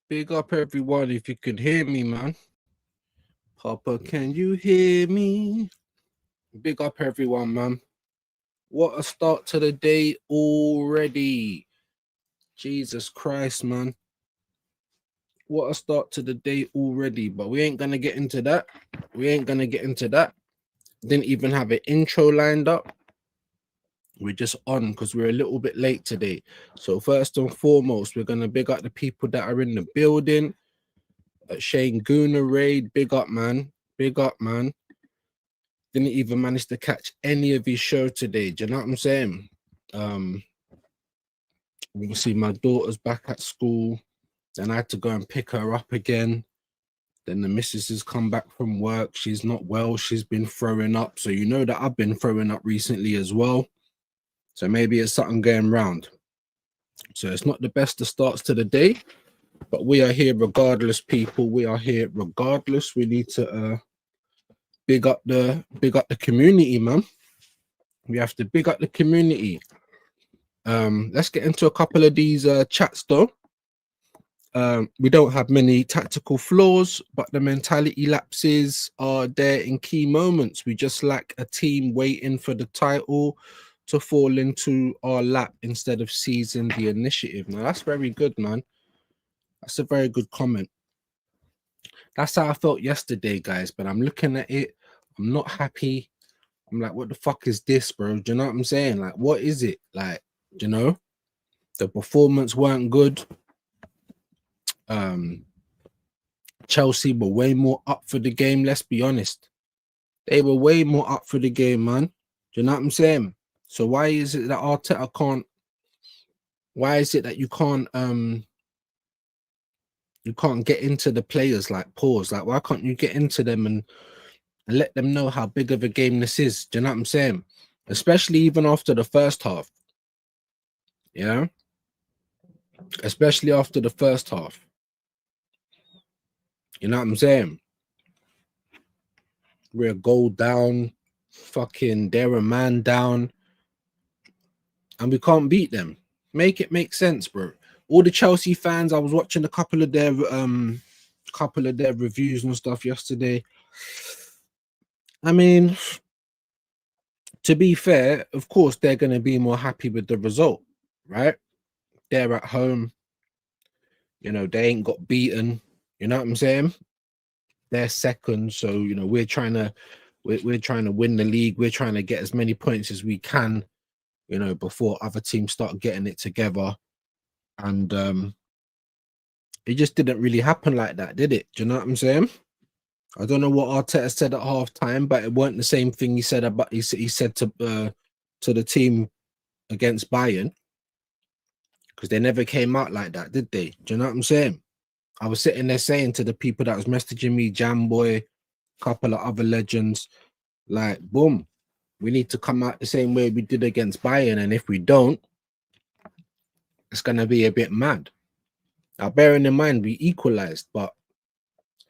Big up everyone if you could hear me, man. Papa, can you hear me? Big up everyone, man. What a start to the day already. Jesus Christ, man. What a start to the day already. But we ain't gonna get into that. Didn't even have an intro lined up. We're just on because we're a little bit late today. So first and foremost, we're gonna big up the people that are in the building. Shane Gooner Raid, big up, man. Big up, man. Didn't even manage to catch any of his show today. Do you know what I'm saying? Obviously, my daughter's back at school. Then I had to go and pick her up again. Then the missus has come back from work. She's not well. She's been throwing up. So you know that I've been throwing up recently as well. So maybe it's something going round. So it's not the best of starts to the day. But we are here regardless, people. We are here regardless. We need to big up the community, man. We have to big up the community. Let's get into a couple of these chats though. We don't have many tactical flaws, but the mentality lapses are there in key moments. We just lack a team waiting for the title to fall into our lap instead of seizing the initiative. Now that's very good, man. That's a very good comment. That's how I felt yesterday, guys. But I'm looking at it. I'm not happy. I'm like, what the fuck is this, bro? Do you know what I'm saying? Like, what is it? Like, you know, the performance weren't good. Chelsea were way more up for the game. Let's be honest. They were way more up for the game, man. Do you know what I'm saying? So why is it that Arteta can't? Why is it that you can't get into the players like pause? Like, why can't you get into them and let them know how big of a game this is? Do you know what I'm saying? Especially even after the first half. Yeah. Especially after the first half. You know what I'm saying? We're a goal down, fucking they're a man down, and we can't beat them. Make it make sense, bro. All the Chelsea fans, I was watching a couple of their reviews and stuff yesterday. I mean, to be fair, of course they're gonna be more happy with the result, right? They're at home, you know, they ain't got beaten, you know what I'm saying? They're second, so you know, we're trying to win the league, we're trying to get as many points as we can, you know, before other teams start getting it together. And it just didn't really happen like that, did it? Do you know what I'm saying? I don't know what Arteta said at halftime, but it weren't the same thing he said about he said to the team against Bayern, because they never came out like that, did they? Do you know what I'm saying? I was sitting there saying to the people that was messaging me, Jamboy, a couple of other legends, like, boom, we need to come out the same way we did against Bayern, and if we don't, it's gonna be a bit mad. Now, bearing in mind we equalized, but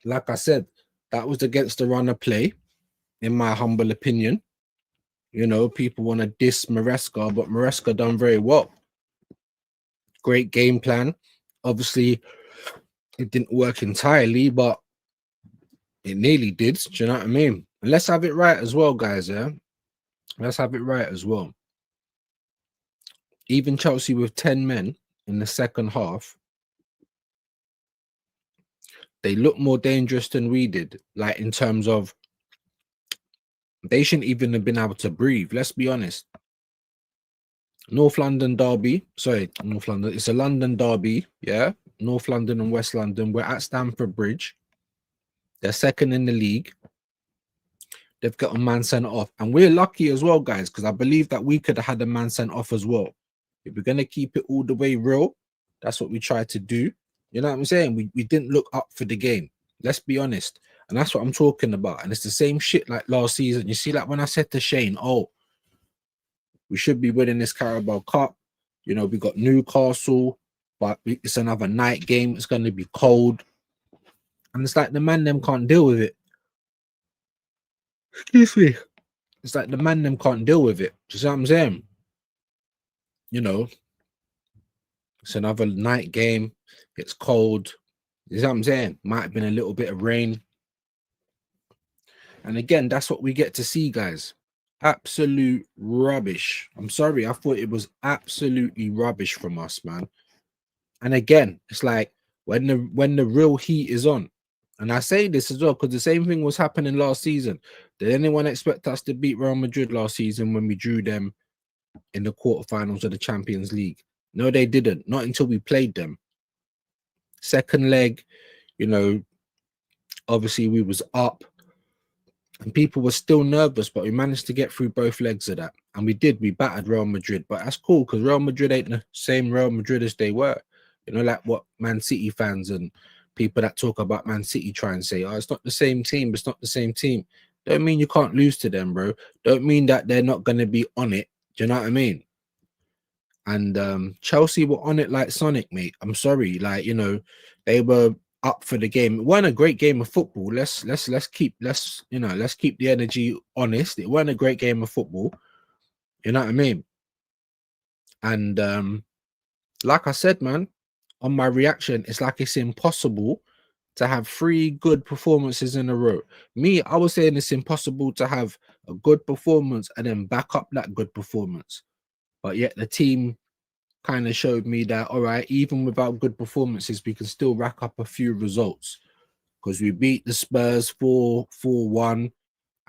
like I said, that was against the run of play, in my humble opinion. You know, people want to diss Maresca, but Maresca done very well. Great game plan. Obviously, it didn't work entirely, but it nearly did. Do you know what I mean? And let's have it right as well, guys. Yeah, let's have it right as well. Even Chelsea with 10 men in the second half, they look more dangerous than we did. Like, in terms of, they shouldn't even have been able to breathe. Let's be honest. North London derby. Sorry, North London. It's a London derby. Yeah. North London and West London. We're at Stamford Bridge. They're second in the league. They've got a man sent off. And we're lucky as well, guys, because I believe that we could have had a man sent off as well. If we're going to keep it all the way real, that's what we tried to do. You know what I'm saying? We didn't look up for the game. Let's be honest. And that's what I'm talking about. And it's the same shit like last season. You see, like when I said to Shane, oh, we should be winning this Carabao Cup. You know, we got Newcastle, but it's another night game. It's going to be cold. And it's like the man them can't deal with it. Excuse me. It's like the man them can't deal with it. Do you see what I'm saying? You know, it's another night game. It's cold. You know what I'm saying? Might have been a little bit of rain. And again, that's what we get to see, guys. Absolute rubbish. I'm sorry. I thought it was absolutely rubbish from us, man. And again, it's like when the real heat is on. And I say this as well because the same thing was happening last season. Did anyone expect us to beat Real Madrid last season when we drew them in the quarterfinals of the Champions League? No, they didn't. Not until we played them. Second leg, you know, obviously we was up and people were still nervous, but we managed to get through both legs of that. And we did. We battered Real Madrid. But that's cool because Real Madrid ain't the same Real Madrid as they were. You know, like what Man City fans and people that talk about Man City try and say, oh, it's not the same team. It's not the same team. Don't mean you can't lose to them, bro. Don't mean that they're not going to be on it. Do you know what I mean? And Chelsea were on it like Sonic, mate. I'm sorry. Like, you know, they were up for the game. It wasn't a great game of football. Let's keep the energy honest. It wasn't a great game of football. You know what I mean? And like I said, man, on my reaction, it's like it's impossible to have 3 good performances in a row. Me, I was saying it's impossible to have a good performance and then back up that good performance. But yet the team kind of showed me that, all right, even without good performances, we can still rack up a few results. Because we beat the Spurs 4-1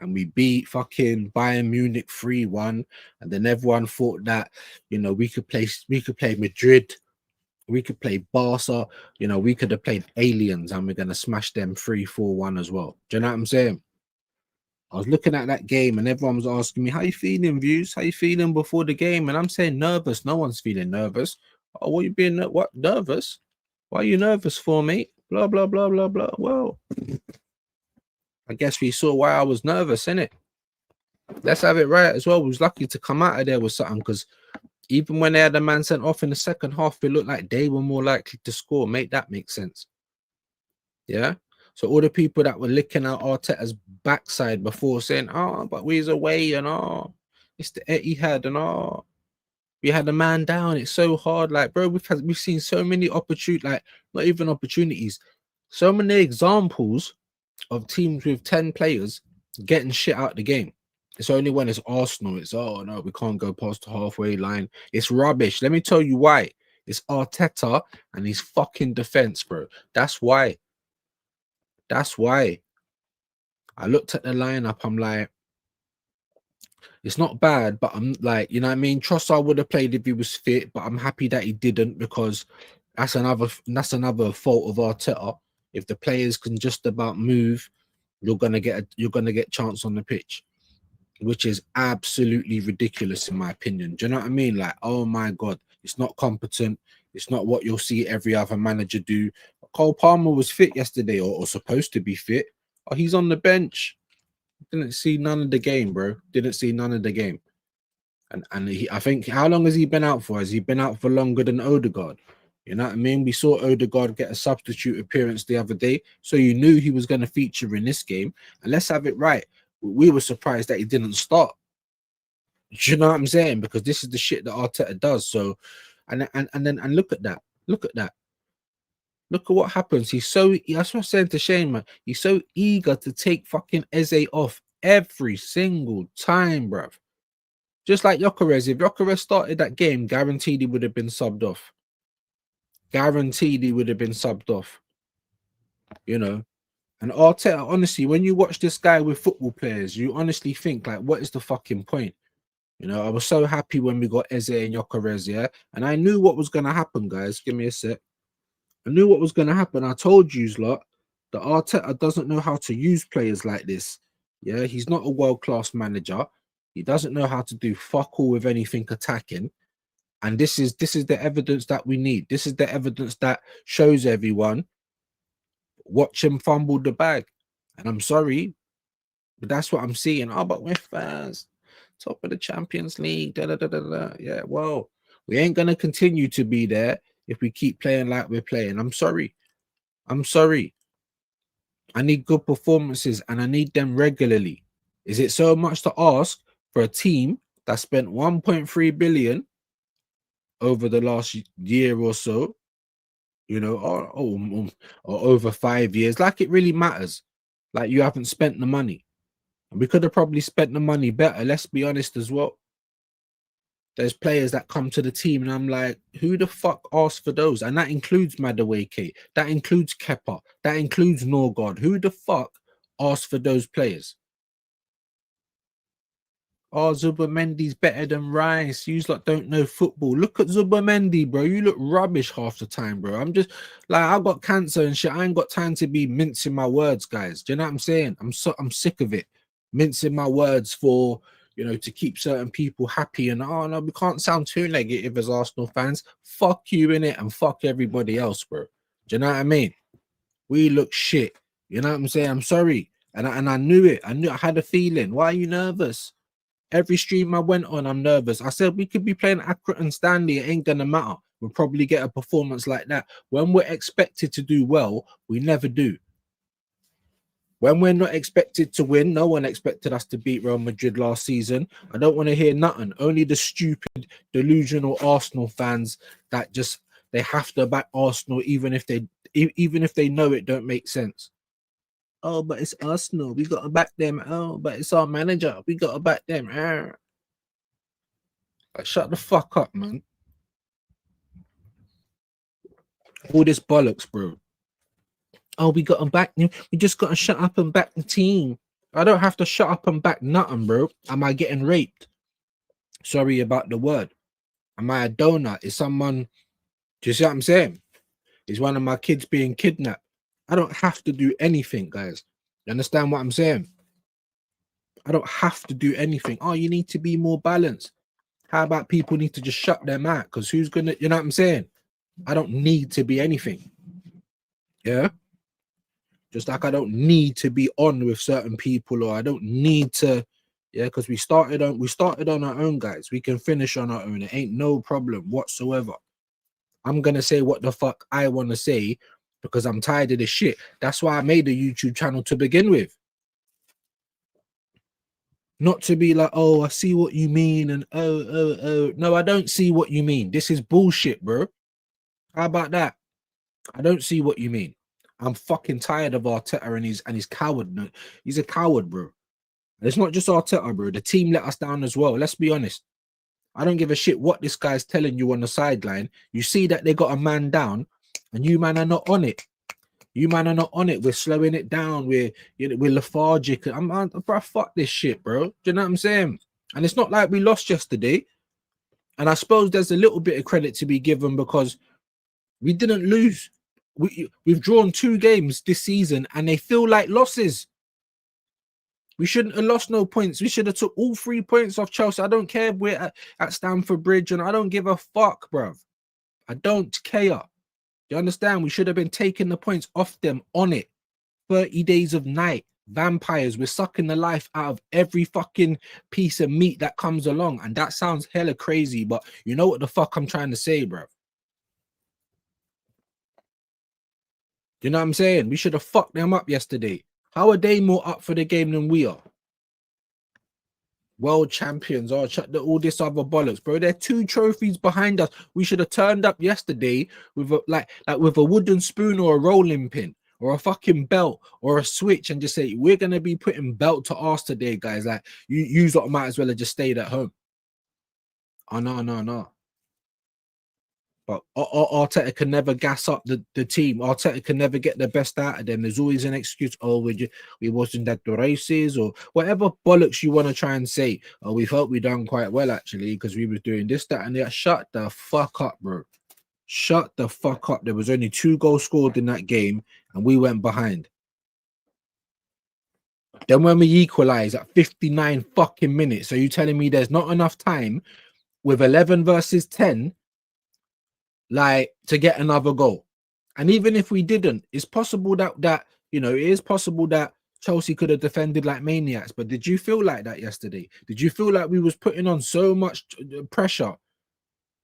and we beat fucking Bayern Munich 3-1. And then everyone thought that, you know, we could play Madrid, we could play Barca, you know, we could have played aliens and we're gonna smash them 3-4-1 as well. Do you know what I'm saying? I was looking at that game and everyone was asking me, how you feeling, Views? How you feeling before the game? And I'm saying nervous. No one's feeling nervous. Oh, what you being what nervous? Why are you nervous for, mate? Blah blah blah blah blah. Well, I guess we saw why I was nervous, innit? Let's have it right as well. We was lucky to come out of there with something because even when they had a man sent off in the second half, it looked like they were more likely to score. Make that make sense. Yeah. So all the people that were licking out Arteta's backside before saying, oh, but we's away and oh, it's the Etihad and oh, we had a man down. It's so hard. Like, bro, we've seen so many opportunities, like not even opportunities, so many examples of teams with 10 players getting shit out the game. It's only when it's Arsenal, it's oh no, we can't go past the halfway line. It's rubbish. Let me tell you why. It's Arteta and his fucking defense, bro. That's why. That's why. I looked at the lineup. I'm like, it's not bad, but I'm like, you know what I mean? Trossard would have played if he was fit, but I'm happy that he didn't because that's another fault of Arteta. If the players can just about move, you're gonna get chance on the pitch, which is absolutely ridiculous in my opinion. Do you know what I mean? Like, oh my god, it's not competent. It's not what you'll see every other manager do. Cole Palmer was fit yesterday, or supposed to be fit. Oh, he's on the bench. Didn't see none of the game, bro. Didn't see none of the game. And I think, how long has he been out for? Has he been out for longer than Odegaard? You know what I mean? We saw Odegaard get a substitute appearance the other day, so you knew he was going to feature in this game. And let's have it right. We were surprised that he didn't start. Do you know what I'm saying? Because this is the shit that Arteta does. So, and look at that. Look at that. Look at what happens. That's what I'm saying to Shane, man. He's so eager to take fucking Eze off every single time, bruv. Just like Gyökeres. If Gyökeres started that game, guaranteed he would have been subbed off. Guaranteed he would have been subbed off. You know? And Arteta, honestly, when you watch this guy with football players, you honestly think, like, what is the fucking point? You know, I was so happy when we got Eze and Gyökeres, yeah? And I knew what was going to happen, guys. Give me a sec. I knew what was going to happen. I told you lot that Arteta doesn't know how to use players like this. Yeah, he's not a world-class manager. He doesn't know how to do fuck all with anything attacking. And this is the evidence that we need. This is the evidence that shows everyone. Watch him fumble the bag. And I'm sorry, but that's what I'm seeing. Oh, but we're fans. Top of the Champions League. Da, da, da, da, da. Yeah, well, we ain't going to continue to be there if we keep playing like we're playing. I'm sorry. I'm sorry. I need good performances and I need them regularly. Is it so much to ask for a team that spent 1.3 billion over the last year or so you know, or over 5 years. Like it really matters. Like you haven't spent the money. And we could have probably spent the money better. Let's be honest as well. There's players that come to the team, and I'm like, who the fuck asked for those? And that includes Madueke, that includes Kepa, that includes Norgard. Who the fuck asked for those players? Oh, Zubamendi's better than Rice. You lot don't know football. Look at Zubamendi, bro. You look rubbish half the time, bro. I'm just like, I got cancer and shit. I ain't got time to be mincing my words, guys. Do you know what I'm saying? I'm sick of it. Mincing my words for, you know, to keep certain people happy. And oh no, we can't sound too negative as Arsenal fans. Fuck you in it and fuck everybody else, bro. Do you know what I mean? We look shit. You know what I'm saying? I'm sorry. And I knew it. I had a feeling. Why are you nervous? Every stream I went on, I'm nervous. I said we could be playing Accrington Stanley. It ain't gonna matter. We'll probably get a performance like that. When we're expected to do well, we never do. When we're not expected to win, no one expected us to beat Real Madrid last season. I don't want to hear nothing. Only the stupid, delusional Arsenal fans that just they have to back Arsenal even if they know it don't make sense. Oh, but it's Arsenal. We got to back them. Oh, but it's our manager. We got to back them. Like, shut the fuck up, man. All this bollocks, bro. Oh, we got to back them. We just got to shut up and back the team. I don't have to shut up and back nothing, bro. Am I getting raped? Sorry about the word. Am I a donut? Is someone... Do you see what I'm saying? Is one of my kids being kidnapped? I don't have to do anything, guys. You understand what I'm saying? I don't have to do anything. Oh, you need to be more balanced. How about people need to just shut their mouth? Because who's going to... You know what I'm saying? I don't need to be anything. Yeah? Just like I don't need to be on with certain people, or I don't need to... Yeah, because we started on our own, guys. We can finish on our own. It ain't no problem whatsoever. I'm going to say what the fuck I want to say because I'm tired of this shit. That's why I made a YouTube channel to begin with. Not to be like, oh, I see what you mean, and oh. No, I don't see what you mean. This is bullshit, bro. How about that? I don't see what you mean. I'm fucking tired of Arteta and his coward. He's a coward, bro. And it's not just Arteta, bro. The team let us down as well. Let's be honest. I don't give a shit what this guy's telling you on the sideline. You see that they got a man down, and you man are not on it. You man are not on it. We're slowing it down. We're lethargic. Bro, fuck this shit, bro. Do you know what I'm saying? And it's not like we lost yesterday. And I suppose there's a little bit of credit to be given because we didn't lose. We've drawn 2 games this season, and they feel like losses. We shouldn't have lost no points. We should have took all 3 points off Chelsea. I don't care if we're at Stamford Bridge, and I don't give a fuck, bro. I don't care. You understand? We should have been taking the points off them on it. 30 days of night. Vampires. We're sucking the life out of every fucking piece of meat that comes along. And that sounds hella crazy, but you know what the fuck I'm trying to say, bro. You know what I'm saying? We should have fucked them up yesterday. How are they more up for the game than we are? World champions, all this other bollocks, bro. There are 2 trophies behind us. We should have turned up yesterday with with a wooden spoon or a rolling pin or a fucking belt or a switch and just say, we're gonna be putting belt to arse today, guys. Like you lot might as well have just stayed at home. Oh no. But Arteta can never gas up the team. Arteta can never get the best out of them. There's always an excuse. Oh, we wasn't at the races or whatever bollocks you want to try and say. Oh, we felt we done quite well actually because we were doing this, that, and that. Shut the fuck up, bro. Shut the fuck up. There was only 2 goals scored in that game, and we went behind. Then when we equalize at 59 fucking minutes, so you telling me there's not enough time with 11 versus 10? Like to get another goal. And even if we didn't, it's possible that it is possible that Chelsea could have defended like maniacs. But did you feel like that yesterday? Did you feel like we was putting on so much pressure?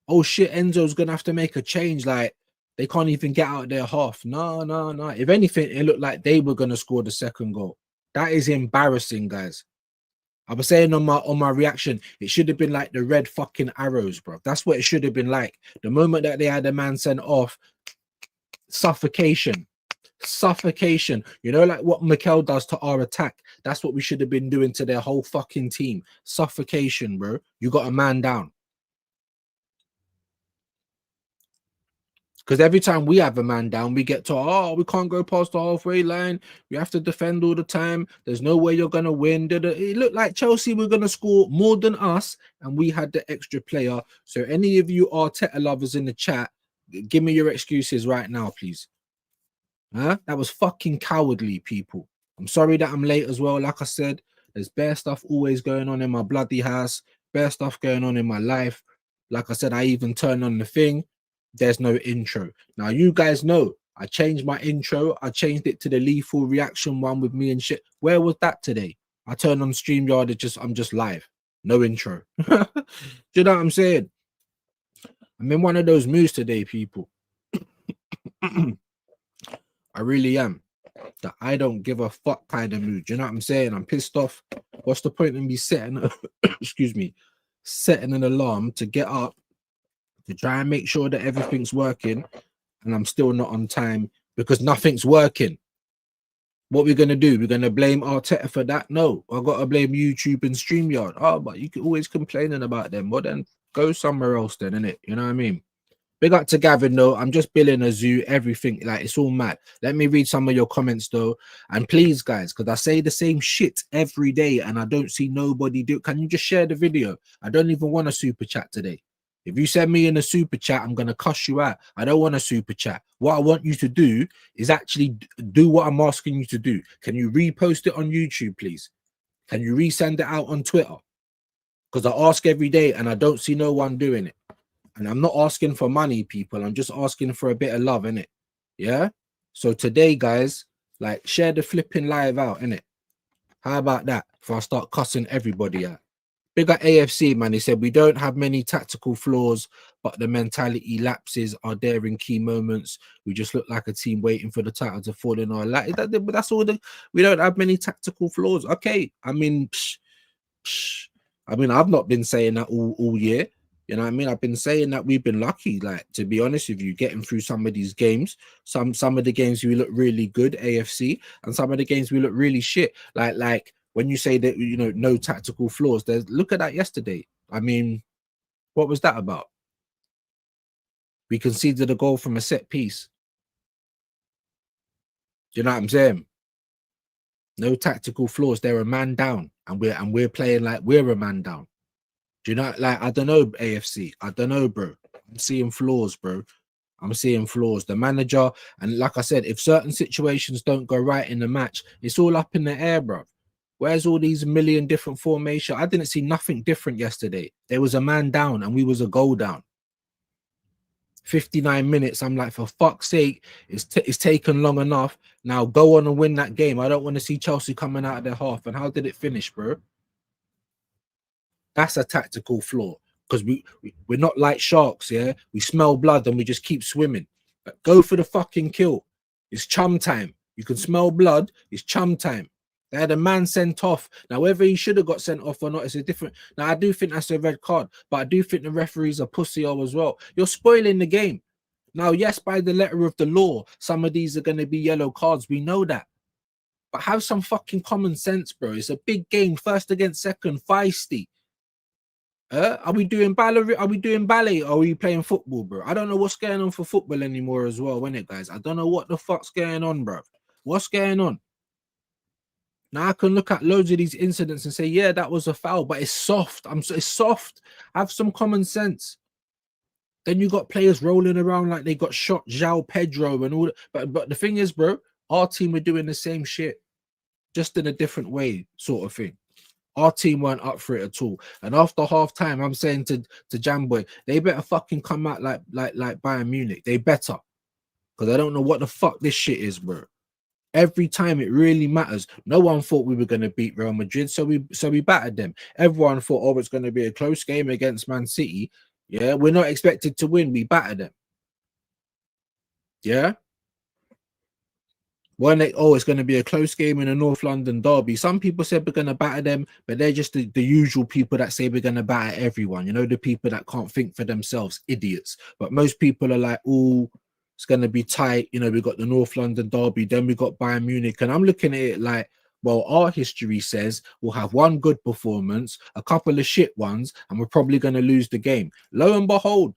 Oh shit, Enzo's gonna have to make a change. Like they can't even get out of their half. No. If anything, it looked like they were gonna score the second goal. That is embarrassing, guys. I was saying on my reaction, it should have been like the red fucking arrows, bro. That's what it should have been like. The moment that they had a man sent off, Suffocation. Suffocation. You know, like what Mikel does to our attack. That's what we should have been doing to their whole fucking team. Suffocation, bro. You got a man down. Because every time we have a man down, we get to, oh, we can't go past the halfway line. We have to defend all the time. There's no way you're going to win. It looked like Chelsea were going to score more than us, and we had the extra player. So any of you Arteta lovers in the chat, give me your excuses right now, please. Huh? That was fucking cowardly, people. I'm sorry that I'm late as well. Like I said, there's bare stuff always going on in my bloody house, bare stuff going on in my life. Like I said, I even turned on the thing. There's no intro. Now, you guys know I changed my intro. I changed it to the lethal reaction one with me and shit. Where was that today? I turned on StreamYard. I'm just live. No intro. Do you know what I'm saying? I'm in one of those moods today, people. I really am. That I don't give a fuck kind of mood. Do you know what I'm saying? I'm pissed off. What's the point of me setting excuse me, setting an alarm to get up to try and make sure that everything's working, and I'm still not on time because nothing's working? What we're gonna do? We're gonna blame Arteta for that? No, I gotta blame YouTube and StreamYard. Oh, but you can always complaining about them. Well, then go somewhere else, then, innit? You know what I mean? Big up to Gavin, though. I'm just billing a zoo, everything. Like, it's all mad. Let me read some of your comments, though. And please, guys, because I say the same shit every day and I don't see nobody do it. Can you just share the video? I don't even want a super chat today. If you send me in a super chat, I'm going to cuss you out. I don't want a super chat. What I want you to do is actually do what I'm asking you to do. Can you repost it on YouTube, please? Can you resend it out on Twitter? Because I ask every day and I don't see no one doing it. And I'm not asking for money, people. I'm just asking for a bit of love, innit? Yeah? So today, guys, like, share the flipping live out, innit? How about that? Before I start cussing everybody out. Big up AFC, man. He said, we don't have many tactical flaws, but the mentality lapses are there in key moments. We just look like a team waiting for the title to fall in our lap. That's all. We don't have many tactical flaws. Okay. I mean, I've not been saying that all year. You know what I mean? I've been saying that we've been lucky, like, to be honest with you, getting through some of these games. Some of the games we look really good, AFC, and some of the games we look really shit. Like when you say that, you know, no tactical flaws, there's, look at that yesterday. I mean, what was that about? We conceded a goal from a set piece. Do you know what I'm saying? No tactical flaws. They're a man down, and we're playing like we're a man down. Do you know, like, I don't know, AFC. I don't know, bro. I'm seeing flaws, bro. I'm seeing flaws. The manager, and like I said, if certain situations don't go right in the match, it's all up in the air, bro. Where's all these million different formations? I didn't see nothing different yesterday. There was a man down and we was a goal down. 59 minutes. I'm like, for fuck's sake, it's taken long enough. Now go on and win that game. I don't want to see Chelsea coming out of their half. And how did it finish, bro? That's a tactical flaw, because we're not like sharks, yeah? We smell blood and we just keep swimming. But go for the fucking kill. It's chum time. You can smell blood. It's chum time. They had a man sent off. Now, whether he should have got sent off or not is a different. Now, I do think that's a red card, but I do think the referees are pussy as well. You're spoiling the game. Now, yes, by the letter of the law, some of these are going to be yellow cards. We know that. But have some fucking common sense, bro. It's a big game. First against second, feisty. Are we doing ballet? Are we doing ballet? Or are we playing football, bro? I don't know what's going on for football anymore as well, innit, guys? I don't know what the fuck's going on, bro. What's going on? Now I can look at loads of these incidents and say, yeah, that was a foul, but it's soft. It's soft. Have some common sense. Then you got players rolling around like they got shot, João Pedro and all that. But the thing is, bro, our team were doing the same shit, just in a different way, sort of thing. Our team weren't up for it at all. And after half time, I'm saying to Jamboy, they better fucking come out like Bayern Munich. They better. Because I don't know what the fuck this shit is, bro. Every time it really matters. No one thought we were going to beat Real Madrid, so we battered them. Everyone thought, oh, it's going to be a close game against Man City. Yeah, we're not expected to win. We battered them. Yeah. When it's going to be a close game in a North London derby. Some people said we're going to batter them, but they're just the usual people that say we're going to batter everyone. You know, the people that can't think for themselves, idiots. But most people are like, oh, It's going to be tight. You know, we got the North London derby, then we got Bayern Munich. And I'm looking at it like, well, our history says we'll have one good performance, a couple of shit ones, and we're probably going to lose the game. Lo and behold,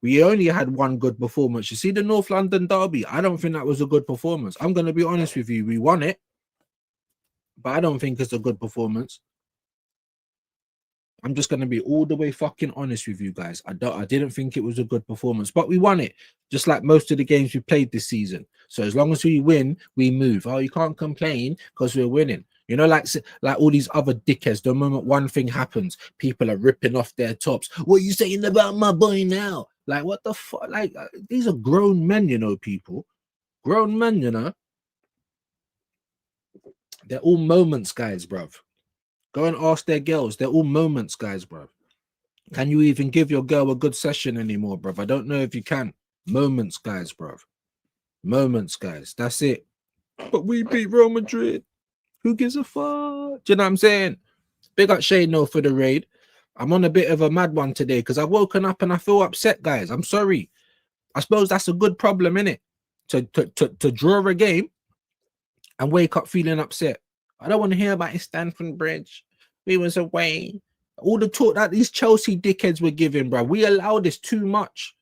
we only had one good performance. You see the North London derby? I don't think that was a good performance. I'm going to be honest with you. We won it, but I don't think it's a good performance. I'm just going to be all the way fucking honest with you guys. I didn't think it was a good performance, but we won it, just like most of the games we played this season. So as long as we win, we move. Oh, you can't complain because we're winning. You know, like all these other dickheads, the moment one thing happens, people are ripping off their tops. What are you saying about my boy now? Like, what the fuck? Like, these are grown men, you know, people. Grown men, you know. They're all moments, guys, bruv. Go and ask their girls. They're all moments, guys, bro. Can you even give your girl a good session anymore, bro? I don't know if you can. Moments, guys, bro. Moments, guys. That's it. But we beat Real Madrid. Who gives a fuck? Do you know what I'm saying? Big up Shane, no, for the raid. I'm on a bit of a mad one today because I've woken up and I feel upset, guys. I'm sorry. I suppose that's a good problem, innit? To draw a game and wake up feeling upset. I don't want to hear about Stamford Bridge. We was away. All the talk that these Chelsea dickheads were giving, bro. We allow this too much.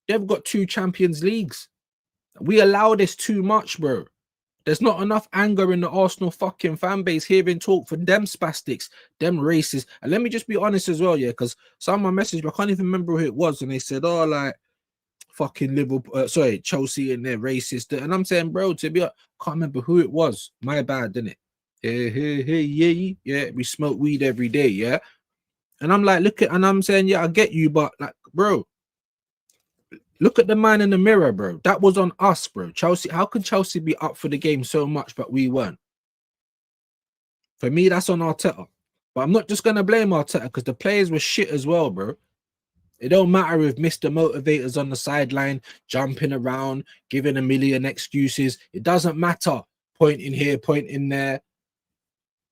They've got 2 Champions Leagues. We allow this too much, bro. There's not enough anger in the Arsenal fucking fan base hearing talk for them spastics, them racists. And let me just be honest as well, yeah, because someone messaged me, I can't even remember who it was, and they said, oh, like, fucking Liverpool, Chelsea and they're racist. And I'm saying, bro, to be honest, I can't remember who it was. My bad, didn't it? Yeah, we smoke weed every day, yeah. And I'm like, and I'm saying, yeah, I get you, but like, bro, look at the man in the mirror, bro. That was on us, bro. Chelsea, how could Chelsea be up for the game so much, but we weren't? For me, that's on Arteta. But I'm not just gonna blame Arteta because the players were shit as well, bro. It don't matter if Mr. Motivator's on the sideline, jumping around, giving a million excuses. It doesn't matter. Pointing here, pointing there.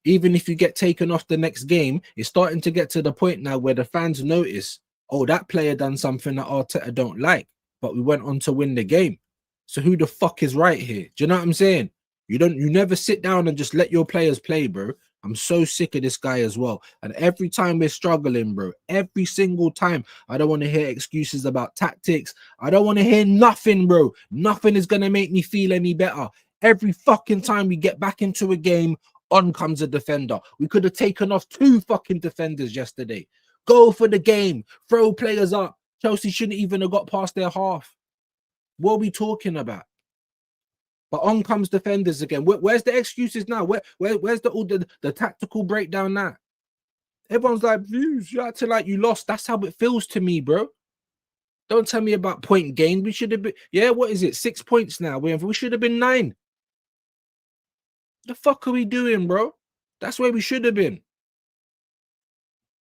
Even if you get taken off the next game, it's starting to get to the point now where the fans notice, oh, that player done something that Arteta don't like, but we went on to win the game. So who the fuck is right here? Do you know what I'm saying? You never sit down and just let your players play, bro. I'm so sick of this guy as well. And every time we're struggling, bro, every single time, I don't want to hear excuses about tactics. I don't want to hear nothing, bro. Nothing is going to make me feel any better. Every fucking time we get back into a game, on comes a defender. We could have taken off 2 fucking defenders yesterday. Go for the game. Throw players up. Chelsea shouldn't even have got past their half. What are we talking about? But on comes defenders again. Where's the excuses now? Where's the tactical breakdown now? Everyone's like, views, you acting like you lost. That's how it feels to me, bro. Don't tell me about point gain. We should have been, yeah, what is it? 6 points now. We should have been 9. The fuck are we doing, bro? That's where we should have been.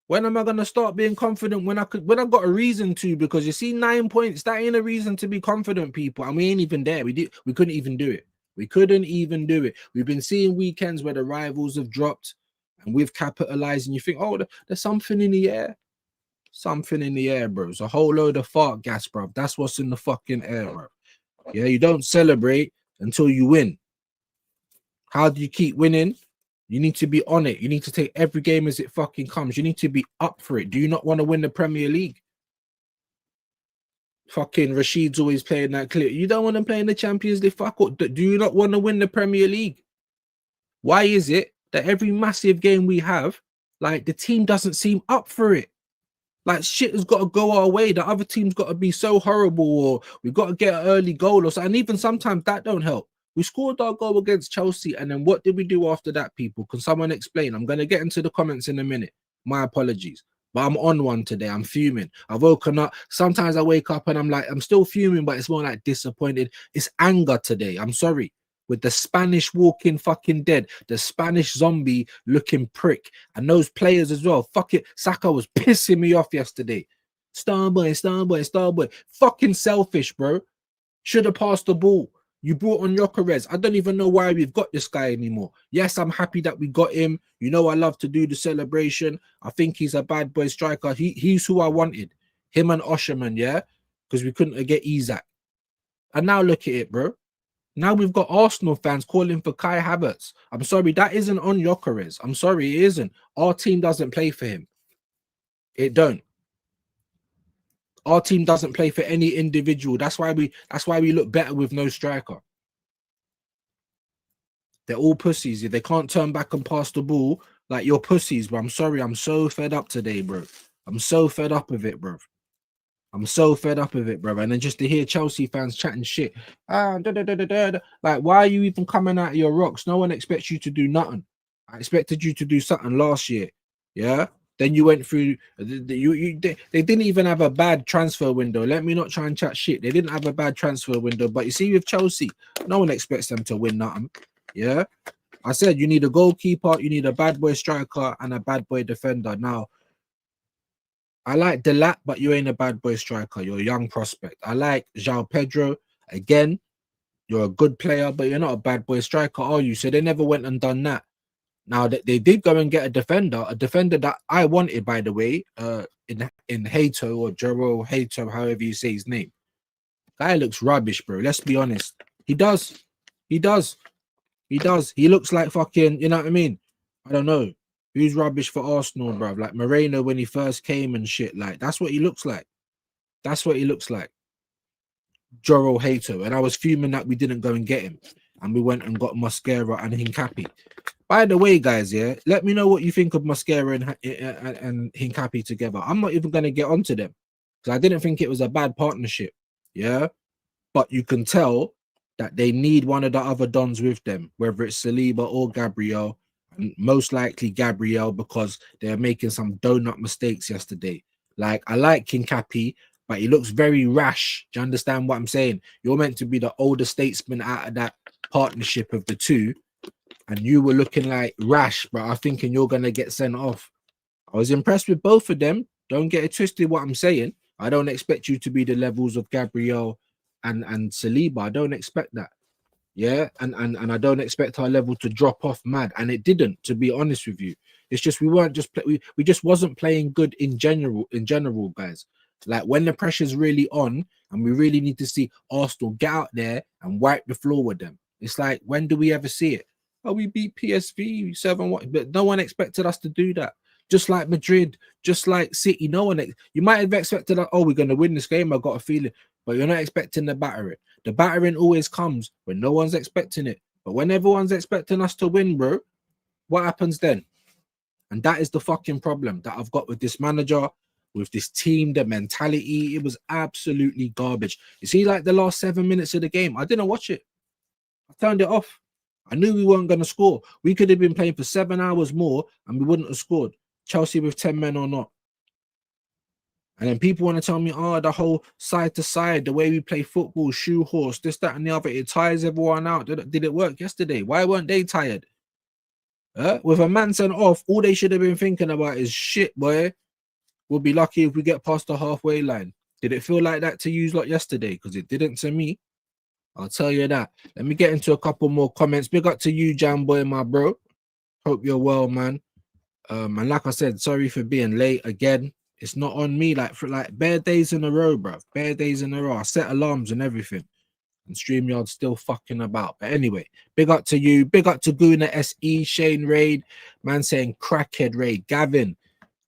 When am I gonna start being confident when I've got a reason to? Because you see, 9 points, that ain't a reason to be confident, people. And we ain't even there. We couldn't even do it. We couldn't even do it. We've been seeing weekends where the rivals have dropped and we've capitalized, and you think, oh, there's something in the air. Something in the air, bro. It's a whole load of fart gas, bro. That's what's in the fucking air, bro. Yeah, you don't celebrate until you win. How do you keep winning? You need to be on it. You need to take every game as it fucking comes. You need to be up for it. Do you not want to win the Premier League? Fucking Rashid's always playing that clip. You don't want to play in the Champions League? Fuck what? Do you not want to win the Premier League? Why is it that every massive game we have, like, the team doesn't seem up for it? Like, shit has got to go our way. The other team's got to be so horrible, or we've got to get an early goal or something. And even sometimes that don't help. We scored our goal against Chelsea, and then what did we do after that, people? Can someone explain? I'm going to get into the comments in a minute. My apologies. But I'm on one today. I'm fuming. I've woken up. Sometimes I wake up and I'm like, I'm still fuming, but it's more like disappointed. It's anger today. I'm sorry. With the Spanish walking fucking dead, the Spanish zombie looking prick, and those players as well. Fuck it. Saka was pissing me off yesterday. Starboy. Fucking selfish, bro. Should have passed the ball. You brought on Gyökeres. I don't even know why we've got this guy anymore. Yes, I'm happy that we got him. You know, I love to do the celebration. I think he's a bad boy striker. He's who I wanted. Him and Osherman, yeah? because we couldn't get Isak. And now look at it, bro. Now we've got Arsenal fans calling for Kai Havertz. I'm sorry, that isn't on Gyökeres. I'm sorry, it isn't. Our team doesn't play for him. It don't. Our team doesn't play for any individual. That's why we look better with no striker. They're all pussies. They can't turn back and pass the ball. Like, you're pussies, bro. I'm sorry. I'm so fed up today, bro. I'm so fed up of it, bro. I'm so fed up of it, bro. And then just to hear Chelsea fans chatting shit. Like, why are you even coming out of your rocks? No one expects you to do nothing. I expected you to do something last year. Yeah? Then you went through, they didn't even have a bad transfer window. Let me not try and chat shit. They didn't have a bad transfer window. But you see, with Chelsea, no one expects them to win nothing. Yeah? I said you need a goalkeeper, you need a bad boy striker, and a bad boy defender. Now, I like Delat, but you ain't a bad boy striker. You're a young prospect. I like João Pedro. Again, you're a good player, but you're not a bad boy striker, are you? So they never went and done that. Now, they did go and get a defender that I wanted, by the way, in Hato or Jero Hato, however you say his name. Guy looks rubbish, bro. Let's be honest. He does. He does. He does. He looks like fucking, you know what I mean? I don't know. Who's rubbish for Arsenal, bruv? Like Moreno when he first came and shit. Like, that's what he looks like. That's what he looks like. Joro Hato. And I was fuming that we didn't go and get him. And we went and got Mosquera and Hincapi. By the way, guys, yeah, let me know what you think of Mosquera and Hincapi together. I'm not even going to get onto them because I didn't think it was a bad partnership. Yeah. But you can tell that they need one of the other dons with them, whether it's Saliba or Gabriel. And most likely Gabriel, because they're making some donut mistakes yesterday. Like, I like Hincapi, but he looks very rash. Do you understand what I'm saying? You're meant to be the older statesman out of that partnership of the two, and you were looking like rash, but I'm thinking you're going to get sent off. I was impressed with both of them. Don't get it twisted what I'm saying. I don't expect you to be the levels of Gabriel and Saliba. I don't expect that. Yeah, and I don't expect our level to drop off mad, and it didn't, to be honest with you. It's just we weren't just we just wasn't playing good in general, guys. Like, when the pressure's really on and we really need to see Arsenal get out there and wipe the floor with them. It's like, when do we ever see it? Oh, we beat PSV 7-1, but no one expected us to do that. Just like Madrid, just like City, no one. You might have expected that, oh, we're going to win this game, I got a feeling, but you're not expecting the battering. The battering always comes when no one's expecting it. But when everyone's expecting us to win, bro, what happens then? And that is the fucking problem that I've got with this manager, with this team, the mentality. It was absolutely garbage. You see, like the last 7 minutes of the game, I didn't watch it. I turned it off. I knew we weren't going to score. We could have been playing for 7 hours more and we wouldn't have scored. Chelsea with 10 men or not. And then people want to tell me, oh, the whole side to side, the way we play football, shoe horse, this, that, and the other, it tires everyone out. Did it work yesterday? Why weren't they tired? With a man sent off, all they should have been thinking about is, shit, boy, we'll be lucky if we get past the halfway line. Did it feel like that to you lot yesterday? Because it didn't to me. I'll tell you that. Let me get into a couple more comments. Big up to you, Jam Boy, my bro. Hope you're well, man. And like I said, sorry for being late again. It's not on me, like for like bare days in a row, bro. Bare days in a row. I set alarms and everything. And StreamYard's still fucking about. But anyway, big up to you. Big up to Guna SE, Shane Raid, man saying crackhead Raid, Gavin.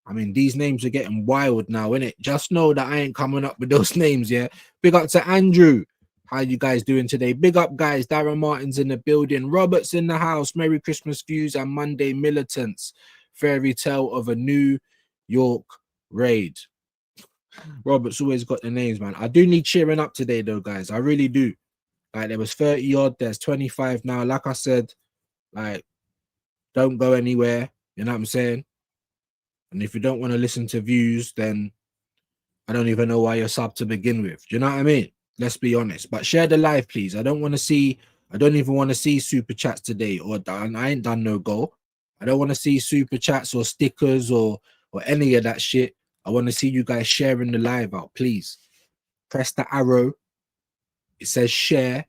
I mean, these names are getting wild now, innit? Just know that I ain't coming up with those names, yeah? Big up to Andrew. How you guys doing today? Big up, guys. Darren Martin's in the building. Robert's in the house. Merry Christmas views and Monday militants. Fairy tale of a New York raid. Robert's always got the names, man. I do need cheering up today, though, guys. I really do. Like, there was 30 odd. There's 25 now. Like I said, like, don't go anywhere. You know what I'm saying? And if you don't want to listen to views, then I don't even know why you're sub to begin with. Do you know what I mean? Let's be honest. But share the live, please. I don't even want to see super chats today. Or I ain't done no goal. I don't want to see super chats or stickers or any of that shit. I want to see you guys sharing the live out, please. Press the arrow. It says share.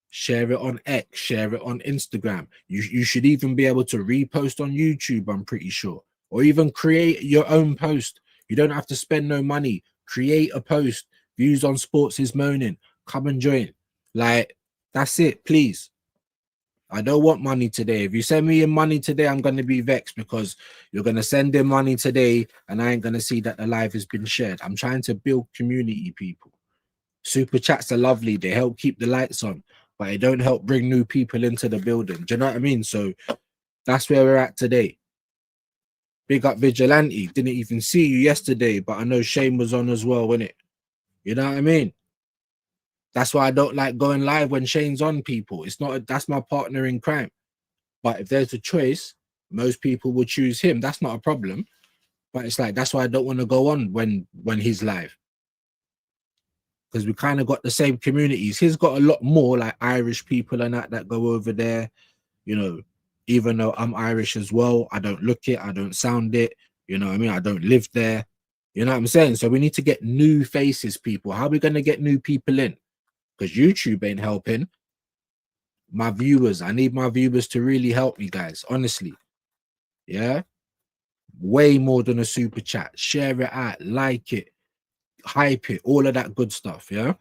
Share it on X. Share it on Instagram. You should even be able to repost on YouTube, I'm pretty sure. Or even create your own post. You don't have to spend no money. Create a post. Views on Sports is moaning. Come and join. Like, that's it, please. I don't want money today. If you send me in money today, I'm going to be vexed because you're going to send in money today and I ain't going to see that the live has been shared. I'm trying to build community, people. Super chats are lovely. They help keep the lights on, but they don't help bring new people into the building. Do you know what I mean? So that's where we're at today. Big up Vigilante. Didn't even see you yesterday, but I know Shane was on as well, wasn't it? You know what I mean? That's why I don't like going live when Shane's on, people. It's not, that's my partner in crime. But if there's a choice, most people will choose him. That's not a problem. But it's like, that's why I don't want to go on when he's live. Because we kind of got the same communities. He's got a lot more like Irish people and that go over there. You know, even though I'm Irish as well, I don't look it, I don't sound it. You know what I mean? I don't live there. You know what I'm saying? So we need to get new faces, people. How are we going to get new people in? Because YouTube ain't helping. My viewers, I need my viewers to really help me, guys. Honestly. Yeah. Way more than a super chat. Share it out, like it, hype it, all of that good stuff. Yeah.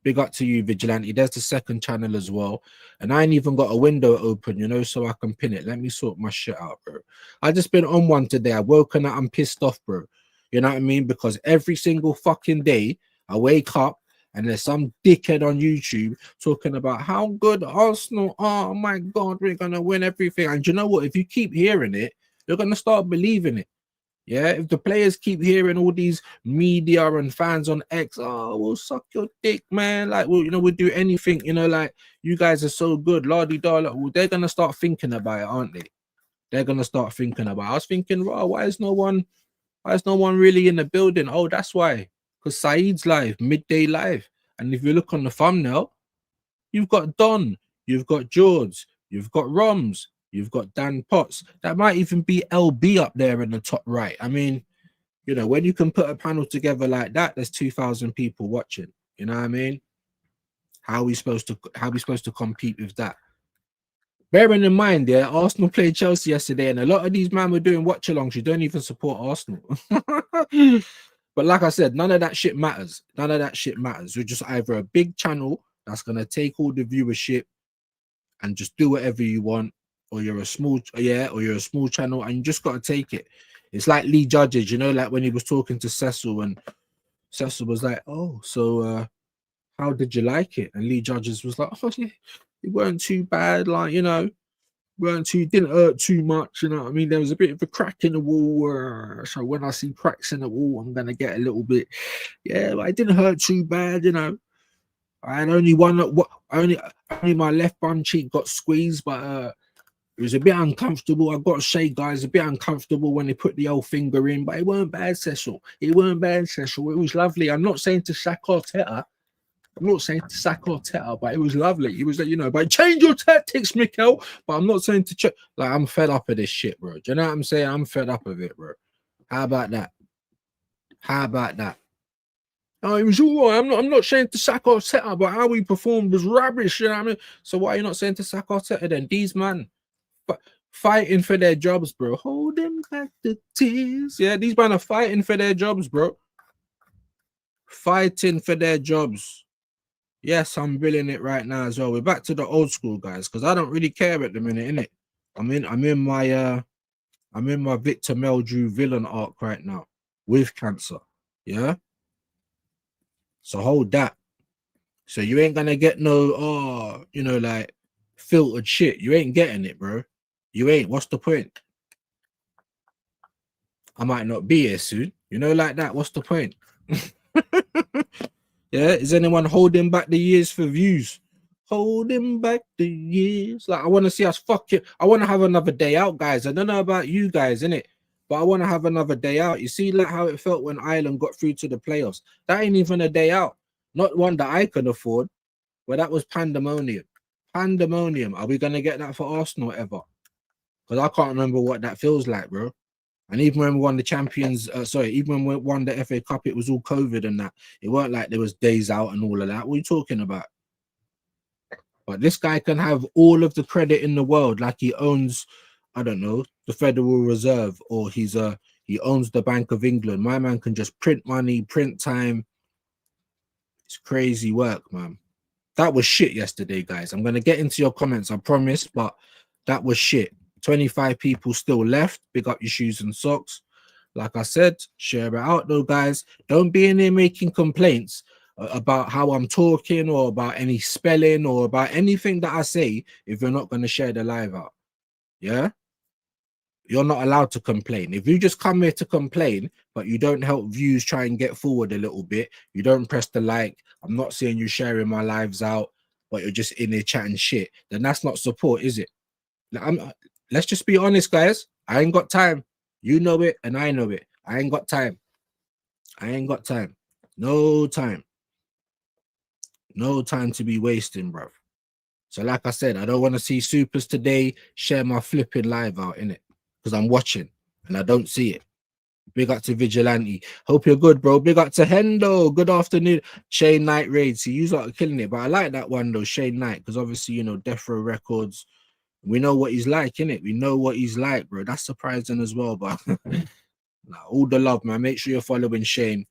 Big up to you, Vigilante. There's the second channel as well. And I ain't even got a window open, you know, so I can pin it. Let me sort my shit out, bro. I just been on one today. I woken up, I'm pissed off, bro. You know what I mean? Because every single fucking day I wake up and there's some dickhead on YouTube talking about how good Arsenal are. Oh my God, we're going to win everything. And you know what? If you keep hearing it, you're going to start believing it. Yeah, if the players keep hearing all these media and fans on X, oh, we'll suck your dick, man. Like, we'll do anything, like, you guys are so good, la-di-da. Well, they're going to start thinking about it, aren't they? They're going to start thinking about it. I was thinking, wow, why is no one really in the building? Oh, that's why. Because Saeed's live, midday live. And if you look on the thumbnail, you've got Don, you've got George, you've got Roms, you've got Dan Potts. That might even be LB up there in the top right. I mean, when you can put a panel together like that, there's 2,000 people watching. You know what I mean? How are we supposed to compete with that? Bearing in mind, yeah, Arsenal played Chelsea yesterday, and a lot of these men were doing watch-alongs. You don't even support Arsenal. But like I said, none of that shit matters. None of that shit matters. You're just either a big channel that's gonna take all the viewership and just do whatever you want, or you're a small channel and you just gotta take it. It's like Lee Judges, like when he was talking to Cecil, and Cecil was like, "Oh, so how did you like it?" And Lee Judges was like, "Oh yeah, it weren't too bad, like didn't hurt too much, you know what I mean? There was a bit of a crack in the wall, so when I see cracks in the wall, I'm gonna get a little bit, but it didn't hurt too bad, I had only only my left bum cheek got squeezed, but it was a bit uncomfortable. I got to say, guys, a bit uncomfortable when they put the old finger in, but it weren't bad, Cecil. It weren't bad, Cecil. It was lovely. I'm not saying to sack Arteta. But it was lovely. It was, but change your tactics, Mikel. But I'm not saying to check. Like, I'm fed up of this shit, bro. Do you know what I'm saying? I'm fed up of it, bro. How about that? Oh, it was all right. I'm not saying to sack Arteta, but how we performed was rubbish. You know what I mean? So why are you not saying to sack Arteta then? These man fighting for their jobs, bro. Holding back the tears. Yeah, these men are fighting for their jobs, bro. Fighting for their jobs. Yes, I'm billing it right now as well. We're back to the old school, guys, because I don't really care at the minute, innit? I'm in my Victor Meldrew villain arc right now with cancer. Yeah. So hold that. So you ain't gonna get no like filtered shit. You ain't getting it, bro. You ain't. What's the point? I might not be here soon. Like that. What's the point? Yeah, is anyone holding back the years for views? Holding back the years. Like, I want to see us I want to have another day out, guys. I don't know about you guys, innit? But I want to have another day out. You see, like how it felt when Ireland got through to the playoffs. That ain't even a day out. Not one that I can afford, but that was pandemonium. Pandemonium. Are we gonna get that for Arsenal ever? Because I can't remember what that feels like, bro. And even when we won the even when we won the FA Cup, it was all COVID and that. It weren't like there was days out and all of that. What are you talking about? But this guy can have all of the credit in the world, like he owns, I don't know, the Federal Reserve, or he owns the Bank of England. My man can just print money, print time, It's crazy work, man. That was shit yesterday, guys. I'm gonna get into your comments, I promise, but that was shit. 25 people still left. Big up your shoes and socks. Like I said, share it out though, guys. Don't be in there making complaints about how I'm talking or about any spelling or about anything that I say if you're not gonna share the live out. Yeah. You're not allowed to complain. If you just come here to complain, but you don't help views try and get forward a little bit, you don't press the like, I'm not seeing you sharing my lives out, but you're just in there chatting shit, then that's not support, is it? Let's just be honest, guys. I ain't got time. You know it, and I know it. I ain't got time. I ain't got time. No time. No time to be wasting, bruv. So like I said, I don't want to see supers today share my flipping live out, in it, because I'm watching and I don't see it. Big up to Vigilante. Hope you're good, bro. Big up to Hendo. Good afternoon. Shane Knight Raid. See, you are killing it. But I like that one, though, Shane Knight, because obviously, you know, Death Row Records. We know what he's like, innit? We know what he's like, bro. That's surprising as well, but nah, all the love, man. Make sure you're following Shane.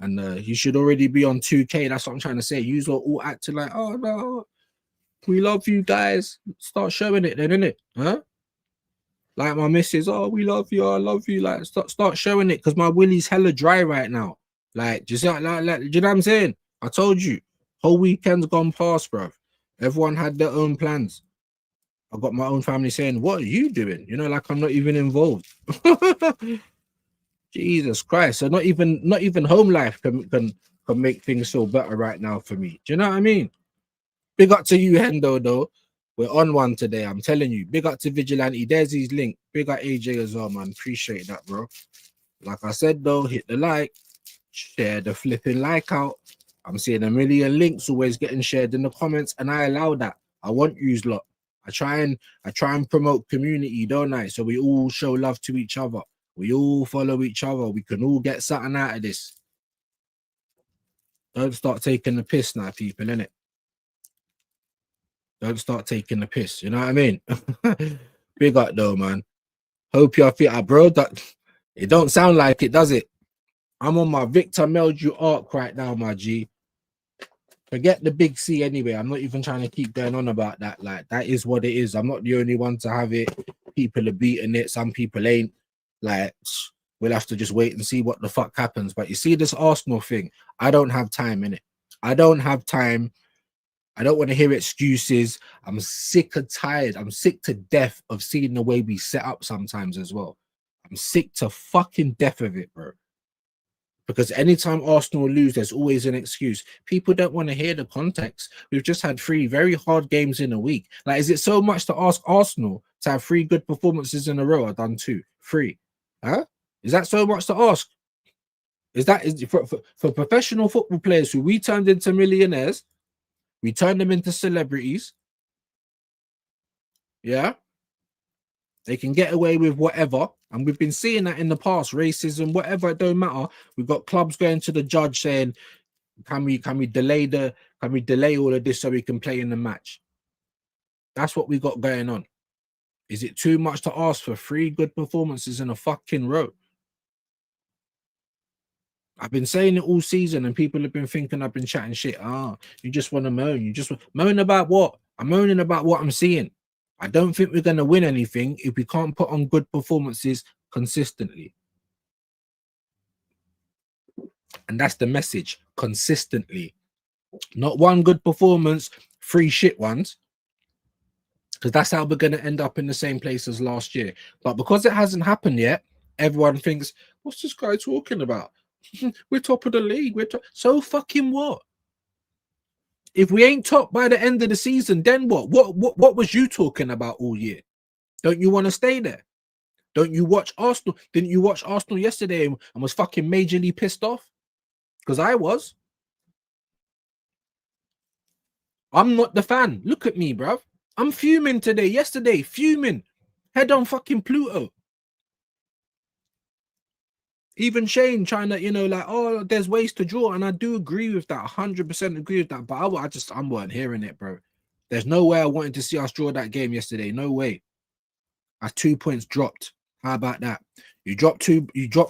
And you should already be on 2K. That's what I'm trying to say. You all acting like, oh, no, we love you guys. Start showing it then, innit? Huh? Like my missus, oh, we love you, I love you. Like, start showing it, because my willy's hella dry right now. Like, just like, do you know what I'm saying? I told you, whole weekend's gone past, bro. Everyone had their own plans. I got my own family saying, what are you doing? You know, like I'm not even involved. Jesus Christ. So not even home life can make things feel better right now for me. Do you know what I mean? Big up to you, Hendo, though. We're on one today. I'm telling you. Big up to Vigilante. There's his link. Big up AJ as well, man. Appreciate that, bro. Like I said, though, hit the like. Share the flipping like out. I'm seeing a million links always getting shared in the comments, and I allow that. I want yous lot. I try and promote community, don't I? So we all show love to each other. We all follow each other. We can all get something out of this. Don't start taking the piss now, people, innit? Don't start taking the piss. You know what I mean? Big up though, man. Hope you're fit, bro. That it don't sound like it, does it? I'm on my Victor Meldrew arc right now, my G. Forget the big C anyway. I'm not even trying to keep going on about that. Like, that is what it is. I'm not the only one to have it. People are beating it. Some people ain't. Like, we'll have to just wait and see what the fuck happens. But you see this Arsenal thing, I don't have time in it. I don't have time. I don't want to hear excuses. I'm sick and tired. I'm sick to death of seeing the way we set up sometimes as well. I'm sick to fucking death of it, bro. Because anytime Arsenal lose, there's always an excuse. People don't want to hear the context. We've just had 3 very hard games in a week. Like, is it so much to ask Arsenal to have 3 good performances in a row? I've done 2, 3. Huh? Is that so much to ask? Is for professional football players who we turned into millionaires, we turned them into celebrities? Yeah. They can get away with whatever. And we've been seeing that in the past, racism, whatever, it don't matter. We've got clubs going to the judge saying, can we delay all of this so we can play in the match? That's what we got going on. Is it too much to ask for 3 good performances in a fucking row? I've been saying it all season, and people have been thinking I've been chatting shit. You just want to moan. You just moan about what? I'm moaning about what I'm seeing. I don't think we're going to win anything if we can't put on good performances consistently. And that's the message, consistently. Not one good performance, 3 shit ones. Because that's how we're going to end up in the same place as last year. But because it hasn't happened yet, everyone thinks, what's this guy talking about? We're top of the league. So fucking what? If we ain't top by the end of the season, then what? What was you talking about all year? Don't you want to stay there? Don't you watch Arsenal? Didn't you watch Arsenal yesterday and was fucking majorly pissed off? Because I was. I'm not the fan. Look at me, bruv. I'm fuming today. Yesterday, fuming. Head on fucking Pluto. Even Shane trying to, like, oh, there's ways to draw. And I do agree with that. 100% agree with that. But I weren't hearing it, bro. There's no way I wanted to see us draw that game yesterday. No way. Our 2 points dropped. How about that? You dropped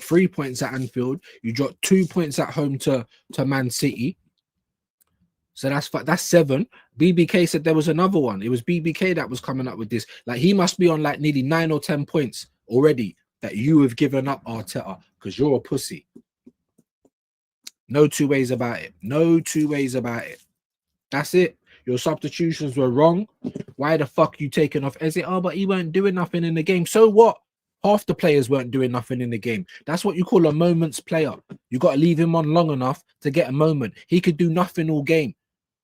3 points at Anfield. You dropped 2 points at home to Man City. So that's 7. BBK said there was another one. It was BBK that was coming up with this. Like he must be on like nearly 9 or 10 points already that you have given up, Arteta, because you're a pussy. No two ways about it. No two ways about it. That's it. Your substitutions were wrong. Why the fuck you taking off Eze? Oh, but he weren't doing nothing in the game. So what? Half the players weren't doing nothing in the game. That's what you call a moment's player. You got to leave him on long enough to get a moment. He could do nothing all game.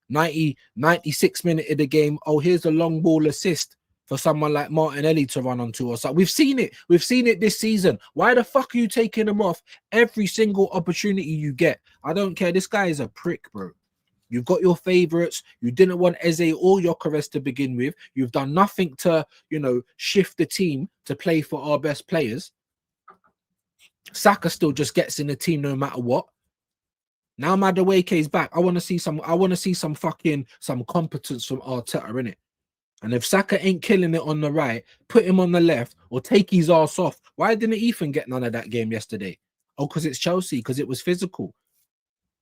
96 minute of the game. Oh, here's a long ball assist for someone like Martinelli to run onto or something. We've seen it. We've seen it this season. Why the fuck are you taking him off every single opportunity you get? I don't care. This guy is a prick, bro. You've got your favorites. You didn't want Eze or Gyökeres to begin with. You've done nothing to, shift the team to play for our best players. Saka still just gets in the team no matter what. Now Madueke is back. I want to see some competence from Arteta, innit? And if Saka ain't killing it on the right, put him on the left or take his ass off. Why didn't Ethan get none of that game yesterday? Oh, because it's Chelsea, because it was physical.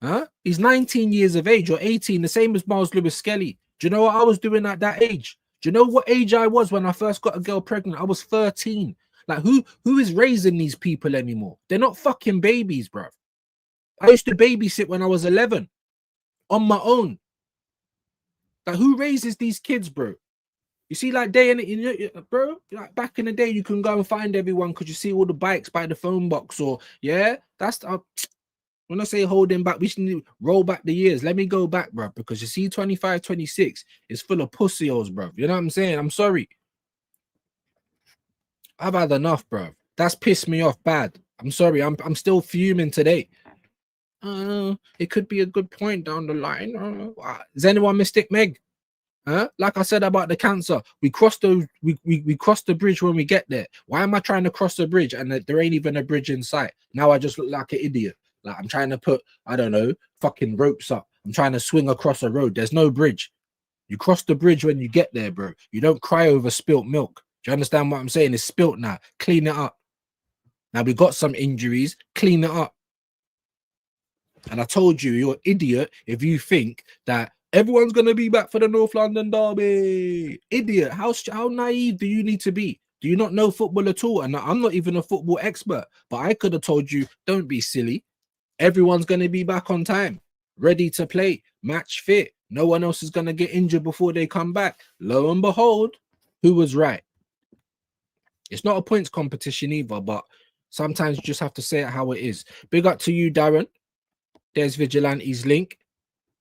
Huh? He's 19 years of age or 18, the same as Miles Lewis Skelly. Do you know what I was doing at that age? Do you know what age I was when I first got a girl pregnant? I was 13. Like, who is raising these people anymore? They're not fucking babies, bro. I used to babysit when I was 11 on my own. Like, who raises these kids, bro? You see, like, bro, like back in the day, you can go and find everyone because you see all the bikes by the phone box or, yeah, that's... when I say holding back, we should roll back the years. Let me go back, bro, because you see 25, 26 is full of pussy-os, bro. You know what I'm saying? I'm sorry. I've had enough, bro. That's pissed me off bad. I'm sorry. I'm still fuming today. It could be a good point down the line. Is anyone Mystic Meg? Like I said about the cancer, we cross the bridge when we get there. Why am I trying to cross the bridge and there ain't even a bridge in sight? Now I just look like an idiot. Like I'm trying to put, I don't know, fucking ropes up. I'm trying to swing across a road. There's no bridge. You cross the bridge when you get there, bro. You don't cry over spilt milk. Do you understand what I'm saying? It's spilt now. Clean it up. Now we got some injuries. Clean it up. And I told you, you're an idiot if you think that everyone's going to be back for the North London derby. Idiot. How naive do you need to be? Do you not know football at all? And I'm not even a football expert, but I could have told you, don't be silly. Everyone's going to be back on time, ready to play, match fit. No one else is going to get injured before they come back. Lo and behold, who was right? It's not a points competition either, but sometimes you just have to say it how it is. Big up to you, Darren. There's Vigilante's link.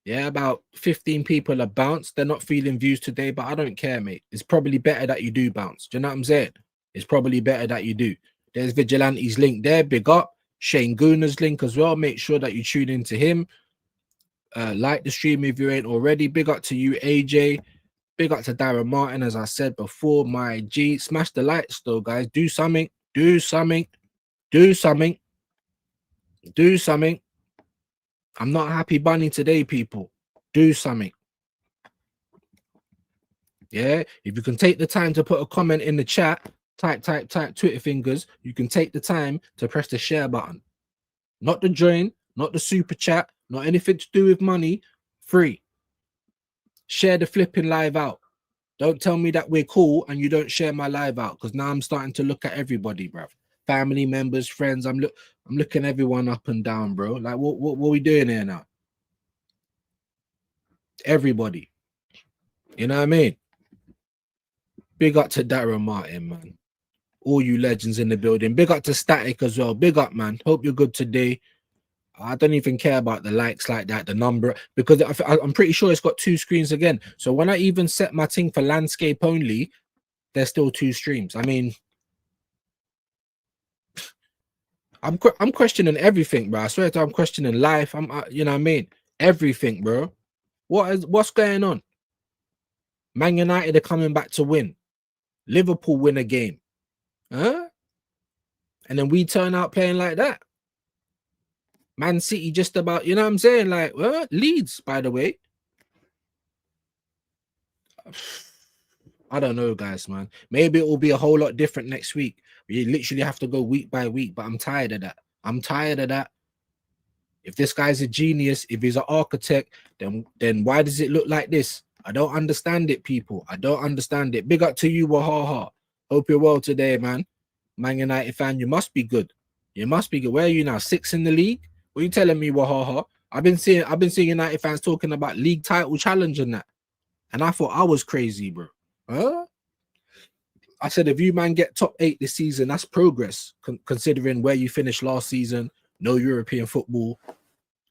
Yeah, about 15 people are bounced. They're not feeling views today, but I don't care, mate. It's probably better that you do bounce. Do you know what I'm saying? It's probably better that you do. There's Vigilante's link there. Big up. Shane Gooner's link as well. Make sure that you tune into him. Like the stream if you ain't already. Big up to you, AJ. Big up to Darren Martin, as I said before. My G. Smash the likes though, guys. Do something. Do something. Do something. Do something. I'm not happy bunny today, people. Do something. Yeah. If you can take the time to put a comment in the chat, type Twitter fingers. You can take the time to press the share button. Not the join, not the super chat, not anything to do with money. Free. Share the flipping live out. Don't tell me that we're cool and you don't share my live out, because now I'm starting to look at everybody, bro. Family members, friends. I'm looking everyone up and down, bro. Like what are we doing here now? Everybody. You know what I mean? Big up to Darren Martin, man. All you legends in the building. Big up to Static as well. Big up, man. Hope you're good today. I don't even care about the likes like that, the number, because I'm pretty sure it's got 2 screens again. So when I even set my thing for landscape only, there's still 2 streams. I mean, I'm questioning everything, bro. I swear to, I'm questioning life. You know what I mean? Everything, bro. What's going on? Man United are coming back to win. Liverpool win a game. Huh? And then we turn out playing like that. Man City just about, you know what I'm saying? Like, Leeds, by the way. I don't know, guys, man. Maybe it will be a whole lot different next week. We literally have to go week by week, but I'm tired of that. I'm tired of that. If this guy's a genius, if he's an architect, then why does it look like this? I don't understand it, people. I don't understand it. Big up to you, Wahaha. Hope you're well today, man. Man United fan, you must be good. You must be good. Where are you now? 6 in the league? What are you telling me, Wahaha? I've been seeing United fans talking about league title challenge and that. And I thought I was crazy, bro. Huh? I said, if you man get top 8 this season, that's progress, considering where you finished last season, no European football.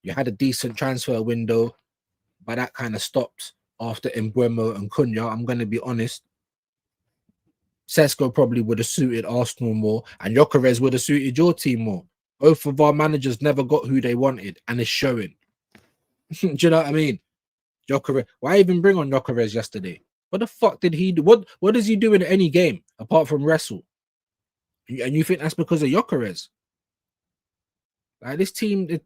You had a decent transfer window, but that kind of stopped after Mbeumo and Cunha. I'm going to be honest. Sesko probably would have suited Arsenal more, and Gyökeres would have suited your team more. Both of our managers never got who they wanted, and it's showing. Do you know what I mean? Gyökeres. Why even bring on Gyökeres yesterday? What the fuck did he do? What does he do in any game apart from wrestle? And you think that's because of Gyökeres? Like this team,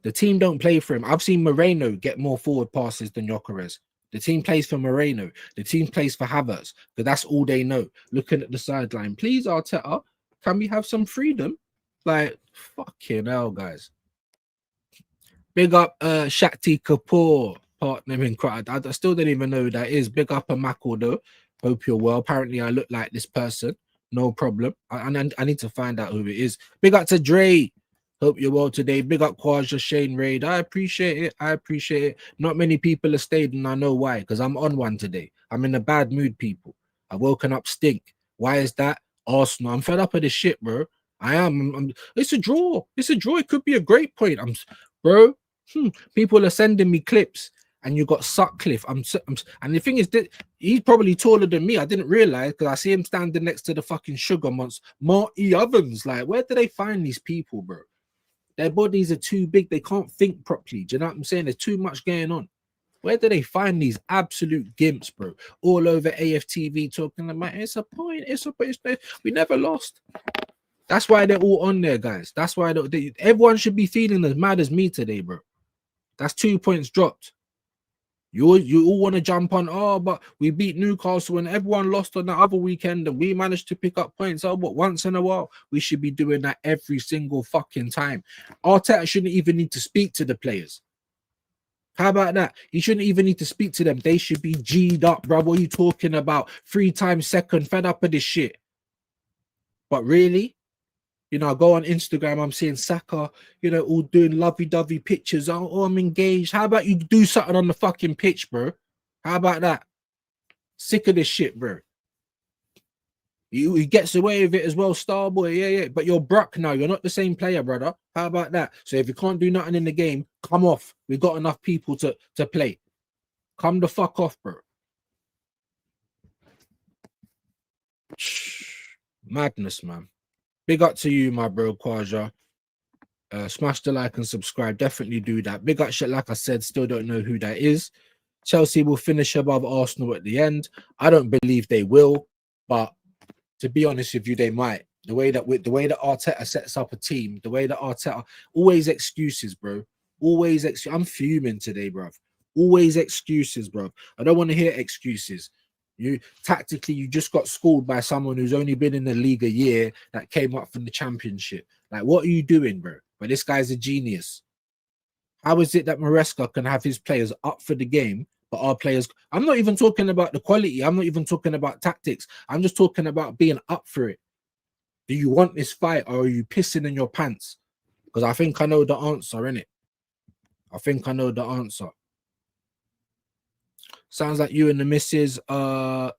the team don't play for him. I've seen Moreno get more forward passes than Gyökeres. The team plays for Moreno. The team plays for Havertz, because that's all they know. Looking at the sideline, please, Arteta, can we have some freedom? Like, fucking hell, guys. Big up Shakti Kapoor, partner in crowd. I still don't even know who that is. Big up a Mako, though. Hope you're well. Apparently, I look like this person. No problem. I need to find out who it is. Big up to Dre. Hope you're well today. Big up Kwaja, Shane Raid. I appreciate it. I appreciate it. Not many people have stayed, and I know why, because I'm on one today. I'm in a bad mood, people. I've woken up stink. Why is that? Arsenal. I'm fed up of this shit, bro. I am. It's a draw. It's a draw. It could be a great point. Bro. People are sending me clips, and you got Sutcliffe. And the thing is that he's probably taller than me. I didn't realize, because I see him standing next to the fucking sugar monster, Marty Ovens. Like, where do they find these people, bro? Their bodies are too big. They can't think properly. Do you know what I'm saying? There's too much going on. Where do they find these absolute gimps, bro? All over AFTV talking about it's a point. We never lost. That's why they're all on there, guys. That's why everyone should be feeling as mad as me today, bro. That's 2 points dropped. You all want to jump on, but we beat Newcastle and everyone lost on the other weekend and we managed to pick up points. But once in a while, we should be doing that every single fucking time. Arteta shouldn't even need to speak to the players. How about that? He shouldn't even need to speak to them. They should be G'd up, bro. What are you talking about? 3 times second, fed up of this shit. But really? You know, I go on Instagram, I'm seeing Saka, all doing lovey-dovey pictures. Oh, I'm engaged. How about you do something on the fucking pitch, bro? How about that? Sick of this shit, bro. He gets away with it as well, Starboy. Yeah. But you're Brock now. You're not the same player, brother. How about that? So if you can't do nothing in the game, come off. We've got enough people to play. Come the fuck off, bro. Madness, man. Big up to you, my bro, Kwaja. Smash the like and subscribe. Definitely do that. Big up shit, like I said, still don't know who that is. Chelsea will finish above Arsenal at the end. I don't believe they will, but to be honest with you, they might. The way that Arteta sets up a team, the way that Arteta always excuses, bro. Always I'm fuming today, bro. Always excuses, bro. I don't want to hear excuses. You just got schooled by someone who's only been in the league a year that came up from the championship. Like, what are you doing, bro? But this guy's a genius. How is it that Maresca can have his players up for the game, but our players? I'm not even talking about the quality. I'm not even talking about tactics. I'm just talking about being up for it. Do you want this fight, or are you pissing in your pants? Because I think I know the answer, innit? I think I know the answer. Sounds like you and the missus down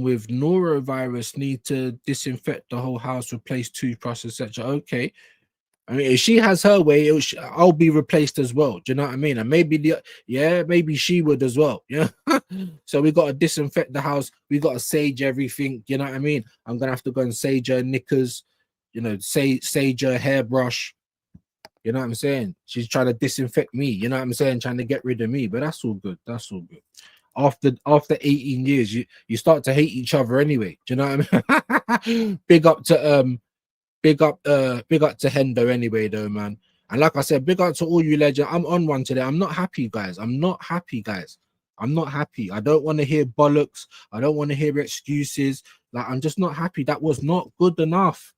with norovirus, need to disinfect the whole house, replace toothbrush, etc. Okay. I mean, if she has her way, I'll be replaced as well. Do you know what I mean? And maybe maybe she would as well. Yeah. So we got to disinfect the house. We got to sage everything. You know what I mean? I'm gonna have to go and sage her knickers. Sage her hairbrush. You know what I'm saying? She's trying to disinfect me. You know what I'm saying? Trying to get rid of me. But that's all good. That's all good. After 18 years, you start to hate each other anyway. Do you know what I mean? Big up to Hendo anyway, though, man. And like I said, big up to all you legends. I'm on one today. I'm not happy, guys. I'm not happy. I don't want to hear bollocks. I don't want to hear excuses. Like, I'm just not happy. That was not good enough.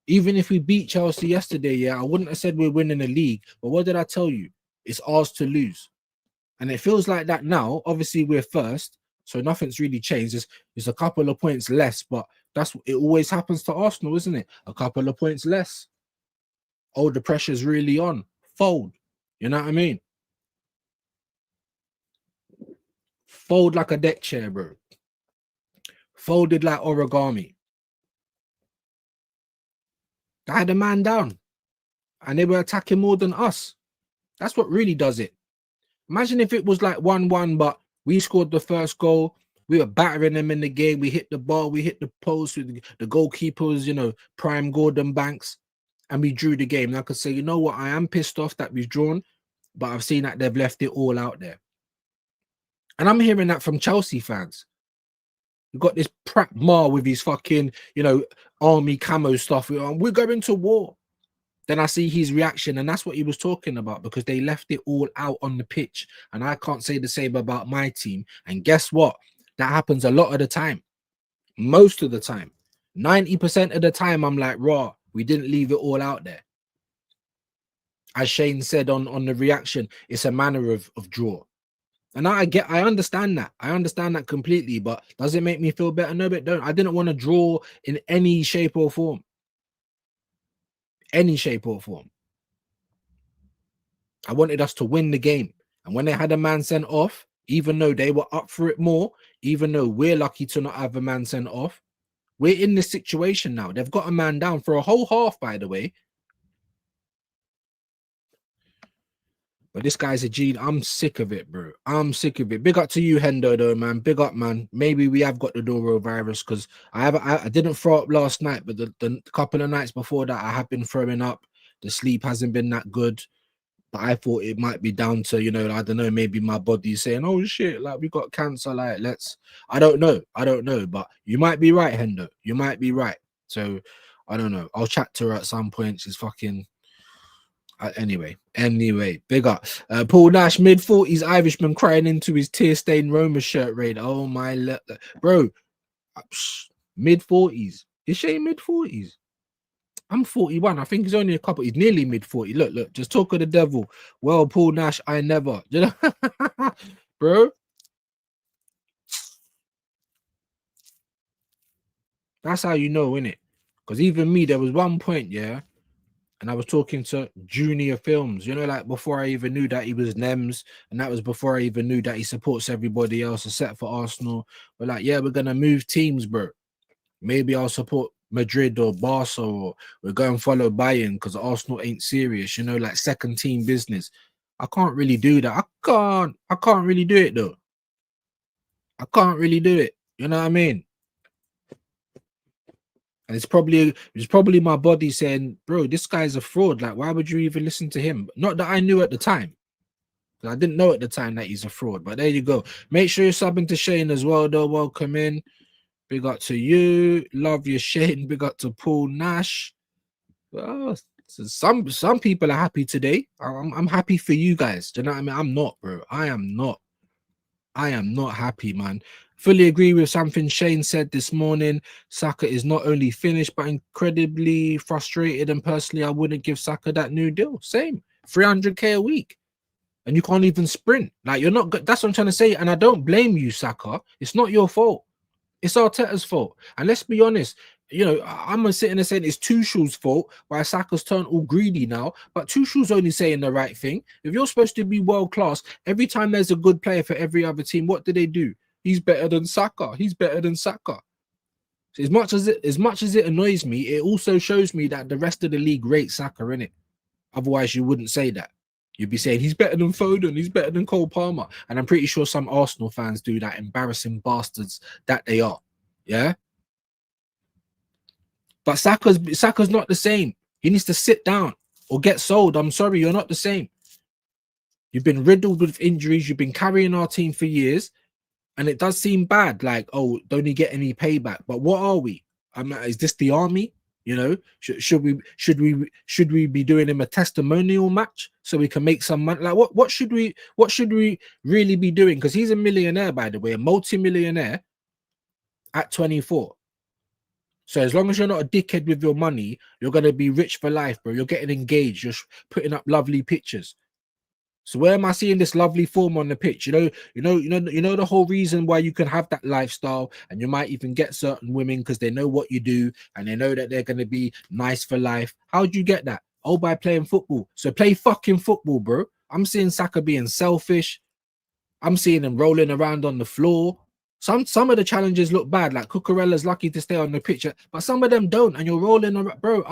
Even if we beat Chelsea yesterday, yeah, I wouldn't have said we're winning the league. But what did I tell you? It's ours to lose. And it feels like that now. Obviously, we're first, so nothing's really changed. It's a couple of points less, but that's it always happens to Arsenal, isn't it? A couple of points less. Oh, the pressure's really on. Fold. You know what I mean? Fold like a deck chair, bro. Folded like origami. They had a man down and they were attacking more than us. That's what really does it. Imagine if it was like 1-1, but we scored the first goal. We were battering them in the game. We hit the ball. We hit the post with the goalkeepers, prime Gordon Banks, and we drew the game. And I could say, you know what? I am pissed off that we've drawn, but I've seen that they've left it all out there. And I'm hearing that from Chelsea fans. We've got this Pratt Mar with his fucking, army camo stuff. We're going to war. Then I see his reaction, and that's what he was talking about, because they left it all out on the pitch. And I can't say the same about my team. And guess what? That happens a lot of the time. Most of the time. 90% of the time, I'm like, raw, we didn't leave it all out there. As Shane said on the reaction, it's a manner of draw. And I understand that. I understand that completely. But does it make me feel better? No, but don't. I didn't want to draw in any shape or form. Any shape or form. I wanted us to win the game. And when they had a man sent off, even though they were up for it more, even though we're lucky to not have a man sent off, we're in this situation now. They've got a man down for a whole half, by the way. But this guy's a G. I'm sick of it, bro. I'm sick of it. Big up to you, Hendo, though, man. Big up, man. Maybe we have got the norovirus, because I didn't throw up last night, but the couple of nights before that, I have been throwing up. The sleep hasn't been that good. But I thought it might be down to, I don't know, maybe my body's saying, oh shit, like we got cancer, like I don't know, but you might be right, Hendo. You might be right. So I don't know. I'll chat to her at some point. She's fucking anyway, big up. Paul Nash, mid-40s Irishman crying into his tear-stained Roma shirt raid. Oh my bro, mid-40s. Is she mid-40s? I'm 41. I think he's only a couple. He's nearly mid-40. Look, just talk of the devil. Well, Paul Nash, I never. You know, bro. That's how you know, innit? Because even me, there was one point, yeah, and I was talking to Junior Films, like before I even knew that he was Nems, and that was before I even knew that he supports everybody else except for Arsenal. We're like, yeah, we're gonna move teams, bro. Maybe I'll support Madrid or Barca, or we're going to follow Bayern because Arsenal ain't serious, like second team business. I can't really do that. I can't really do it though. I can't really do it. You know what I mean? And it's probably my body saying, bro, this guy's a fraud. Like, why would you even listen to him? Not that I knew at the time. I didn't know at the time that he's a fraud. But there you go. Make sure you're subbing to Shane as well, though. Welcome in. Big up to you. Love your Shane. Big up to Paul Nash. Well, so some people are happy today. I'm happy for you guys. Do you know what I mean? I'm not, bro. I am not happy, man. Fully agree with something Shane said this morning. Saka is not only finished, but incredibly frustrated. And personally, I wouldn't give Saka that new deal. Same. 300k a week. And you can't even sprint. Like, you're not good. That's what I'm trying to say. And I don't blame you, Saka. It's not your fault. It's Arteta's fault. And let's be honest, I'm sitting there saying it's Tuchel's fault why Saka's turned all greedy now. But Tuchel's only saying the right thing. If you're supposed to be world class, every time there's a good player for every other team, what do? He's better than Saka. He's better than Saka. So as much as it annoys me, it also shows me that the rest of the league rates Saka, innit? Otherwise, you wouldn't say that. You'd be saying he's better than Foden, he's better than Cole Palmer. And I'm pretty sure some Arsenal fans do that, embarrassing bastards that they are. Yeah. But Saka's not the same. He needs to sit down or get sold. I'm sorry, you're not the same. You've been riddled with injuries. You've been carrying our team for years. And it does seem bad, like, oh, don't you get any payback? But what are we? Is this the army? Should we be doing him a testimonial match so we can make some money? Like, what should we really be doing? Because he's a millionaire, by the way, a multi-millionaire at 24. So as long as you're not a dickhead with your money, you're gonna be rich for life, bro. You're getting engaged. You're putting up lovely pictures. So where am I seeing this lovely form on the pitch? You know the whole reason why you can have that lifestyle, and you might even get certain women because they know what you do and they know that they're gonna be nice for life. How do you get that? Oh, by playing football. So play fucking football, bro. I'm seeing Saka being selfish. I'm seeing him rolling around on the floor. Some of the challenges look bad, like Cucurella's lucky to stay on the pitch, but some of them don't, and you're rolling around, bro.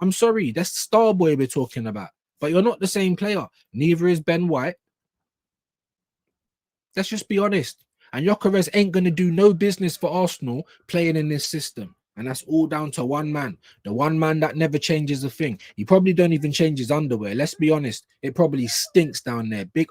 I'm sorry, that's Starboy we're talking about, but you're not the same player. Neither is Ben White. Let's just be honest. And Gyökeres ain't gonna do no business for Arsenal playing in this system. And that's all down to one man. The one man that never changes a thing. He probably don't even change his underwear. Let's be honest. It probably stinks down there. Big,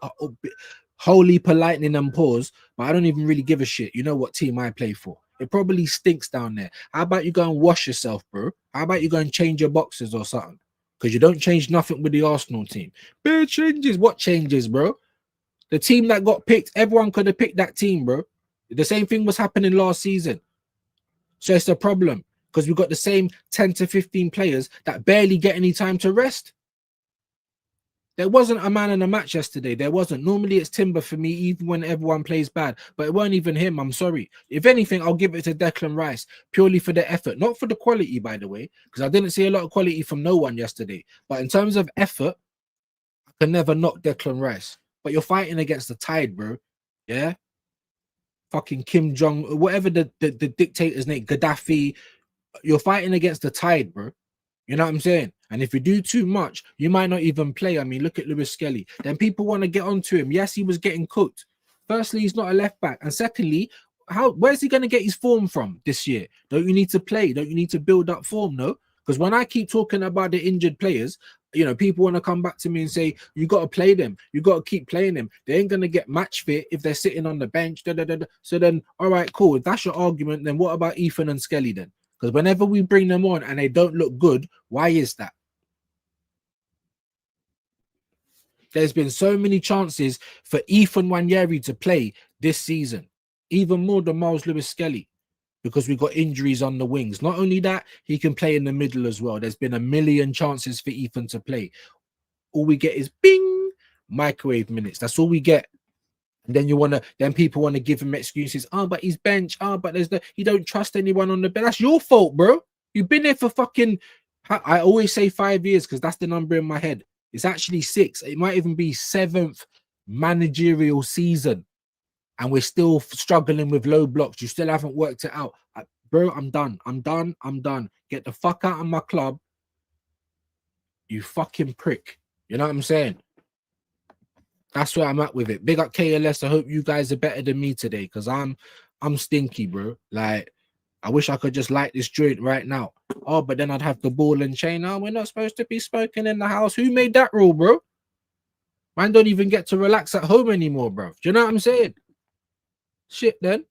holy politening and pause. But I don't even really give a shit. You know what team I play for. It probably stinks down there. How about you go and wash yourself, bro? How about you go and change your boxes or something? Because you don't change nothing with the Arsenal team. Bare changes. What changes, bro? The team that got picked, everyone could have picked that team, bro. The same thing was happening last season. So it's a problem because we've got the same 10 to 15 players that barely get any time to rest. There wasn't a man in a match yesterday. There wasn't. Normally it's Timber for me, even when everyone plays bad. But it weren't even him. I'm sorry. If anything, I'll give it to Declan Rice purely for the effort. Not for the quality, by the way, because I didn't see a lot of quality from no one yesterday. But in terms of effort, I can never knock Declan Rice. But you're fighting against the tide, bro. Yeah? Fucking Kim Jong, whatever the dictator's name, Gaddafi. You're fighting against the tide, bro. You know what I'm saying? And if you do too much, you might not even play. I mean, look at Lewis Skelly. Then people want to get onto him. Yes, he was getting cooked. Firstly, he's not a left back. And secondly, where's he going to get his form from this year? Don't you need to play? Don't you need to build up form? No? Because when I keep talking about the injured players, you know, people want to come back to me and say, you got to play them. You got to keep playing them. They ain't going to get match fit if they're sitting on the bench. So then, all right, cool. If that's your argument, then what about Ethan and Skelly then? Because whenever we bring them on and they don't look good, why is that? There's been so many chances for Ethan Nwaneri to play this season, even more than Miles Lewis Skelly, because we've got injuries on the wings. Not only that, he can play in the middle as well. There's been a million chances for Ethan to play. All we get is bing, microwave minutes. That's all we get. And then people want to give him excuses. Oh, but he's bench. Oh, but he don't trust anyone on the bench. That's your fault, bro. You've been there for fucking, I always say 5 years because that's the number in my head. It's actually 6. It might even be 7th managerial season. And we're still struggling with low blocks. You still haven't worked it out. Bro, I'm done. I'm done. Get the fuck out of my club. You fucking prick. You know what I'm saying? That's where I'm at with it. Big up KLS. I hope you guys are better than me today because I'm stinky, bro. Like, I wish I could just light this joint right now. Oh, but then I'd have the ball and chain. Oh, we're not supposed to be smoking in the house. Who made that rule, bro? Man don't even get to relax at home anymore, bro. Do you know what I'm saying? Shit, then.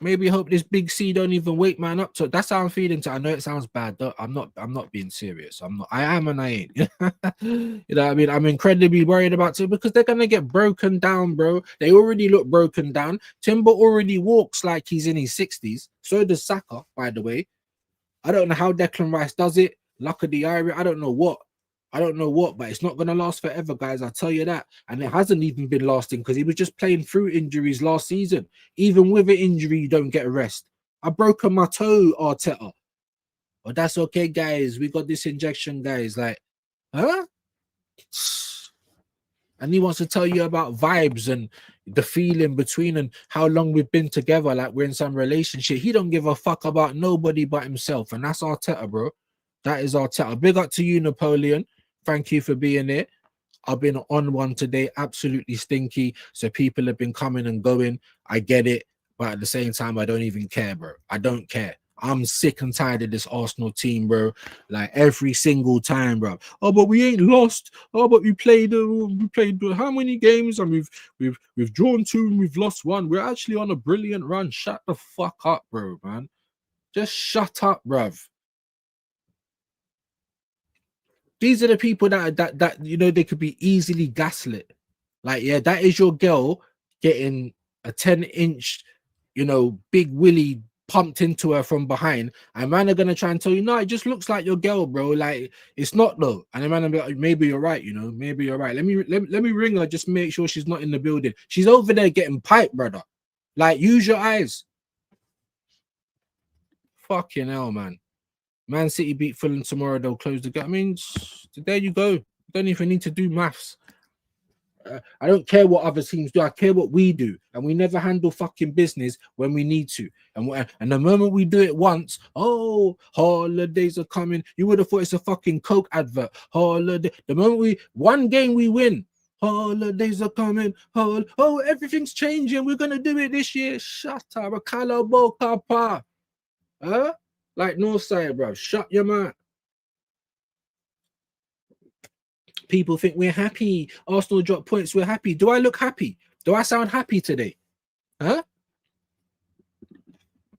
Maybe hope this big C don't even wake man up to it. That's how I'm feeling. I know it sounds bad. I'm not being serious. I am and I ain't. You know what I mean? I'm incredibly worried about it because they're gonna get broken down, bro. They already look broken down. Timber already walks like he's in his 60s. So does Saka, by the way. I don't know how Declan Rice does it. Luck of the Irish. I don't know what, but it's not going to last forever, guys. I'll tell you that. And it hasn't even been lasting because he was just playing through injuries last season. Even with an injury, you don't get a rest. I broken my toe, Arteta. But that's okay, guys. We got this injection, guys. Like, huh? And he wants to tell you about vibes and the feeling between and how long we've been together, like we're in some relationship. He don't give a fuck about nobody but himself. And that's Arteta, bro. That is Arteta. Big up to you, Napoleon. Thank you for being here. I've been on one today, absolutely stinky. So people have been coming and going. I get it. But at the same time, I don't even care, bro. I don't care. I'm sick and tired of this Arsenal team, bro. Like every single time, bro. Oh, but we ain't lost. Oh, but we played how many games? And we've drawn 2 and we've lost 1. We're actually on a brilliant run. Shut the fuck up, bro, man. Just shut up, bruv. These are the people that you know they could be easily gaslit. Like, yeah, that is your girl getting a 10-inch, you know, big willy pumped into her from behind, and man are gonna try and tell you, no, it just looks like your girl, bro. Like it's not though. And the man will be like, maybe you're right, you know, maybe you're right. Let me ring her, just make sure she's not in the building. She's over there getting piped, brother. Like, use your eyes. Fucking hell, man. Man City beat Fulham tomorrow, they'll close the gap. I mean, there you go. Don't even need to do maths. I don't care what other teams do. I care what we do, and we never handle fucking business when we need to. And the moment we do it once, oh, holidays are coming. You would have thought it's a fucking Coke advert. Holiday. The moment one game we win, holidays are coming. Oh, everything's changing. We're gonna do it this year. Shut up, a calaboca pa. Huh? Like Northside, bro. Shut your mouth. People think we're happy. Arsenal drop points. We're happy. Do I look happy? Do I sound happy today? Huh?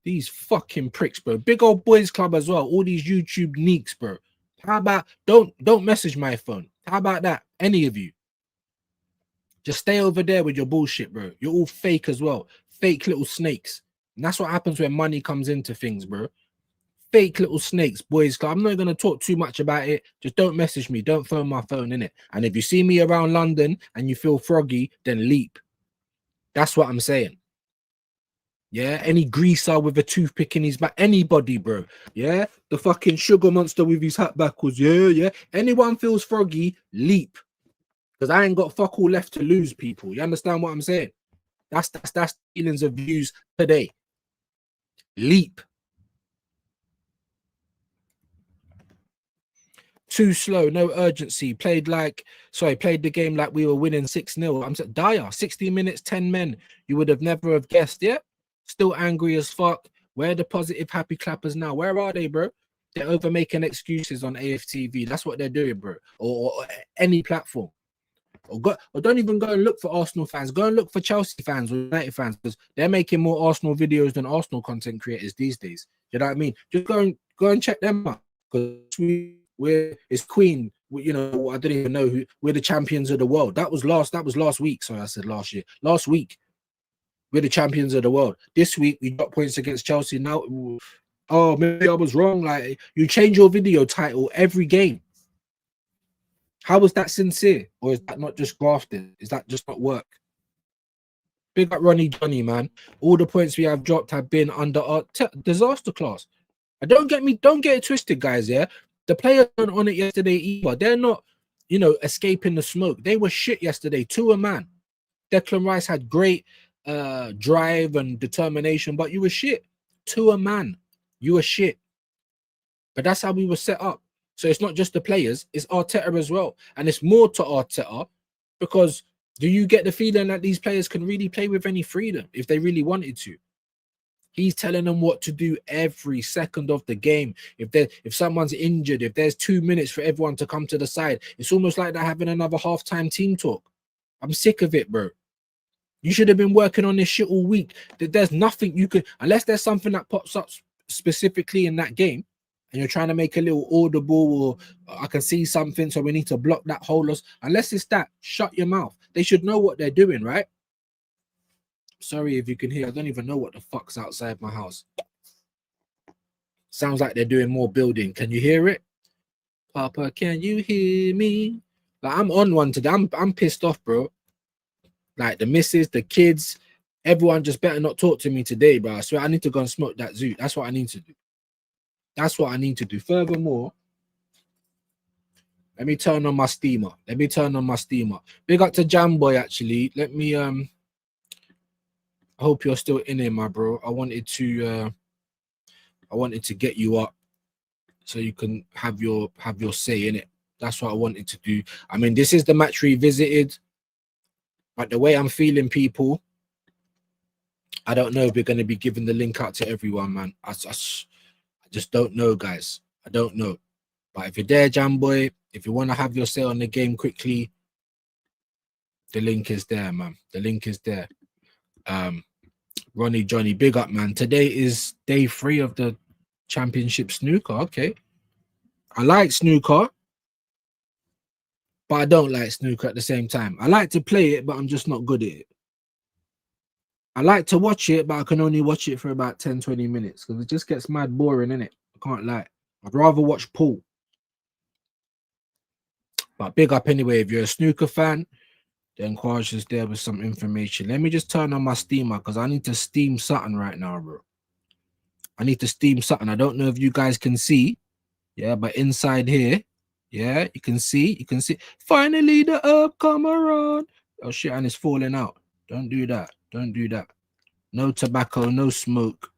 These fucking pricks, bro. Big old boys club as well. All these YouTube neeks, bro. How about don't message my phone? How about that? Any of you? Just stay over there with your bullshit, bro. You're all fake as well. Fake little snakes. And that's what happens when money comes into things, bro. Fake little snakes, boys. I'm not going to talk too much about it. Just don't message me. Don't phone my phone, innit? And if you see me around London and you feel froggy, then leap. That's what I'm saying. Yeah, any greaser with a toothpick in his back, anybody, bro. Yeah, the fucking sugar monster with his hat backwards. Yeah. Anyone feels froggy, leap. Because I ain't got fuck all left to lose, people. You understand what I'm saying? That's feelings of views today. Leap. Too slow, no urgency. Played the game like we were winning 6-0. I'm saying dire, 60 minutes, 10 men. You would have never have guessed, yeah? Still angry as fuck. Where are the positive happy clappers now? Where are they, bro? They're over making excuses on AFTV. That's what they're doing, bro. Or any platform. Or don't even go and look for Arsenal fans. Go and look for Chelsea fans or United fans, because they're making more Arsenal videos than Arsenal content creators these days. You know what I mean? Just go and check them out, because it's Queen. You know, I don't even know who. We're the champions of the world. That was last week. Sorry, I said last year. Last week, we're the champions of the world. This week we got points against Chelsea. Now, oh, maybe I was wrong. Like, you change your video title every game. How was that sincere? Or is that not just grafted? Is that just not work? Big up Ronnie Johnny, man. All the points we have dropped have been under our disaster class. Don't get it twisted, guys. Yeah, the players weren't on it yesterday either. They're not, escaping the smoke. They were shit yesterday. To a man. Declan Rice had great drive and determination, but you were shit. To a man, you were shit. But that's how we were set up. So it's not just the players, it's Arteta as well. And it's more to Arteta, because do you get the feeling that these players can really play with any freedom if they really wanted to? He's telling them what to do every second of the game. If someone's injured, if there's 2 minutes for everyone to come to the side, it's almost like they're having another halftime team talk. I'm sick of it, bro. You should have been working on this shit all week. There's nothing you could, unless there's something that pops up specifically in that game, and you're trying to make a little audible, or I can see something, so we need to block that whole loss. Unless it's that, shut your mouth. They should know what they're doing, right? Sorry if you can hear. I don't even know what the fuck's outside my house. Sounds like they're doing more building. Can you hear it? Papa, can you hear me? Like, I'm on one today. I'm pissed off, bro. Like, the missus, the kids, everyone just better not talk to me today, bro. I swear I need to go and smoke that zoo. That's what I need to do. That's what I need to do. Furthermore, let me turn on my steamer. Big up to Jamboy, actually. Let me I hope you're still in here, my bro. I wanted to get you up so you can have your say in it. That's what I wanted to do. I mean, this is the match revisited, but the way I'm feeling, people, I don't know if we're going to be giving the link out to everyone, man. I just don't know, guys. I don't know. But if you're there, Jamboy, if you want to have your say on the game quickly, the link is there, man. The link is there. Ronnie Johnny, big up, man. Today is day 3 of the championship snooker. Okay. I like snooker, but I don't like snooker at the same time. I like to play it, but I'm just not good at it. I like to watch it, but I can only watch it for about 10-20 minutes because it just gets mad boring, innit? I can't lie. I'd rather watch pool. But big up anyway. If you're a snooker fan, then Quaj is there with some information. Let me just turn on my steamer because I need to steam something right now, bro. I need to steam something. I don't know if you guys can see. Yeah, but inside here, yeah, you can see. Finally, the herb come around. Oh shit, and it's falling out. Don't do that. Don't do that. No tobacco, no smoke,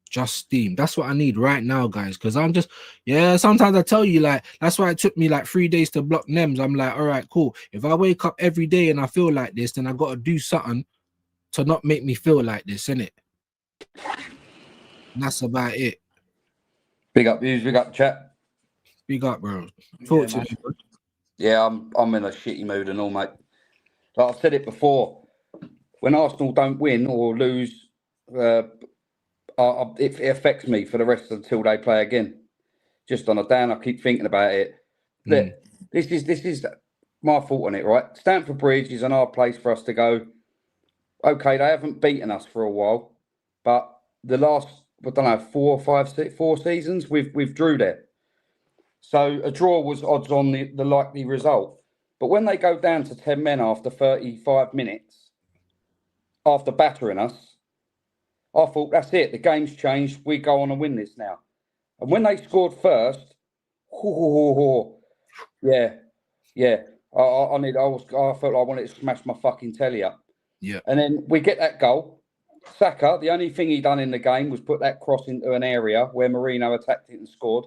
just steam. That's what I need right now, guys. Because I'm just, yeah, sometimes I tell you, like, that's why it took me like 3 days to block NEMS. I'm like, all right, cool. If I wake up every day and I feel like this, then I got to do something to not make me feel like this, innit? And that's about it. Big up views, big up chat. Big up, bro. Talk to me, bro. Yeah, I'm in a shitty mood and all, mate. Like I've said it before, when Arsenal don't win or lose, it affects me for the rest until they play again. Just on a down, I keep thinking about it. Look, this is my fault on it, right? Stamford Bridge is an hard place for us to go. Okay, they haven't beaten us for a while, but the last, I don't know, 4 seasons, we've drew there. So a draw was odds on the likely result. But when they go down to 10 men after 35 minutes, after battering us, I thought, that's it. The game's changed. We go on and win this now. And when they scored first, yeah. I felt like I wanted to smash my fucking telly up. Yeah. And then we get that goal. Saka, the only thing he done in the game was put that cross into an area where Mourinho attacked it and scored.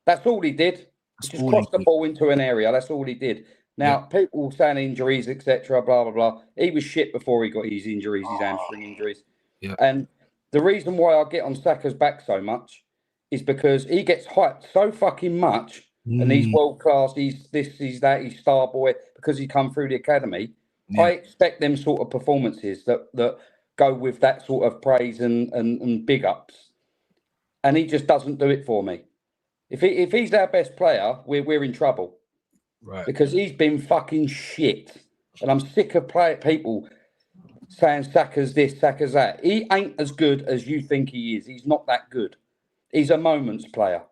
That's all he did. He just crossed the ball into an area. That's all he did. Now, people saying injuries, etc., blah, blah, blah. He was shit before he got his injuries, his hamstring injuries. Yeah. And the reason why I get on Saka's back so much is because he gets hyped so fucking much and he's world class, he's this, he's that, he's star boy because he come through the academy. Yeah. I expect them sort of performances that go with that sort of praise and big ups. And he just doesn't do it for me. If he's our best player, we're in trouble. Right. Because he's been fucking shit. And I'm sick of people saying Saka's this, Saka's that. He ain't as good as you think he is. He's not that good. He's a moments player.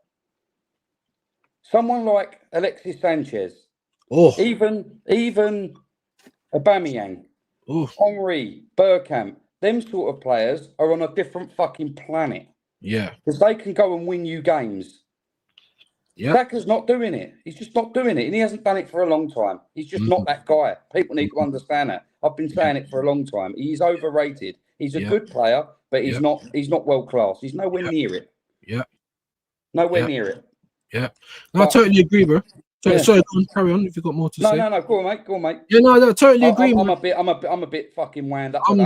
Someone like Alexis Sanchez, even Aubameyang, Henry, Bergkamp, them sort of players are on a different fucking planet. Yeah. Because they can go and win you games. Yeah. Saka's not doing it. He's just not doing it. And he hasn't done it for a long time. He's just not that guy. People need to understand that. I've been saying it for a long time. He's overrated. He's a good player, but he's not world class. He's nowhere near it. Yeah. Nowhere near it. Yeah. No, I totally agree, bro. Sorry, carry on if you've got more to say. No, go on, mate. Go on, mate. Yeah, no, I totally agree. I'm a bit fucking wound up today.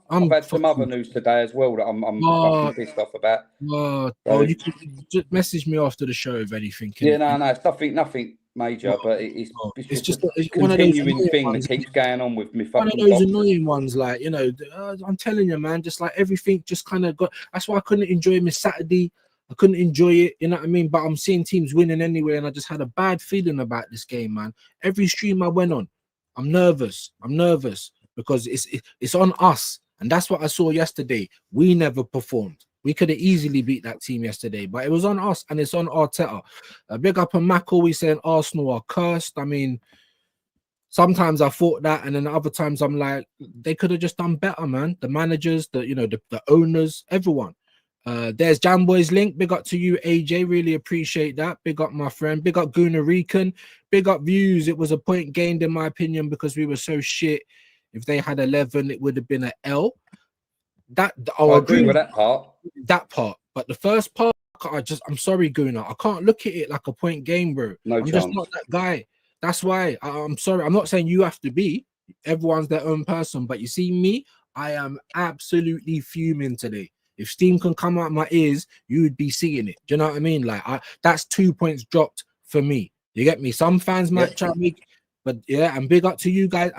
I've had some other news today as well that I'm fucking pissed off about. You can just message me after the show if anything. Yeah, no, it's nothing major, but it's just a continuing thing that keeps going on with me. One of those annoying ones, like, you know, I'm telling you, man, just like everything just kind of got. That's why I couldn't enjoy my Saturday. I couldn't enjoy it, you know what I mean? But I'm seeing teams winning anyway, and I just had a bad feeling about this game, man. Every stream I went on, I'm nervous because it's on us. And that's what I saw yesterday. We never performed. We could have easily beat that team yesterday, but it was on us and it's on Arteta. Big up on Mac always saying Arsenal are cursed. I mean, sometimes I thought that, and then other times I'm like, they could have just done better, man. The managers, the owners, everyone. There's Jamboy's link. Big up to you, AJ. Really appreciate that. Big up, my friend. Big up Guna Rican. Big up views. It was a point gained in my opinion because we were so shit. If they had 11, it would have been an L. I agree with that part. But the first part, I'm sorry, Guna. I can't look at it like a point game, bro. I'm just not that guy. That's why I'm sorry. I'm not saying you have to be. Everyone's their own person. But you see me, I am absolutely fuming today. If steam can come out my ears, you would be seeing it. Do you know what I mean? Like, that's 2 points dropped for me. You get me? Some fans might try me, but yeah, and big up to you guys.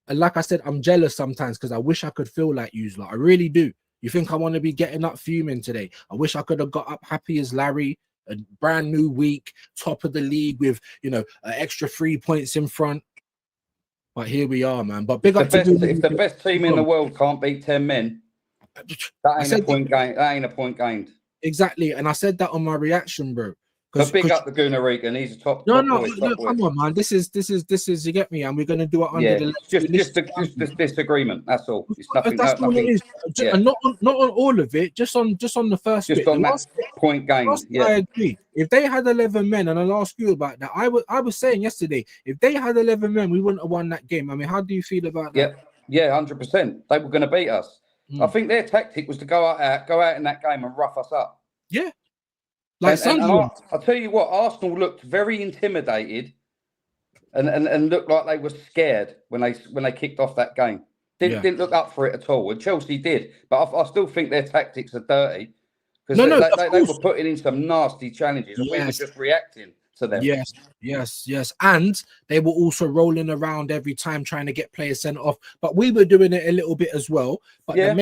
And like I said, I'm jealous sometimes because I wish I could feel like you. Like, I really do. You think I want to be getting up fuming today? I wish I could have got up happy as Larry, a brand new week, top of the league with, you know, an extra 3 points in front. But here we are, man. But big The up to best, if the best team in the Go world can't beat 10 men, that I ain't said a point gained. That ain't a point gained. exactly, and I said that on my reaction, bro. But big up the Gunnar Regan. He's a top No, boy. no, come on, man. This is you get me, and we're gonna do it under Yeah, the just this disagreement. That's all. It's nothing. That's all it nothing. is. Yeah. And not on all of it, just on the first Just bit. on The that last bit, point gained. last bit, Yeah. I agree. If they had 11 men, and I'll ask you about that, I was saying yesterday, if they had 11 men, we wouldn't have won that game. I mean, how do you feel about that? Yeah, 100%. They were going to beat us. I think their tactic was to go out in that game and rough us up. Yeah. Like and I'll tell you what, Arsenal looked very intimidated and looked like they were scared when they kicked off that game. Didn't look up for it at all. And Chelsea did, but I still think their tactics are dirty because they were putting in some nasty challenges and we were just reacting to them. Yes. And they were also rolling around every time trying to get players sent off. But we were doing it a little bit as well. But the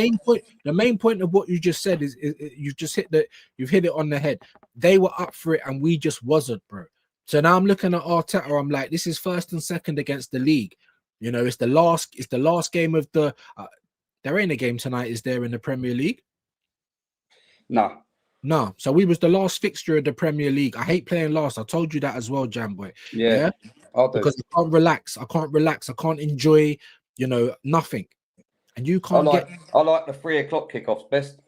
main point of what you just said is you've hit it on the head. They were up for it and we just wasn't, bro. So now I'm looking at Arteta. I'm like, this is first and second against the league. You know, it's the last game of the. There ain't a game tonight, is there, in the Premier League? No. So we was the last fixture of the Premier League. I hate playing last. I told you that as well, Jamboy. Yeah. Because I can't relax. I can't enjoy, nothing. And you can't I like the 3 o'clock kickoffs best.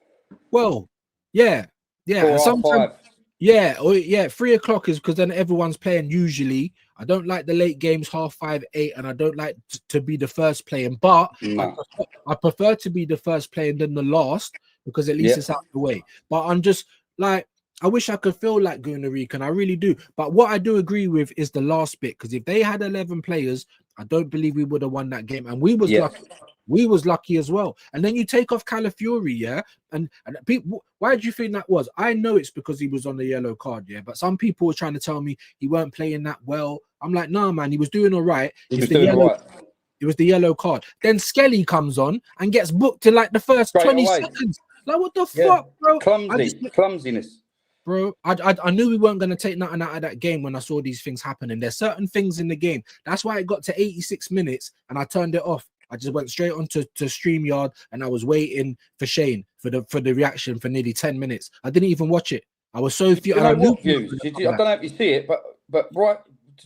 Well, yeah. 4:30. Yeah, 3 o'clock is because then everyone's playing usually. I don't like the late games, 5:30, 8, and I don't like to be the first playing, but I prefer to be the first playing than the last because at least it's out of the way. But I'm just like, I wish I could feel like Gunnar Regan, I really do. But what I do agree with is the last bit, because if they had 11 players, I don't believe we would have won that game. And we was lucky. We was lucky as well. And then you take off Calafiori, and people, why do you think that was? I know it's because he was on the yellow card, but some people were trying to tell me he weren't playing that well. I'm like, nah, man, he was doing all right. It was the yellow card. Then Skelly comes on and gets booked in like the first 20 seconds. Like, what the fuck, bro? Clumsiness. Bro, I knew we weren't going to take nothing out of that game when I saw these things happen. And there's certain things in the game. That's why it got to 86 minutes and I turned it off. I just went straight on to StreamYard and I was waiting for Shane for the reaction for nearly 10 minutes. I didn't even watch it. I was so few. I don't know if you see it, but right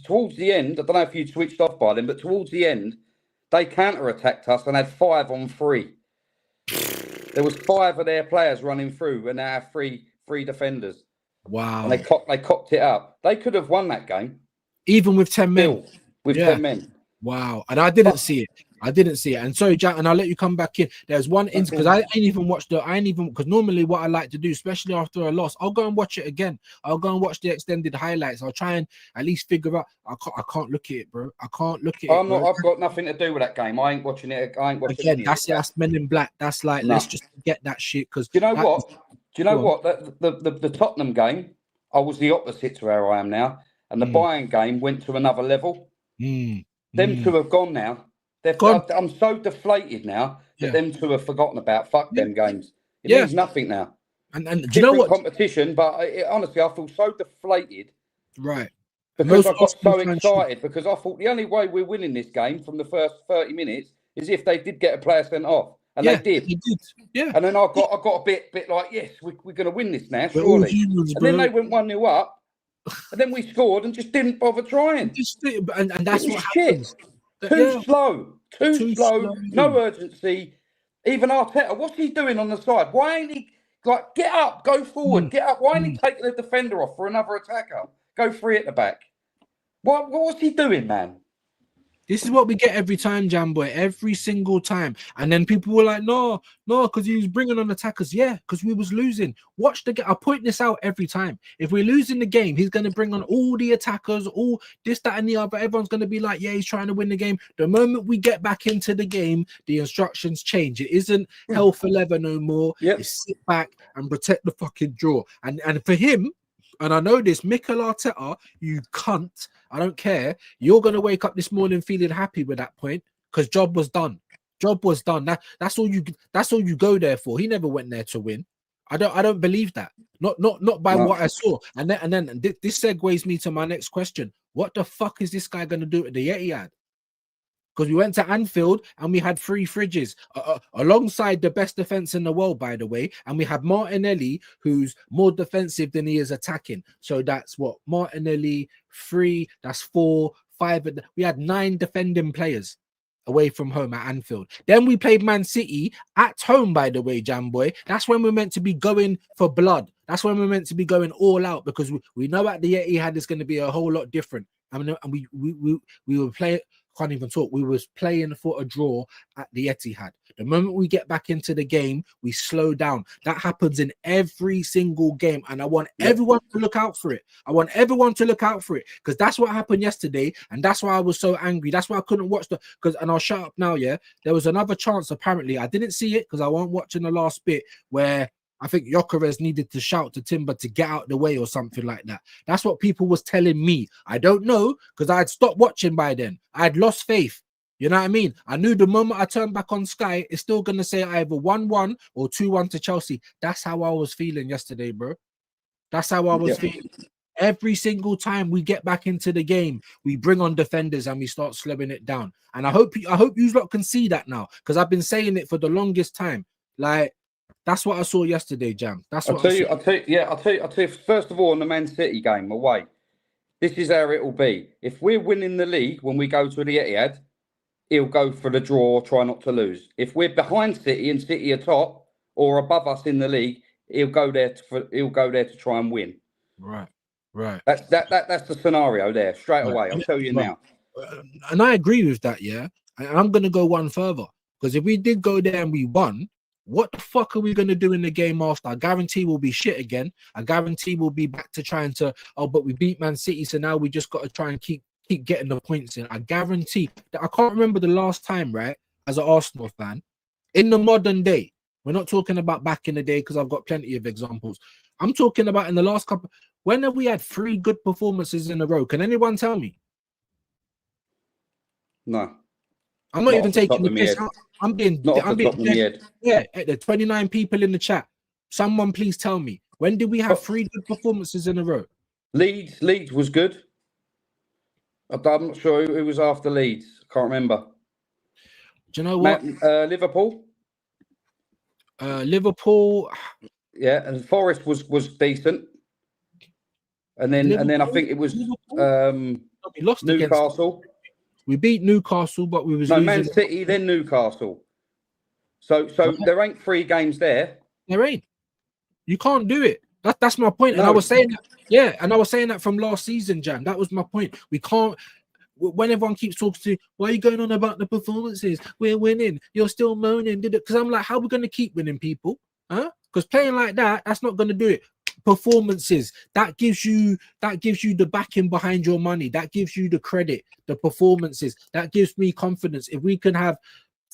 towards the end, I don't know if you switched off by then, but towards the end, they counter-attacked us and had 5 on 3. There was 5 of their players running through and they had three defenders. Wow. And they cocked it up. They could have won that game. Even with 10 men. With 10 men. Wow. And I didn't see it. And sorry, Jack, and I'll let you come back in. There's one instance because I ain't even because normally what I like to do, especially after a loss, I'll go and watch it again. I'll go and watch the extended highlights. I'll try and at least figure out. I can't look at it, bro. I can't look at it. I've got nothing to do with that game. I ain't watching it. Again, that's Men in Black. That's like, let's just get that shit. Because do you know what? The Tottenham game, I was the opposite to where I am now, and the Bayern game went to another level. Them two have gone now. I'm so deflated now that them two have forgotten about them games. It means nothing now. And do you know what? Competition, but honestly, I feel so deflated. Right. Because I got so excited because I thought the only way we're winning this game from the first 30 minutes is if they did get a player sent off. And they did. Yeah. And then I got a bit like, yes, we're going to win this now, surely. And then they went 1-0 up. And then we scored and just didn't bother trying. And that's what happens. Too slow. No urgency. Even Arteta, what's he doing on the side? Why ain't he like get up, go forward, get up? Why ain't he taking the defender off for another attacker? Go free at the back. What was he doing, man? This is what we get every time, Jamboy, every single time. And then people were like, no, because he was bringing on attackers. Yeah, because we was losing. Watch the game. I point this out every time. If we're losing the game, he's going to bring on all the attackers, all this, that, and the other. Everyone's going to be like, yeah, he's trying to win the game. The moment we get back into the game, the instructions change. It isn't hell for leather no more. It's sit back and protect the fucking draw. And for him, and I know this, Mikel Arteta, you cunt. I don't care. You're gonna wake up this morning feeling happy with that point because job was done. Job was done. That's all you go there for. He never went there to win. I don't believe that. Not by what I saw. And then this segues me to my next question. What the fuck is this guy gonna do at the Etihad? because we went to Anfield and we had 3 fridges alongside the best defense in the world, by the way. And we had Martinelli, who's more defensive than he is attacking. So that's what Martinelli 3, that's 4, 5. We had 9 defending players away from home at Anfield. Then we played Man City at home, by the way, Jamboy. That's when we're meant to be going for blood. That's when we're meant to be going all out, because we know at the Etihad it's going to be a whole lot different. I mean, and we were playing. Can't even talk. We was playing for a draw at the Etihad. The moment we get back into the game, we slow down. That happens in every single game, and I want everyone to look out for it. I want everyone to look out for it, because that's what happened yesterday, and that's why I was so angry. That's why I couldn't watch and I'll shut up now. Yeah, there was another chance. Apparently, I didn't see it because I wasn't watching the last bit where I think Gyökeres needed to shout to Timber to get out the way or something like that. That's what people was telling me. I don't know, because I had stopped watching by then. I had lost faith. You know what I mean? I knew the moment I turned back on Sky, it's still going to say either 1-1 or 2-1 to Chelsea. That's how I was feeling yesterday, bro. That's how I was feeling. Every single time we get back into the game, we bring on defenders and we start slowing it down. And I hope you lot can see that now, because I've been saying it for the longest time. Like, that's what I saw yesterday, Jam. That's what I'll tell you. First of all, in the Man City game away, this is how it will be. If we're winning the league when we go to the Etihad, he'll go for the draw, try not to lose. If we're behind City and City are top or above us in the league, he'll go there to try and win. Right. That's the scenario there straight away. I'll tell you now. And I agree with that. Yeah, and I'm gonna go one further, because if we did go there and we won, what the fuck are we going to do in the game after? I guarantee we'll be shit again. I guarantee we'll be back to trying to, but we beat Man City, so now we just got to try and keep getting the points in. I guarantee that. I can't remember the last time, right, as an Arsenal fan, in the modern day. We're not talking about back in the day, because I've got plenty of examples. I'm talking about in the last couple. When have we had 3 good performances in a row? Can anyone tell me? No. I'm not even taking the piss. I'm being yeah, the 29 people in the chat. Someone please tell me, when did we have 3 good performances in a row? Leeds was good. I'm not sure who was after Leeds. I can't remember. Do you know what? Liverpool. Liverpool. Yeah, and Forest was decent. And then I think it was we lost Newcastle. We beat Newcastle, but we was losing. Man City, then Newcastle. So there ain't 3 games there. There ain't. You can't do it. That's my point. No. And I was saying that, and I was saying that from last season, Jam. That was my point. We can't. When everyone keeps talking to, why are you going on about the performances? We're winning. You're still moaning. Did it? Because I'm like, how are we going to keep winning, people? Huh? Because playing like that's not going to do it. Performances that gives you the backing behind your money, that gives you the credit. The performances that gives me confidence. If we can have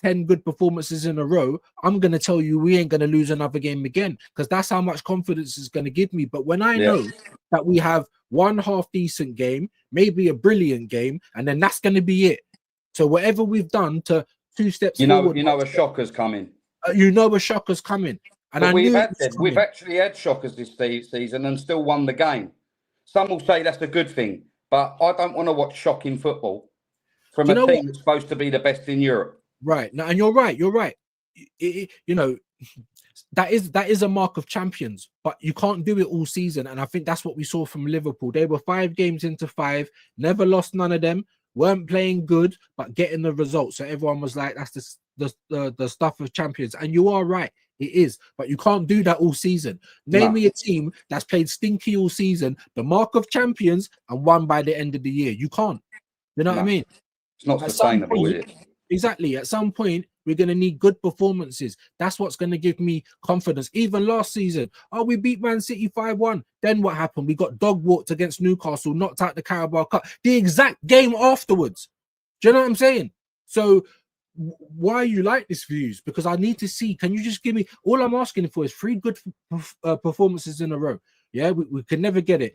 10 good performances in a row, I'm going to tell you we ain't going to lose another game again, because that's how much confidence it's going to give me. But when I know that we have one half decent game, maybe a brilliant game, and then that's going to be it. So whatever we've done to 2 steps forward, a shocker's coming. A shocker's coming. And we've actually had shockers this season and still won the game. Some will say that's a good thing, but I don't want to watch shocking football from a team that's supposed to be the best in Europe. Right. Now, and you're right. That is a mark of champions, but you can't do it all season. And I think that's what we saw from Liverpool. They were 5 games into 5, never lost none of them, weren't playing good, but getting the results. So everyone was like, that's the stuff of champions. And you are right. It is, but you can't do that all season. Name me a team that's played stinky all season, the mark of champions, and won by the end of the year. You can't. You know what I mean? It's not sustainable, is it? Exactly. At some point, we're going to need good performances. That's what's going to give me confidence. Even last season, we beat Man City 5-1. Then what happened? We got dog walked against Newcastle, knocked out the Carabao Cup. The exact game afterwards. Do you know what I'm saying? So why you like this views? Because I need to see. Can you just give me? All I'm asking for is 3 good performances in a row. Yeah, we can never get it.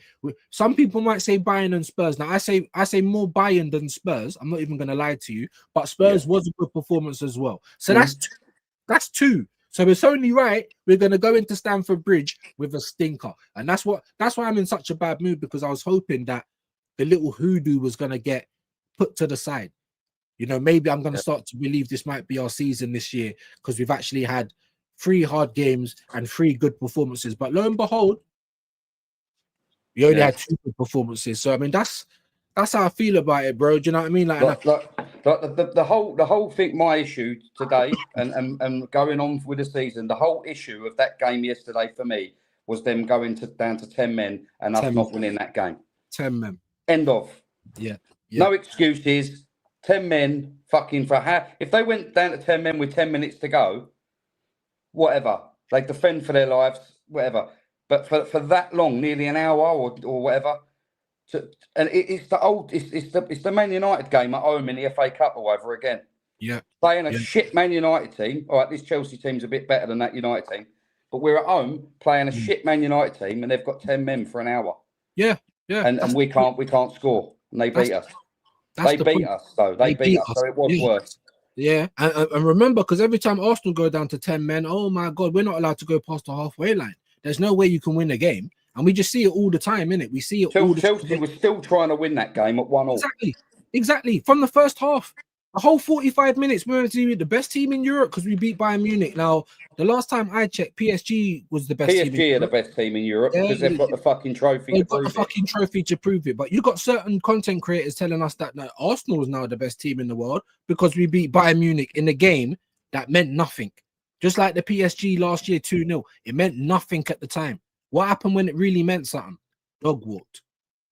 Some people might say Bayern and Spurs. Now I say more Bayern than Spurs. I'm not even going to lie to you, but Spurs was a good performance as well. So that's 2. So it's only right we're going to go into Stamford Bridge with a stinker, and that's why I'm in such a bad mood, because I was hoping that the little hoodoo was going to get put to the side. You know, maybe I'm going to start to believe this might be our season this year because we've actually had 3 hard games and 3 good performances. But lo and behold, we only had 2 good performances. So I mean, that's how I feel about it, bro. Do you know what I mean? Like the whole thing. My issue today, and going on with the season, the whole issue of that game yesterday for me was them going down to 10 men and us not winning that game. 10 men. End of. Yeah. No excuses. 10 men. Fucking for how? If they went down to 10 men with 10 minutes to go, whatever. They defend for their lives, whatever. But for that long, nearly an hour or whatever. And it's the Man United game at home in the FA Cup or whatever again. Yeah. Playing a shit Man United team. All right, this Chelsea team's a bit better than that United team. But we're at home playing a shit Man United team and they've got 10 men for an hour. Yeah. And we can't score. And they beat us. They beat us, though. They beat us. So it was worse. Yeah. And remember, because every time Arsenal go down to 10 men, oh my God, we're not allowed to go past the halfway line. There's no way you can win a game. And we just see it all the time, innit? We see it all the time. Chelsea was still trying to win that game at 1-1. Exactly. From the first half. The whole 45 minutes, we were the best team in Europe because we beat Bayern Munich. Now, the last time I checked, PSG was the best team in Europe. PSG are the best team in Europe because they've got the fucking trophy to prove it. Fucking trophy to prove it. But you got certain content creators telling us that Arsenal is now the best team in the world because we beat Bayern Munich in a game that meant nothing. Just like the PSG last year 2-0. It meant nothing at the time. What happened when it really meant something? Dog walked.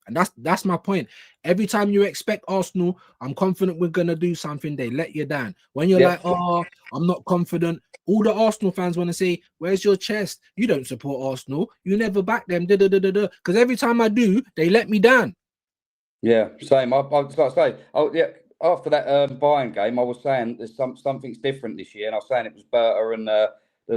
And that's my point. Every time you expect Arsenal, I'm confident we're going to do something, they let you down. When you're like, oh, I'm not confident, all the Arsenal fans want to say, where's your chest? You don't support Arsenal. You never back them. Because every time I do, they let me down. Yeah, same. I was like I say, after that Bayern game, I was saying there's something's different this year. And I was saying it was Berta and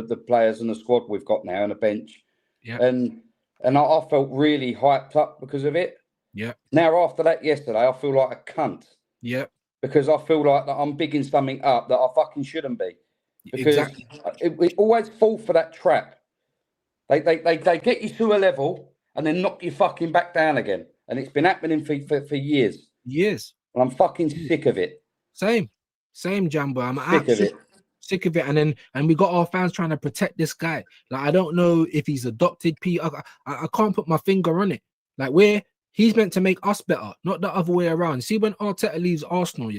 the players and the squad we've got now on the bench. Yeah. And I felt really hyped up because of it. Yeah. Now, after that yesterday, I feel like a cunt. Yeah. Because I feel like that I'm bigging something up that I fucking shouldn't be. Because we always fall for that trap. They get you to a level and then knock you fucking back down again. And it's been happening for years. Years. And I'm fucking sick of it. Same, Jambo. I'm sick of it. And we got our fans trying to protect this guy. Like, I don't know if he's adopted P. I can't put my finger on it. Like, he's meant to make us better, not the other way around. See, when Arteta leaves Arsenal,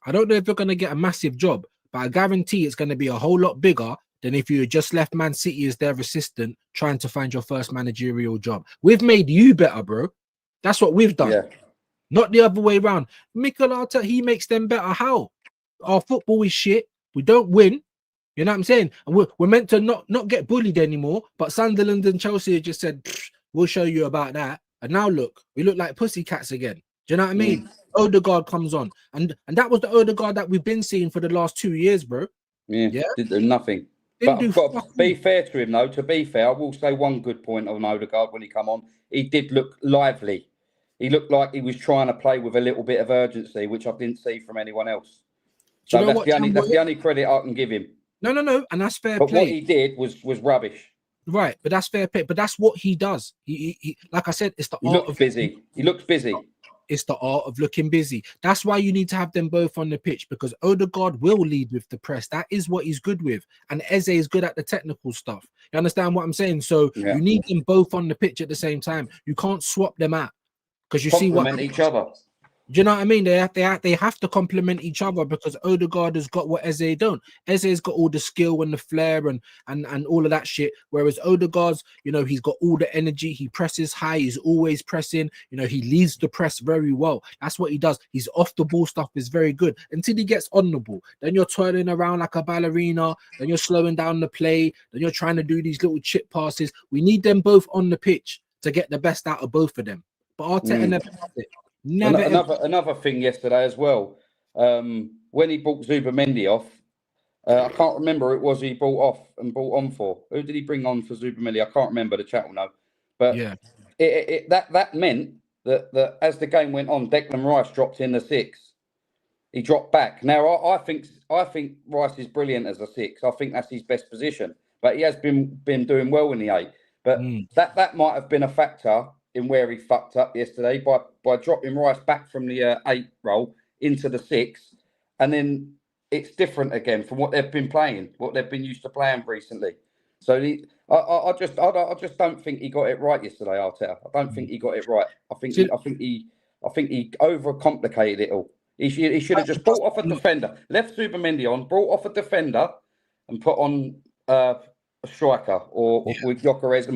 I don't know if you're going to get a massive job, but I guarantee it's going to be a whole lot bigger than if you just left Man City as their assistant trying to find your first managerial job. We've made you better, bro. That's what we've done. Yeah. Not the other way around. Mikel Arteta, he makes them better. How? Our football is shit. We don't win. You know what I'm saying? And we're meant to not get bullied anymore, but Sunderland and Chelsea just said, we'll show you about that. And now look, we look like pussycats again. Do you know what I mean? Odegaard comes on. And that was the Odegaard that we've been seeing for the last 2 years, bro. Yeah. Did do nothing. But I've got to be fair to him, though. To be fair, I will say one good point on Odegaard when he come on. He did look lively. He looked like he was trying to play with a little bit of urgency, which I didn't see from anyone else. So that's the only credit I can give him. No. And that's fair play. But what he did was rubbish. Right, but that's fair play. But that's what he does. He like I said, it's the art of busy. He looks busy. It's the art of looking busy. That's why you need to have them both on the pitch, because Odegaard will lead with the press. That is what he's good with. And Eze is good at the technical stuff. You understand what I'm saying? So you need them both on the pitch at the same time. You can't swap them out because you see what each other. Do you know what I mean? They have to complement each other because Odegaard has got what Eze don't. Eze's got all the skill and the flair and all of that shit. Whereas Odegaard's, he's got all the energy. He presses high. He's always pressing. He leads the press very well. That's what he does. His off the ball stuff is very good until he gets on the ball. Then you're twirling around like a ballerina. Then you're slowing down the play. Then you're trying to do these little chip passes. We need them both on the pitch to get the best out of both of them. But Arteta never does it. Another thing yesterday as well, when he brought Zubimendi off, I can't remember who it was he brought off and brought on for. Who did he bring on for Zubimendi? I can't remember, the chat will know. But that meant that as the game went on, Declan Rice dropped in the 6. He dropped back. Now I think Rice is brilliant as a 6. I think that's his best position. But he has been doing well in the 8. But that might have been a factor in where he fucked up yesterday by dropping Rice back from the 8 role into the 6 and then it's different again from what they've been playing, what they've been used to playing recently. So I just don't think he got it right yesterday, Arteta. I don't think he got it right. I think he overcomplicated it all. He should have just brought off a defender, left Zubimendi on, brought off a defender, and put on a striker or with Gyökeres,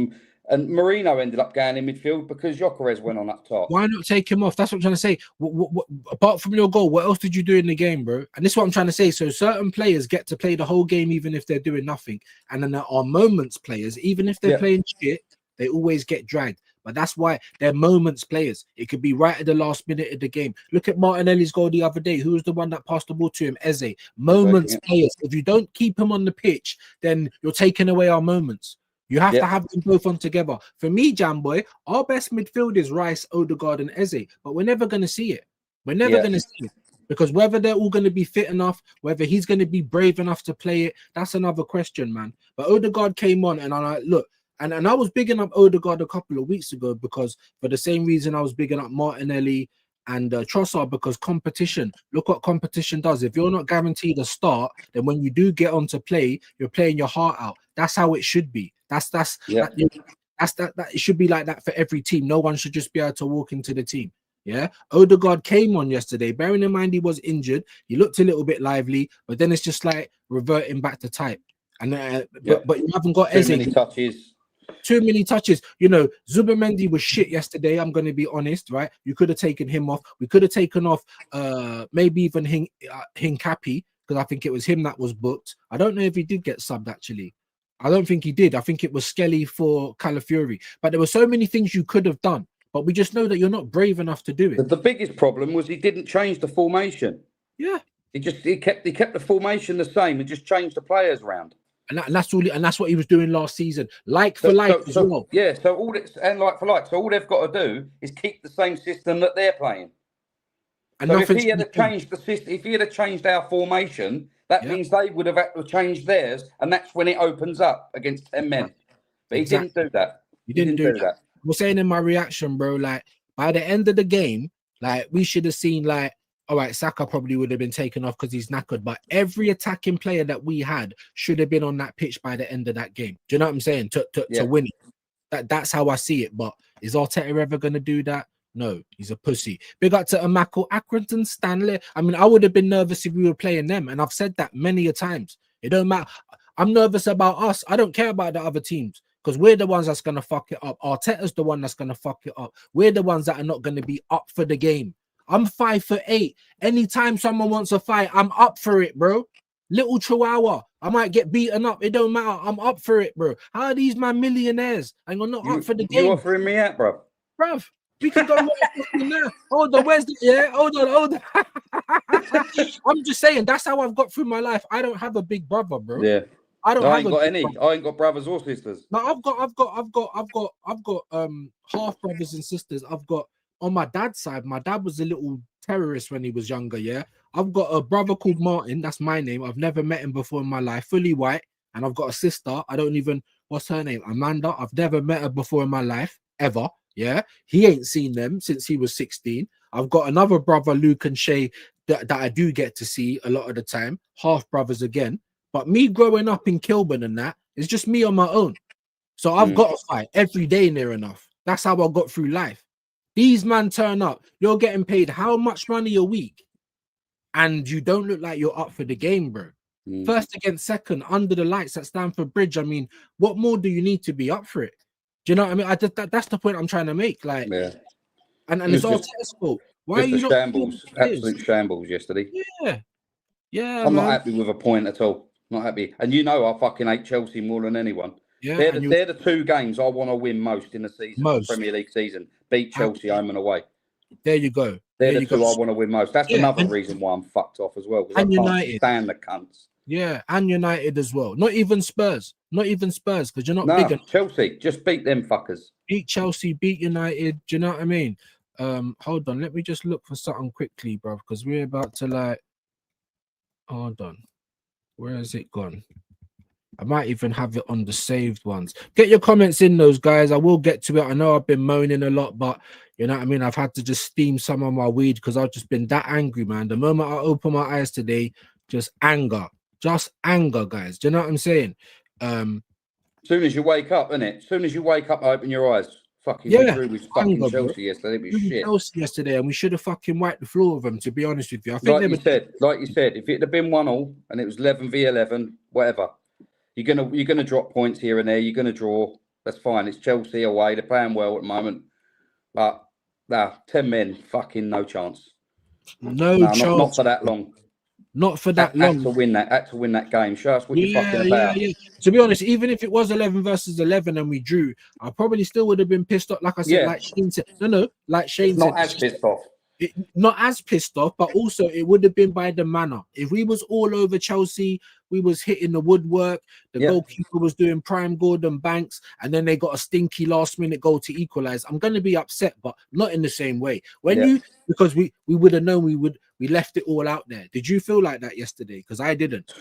and Marino ended up going in midfield because Gyökeres went on up top. Why not take him off? That's what I'm trying to say. What, apart from your goal, what else did you do in the game, bro? And this is what I'm trying to say. So certain players get to play the whole game even if they're doing nothing. And then there are moments players, even if they're playing shit, they always get dragged. But that's why they're moments players. It could be right at the last minute of the game. Look at Martinelli's goal the other day. Who was the one that passed the ball to him? Eze. Moments players. If you don't keep him on the pitch, then you're taking away our moments. You have to have them both on together. For me, Jamboy, our best midfield is Rice, Odegaard, and Eze. But we're never going to see it. We're never going to see it. Because whether they're all going to be fit enough, whether he's going to be brave enough to play it, that's another question, man. But Odegaard came on, and I'm like, look, and I was bigging up Odegaard a couple of weeks ago because for the same reason I was bigging up Martinelli and Trossard, because competition. Look what competition does. If you're not guaranteed a start, then when you do get on to play, you're playing your heart out. That's how it should be. It should be like that for every team. No one should just be able to walk into the team. Yeah, Odegaard came on yesterday. Bearing in mind he was injured, he looked a little bit lively, but then it's just like reverting back to type. And but you haven't got Eze. Too many touches. You know, Zubimendi was shit yesterday. I'm going to be honest, right? You could have taken him off. We could have taken off maybe even Hincapi, because I think it was him that was booked. I don't know if he did get subbed actually. I don't think he did. I think it was Skelly for Calafiori. But there were so many things you could have done. But we just know that you're not brave enough to do it. The biggest problem was he didn't change the formation. Yeah. He kept the formation the same and just changed the players around. And that's what he was doing last season. Like for like as well. Yeah, so all it's and like for like. So all they've got to do is keep the same system that they're playing. And so if he had changed the system, if he had changed our formation, that means they would have had to change theirs, and that's when it opens up against 10 men. But he didn't do that. He didn't do that. I was saying in my reaction, bro, like by the end of the game, like we should have seen like, all right, Saka probably would have been taken off because he's knackered, but every attacking player that we had should have been on that pitch by the end of that game. Do you know what I'm saying? To win it. That's how I see it. But is Arteta ever going to do that? No, he's a pussy. Big up to Amako, Accrington, Stanley. I mean, I would have been nervous if we were playing them, and I've said that many a times. It don't matter. I'm nervous about us. I don't care about the other teams because we're the ones that's going to fuck it up. Arteta's the one that's going to fuck it up. We're the ones that are not going to be up for the game. I'm 5'8". Anytime someone wants a fight, I'm up for it, bro. Little Chihuahua. I might get beaten up. It don't matter. I'm up for it, bro. How are these my millionaires? And you're not up for the game. You offering me out, bro? Bruv, we can go now. Hold on, where's the hold on. I'm just saying that's how I've got through my life. I don't have a big brother, bro. Yeah. I ain't got any. I ain't got brothers or sisters. No, I've got half brothers and sisters. I've got on my dad's side. My dad was a little terrorist when he was younger. Yeah, I've got a brother called Martin. That's my name. I've never met him before in my life. Fully white, and I've got a sister. I don't even. What's her name? Amanda. I've never met her before in my life ever. Yeah, he ain't seen them since he was 16. I've got another brother, Luke and Shay, that I do get to see a lot of the time. Half brothers again. But me growing up in Kilburn and that, it's just me on my own. So I've got to fight every day near enough. That's how I got through life. These men turn up. You're getting paid how much money a week? And you don't look like you're up for the game, bro. First against second, under the lights at Stamford Bridge. I mean, what more do you need to be up for it? Do you know what I mean? That's the point I'm trying to make. Like, and it's all fault. Why are you not shambles? Absolute shambles yesterday. Yeah. I'm not happy with a point at all. Not happy. And you know I fucking hate Chelsea more than anyone. Yeah, they're the two games I want to win most in the season, the Premier League season. Beat Chelsea home and away. There you go. They're the two I want to win most. That's another reason why I'm fucked off as well. And I can't United. Stand the cunts. Yeah, and United as well. Not even Spurs, because you're not big enough. Chelsea, just beat them fuckers. Beat Chelsea, beat United. Do you know what I mean? Hold on, let me just look for something quickly, bro, because we're about to hold on. Where has it gone? I might even have it on the saved ones. Get your comments in those, guys. I will get to it. I know I've been moaning a lot, but you know what I mean? I've had to just steam some of my weed because I've just been that angry, man. The moment I open my eyes today, just anger, guys. Do you know what I'm saying? Soon as you wake up, innit? Soon as you wake up, open your eyes. Fucking Yeah, drew with fucking anger, bro. Chelsea yesterday. It was Really shit. Chelsea yesterday, and we should have fucking wiped the floor with them. To be honest with you, I think Like they you were said, if it had been 1-1 and it was 11v11, whatever, you're gonna drop points here and there. You're gonna draw. That's fine. It's Chelsea away. They're playing well at the moment, but 10 men, fucking no chance. no No, chance. not for that long. Not for that long. Had to win that game. Show us what you're fucking about. Yeah. To be honest, even if it was 11 versus 11 and we drew, I probably still would have been pissed off. Like I said, like Shane said, like Shane Not said, as pissed off. not as pissed off, but also it would have been by the manner. If we was all over Chelsea, we was hitting the woodwork, the goalkeeper was doing prime Gordon Banks, and then they got a stinky last minute goal to equalize. I'm gonna be upset, but not in the same way. Because we would have known we left it all out there. Did you feel like that yesterday? Because I didn't.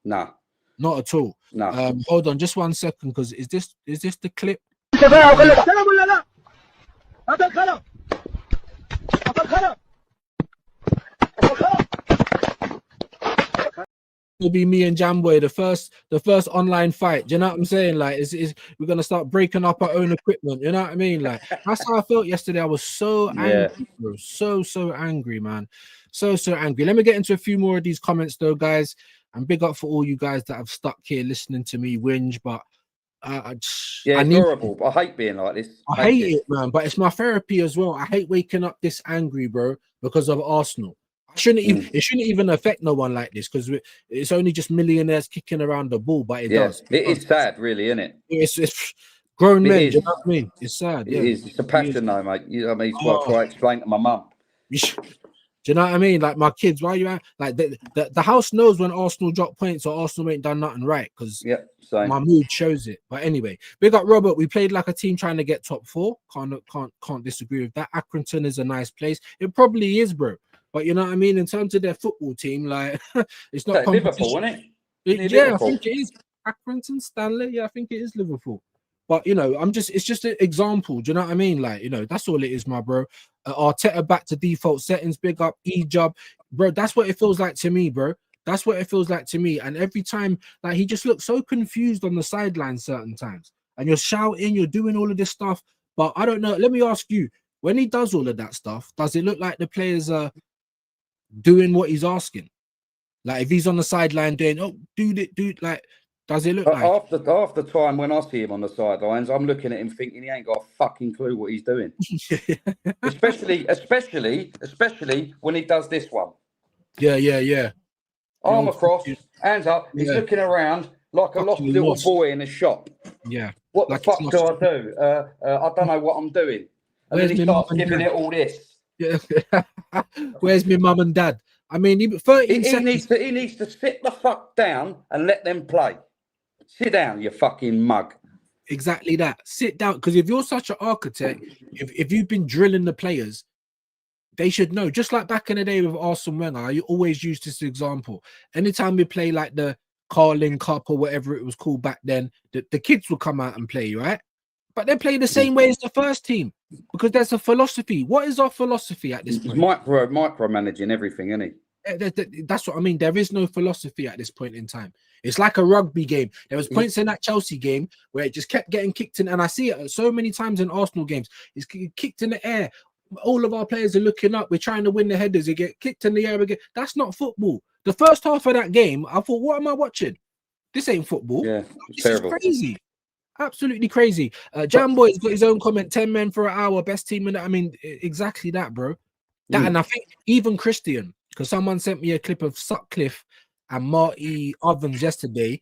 Nah. Not at all. No. Hold on just 1 second, because is this the clip? Will be me and Jamboy, the first online fight. Do you know what I'm saying? Like, we're gonna start breaking up our own equipment. You know what I mean? Like, that's how I felt yesterday. I was so angry, bro. So angry, man. So angry. Let me get into a few more of these comments, though, guys. And big up for all you guys that have stuck here listening to me whinge. But it's horrible. I hate being like this. I hate it, man. But it's my therapy as well. I hate waking up this angry, bro, because of Arsenal. It shouldn't even affect no one like this, because it's only just millionaires kicking around the ball, but it does. It is sad, really, isn't it? It's grown men. Do you know what I mean? It's sad. It is. It's a passion, though, mate. You know what I mean? It's what I try to explain to my mum. Do you know what I mean? Like, my kids, why you like the house knows when Arsenal drop points or Arsenal ain't done nothing right, because my mood shows it. But anyway, big up Robert. We played like a team trying to get top 4. Can't disagree with that. Accrington is a nice place. It probably is, bro. But you know what I mean? In terms of their football team, like, it's not Liverpool, isn't it? I think it is. Accrington, Stanley. Yeah, I think it is Liverpool. But, you know, it's just an example. Do you know what I mean? Like, you know, that's all it is, my bro. Arteta back to default settings. Big up E-Job. Bro, that's what it feels like to me, bro. That's what it feels like to me. And every time, like, he just looks so confused on the sideline certain times. And you're shouting, you're doing all of this stuff. But I don't know. Let me ask you, when he does all of that stuff, does it look like the players are doing what he's asking? Like, if he's on the sideline doing, like, does it look like? Half the time when I see him on the sidelines, I'm looking at him thinking he ain't got a fucking clue what he's doing. especially when he does this one. Yeah. Arm across, hands up. He's looking around like a lost little boy in a shop. Yeah. What the fuck do I do? I don't know what I'm doing. And then he starts giving it all this. Yeah. Where's my mum and dad? I mean, he needs to sit the fuck down and let them play. Sit down, you fucking mug. Exactly that. Sit down. Because if you're such an architect, if you've been drilling the players, they should know. Just like back in the day with Arsene Wenger, I always use this example. Anytime we play like the Carling Cup or whatever it was called back then, the kids will come out and play, right? But they play the same way as the first team, because there's a philosophy. What is our philosophy at this point? Micromanaging everything, isn't he? That's what I mean. There is no philosophy at this point in time. It's like a rugby game. There was points in that Chelsea game where it just kept getting kicked in, and I see it so many times in Arsenal games. It's kicked in the air. All of our players are looking up. We're trying to win the headers. They get kicked in the air again. That's not football. The first half of that game, I thought, what am I watching? This ain't football. Yeah, this terrible. is crazy. Absolutely crazy. Jamboy's got his own comment. 10 men for an hour, best team in that. I mean, exactly that, bro. And I think even Christian, because someone sent me a clip of Sutcliffe and Marty Ovens yesterday.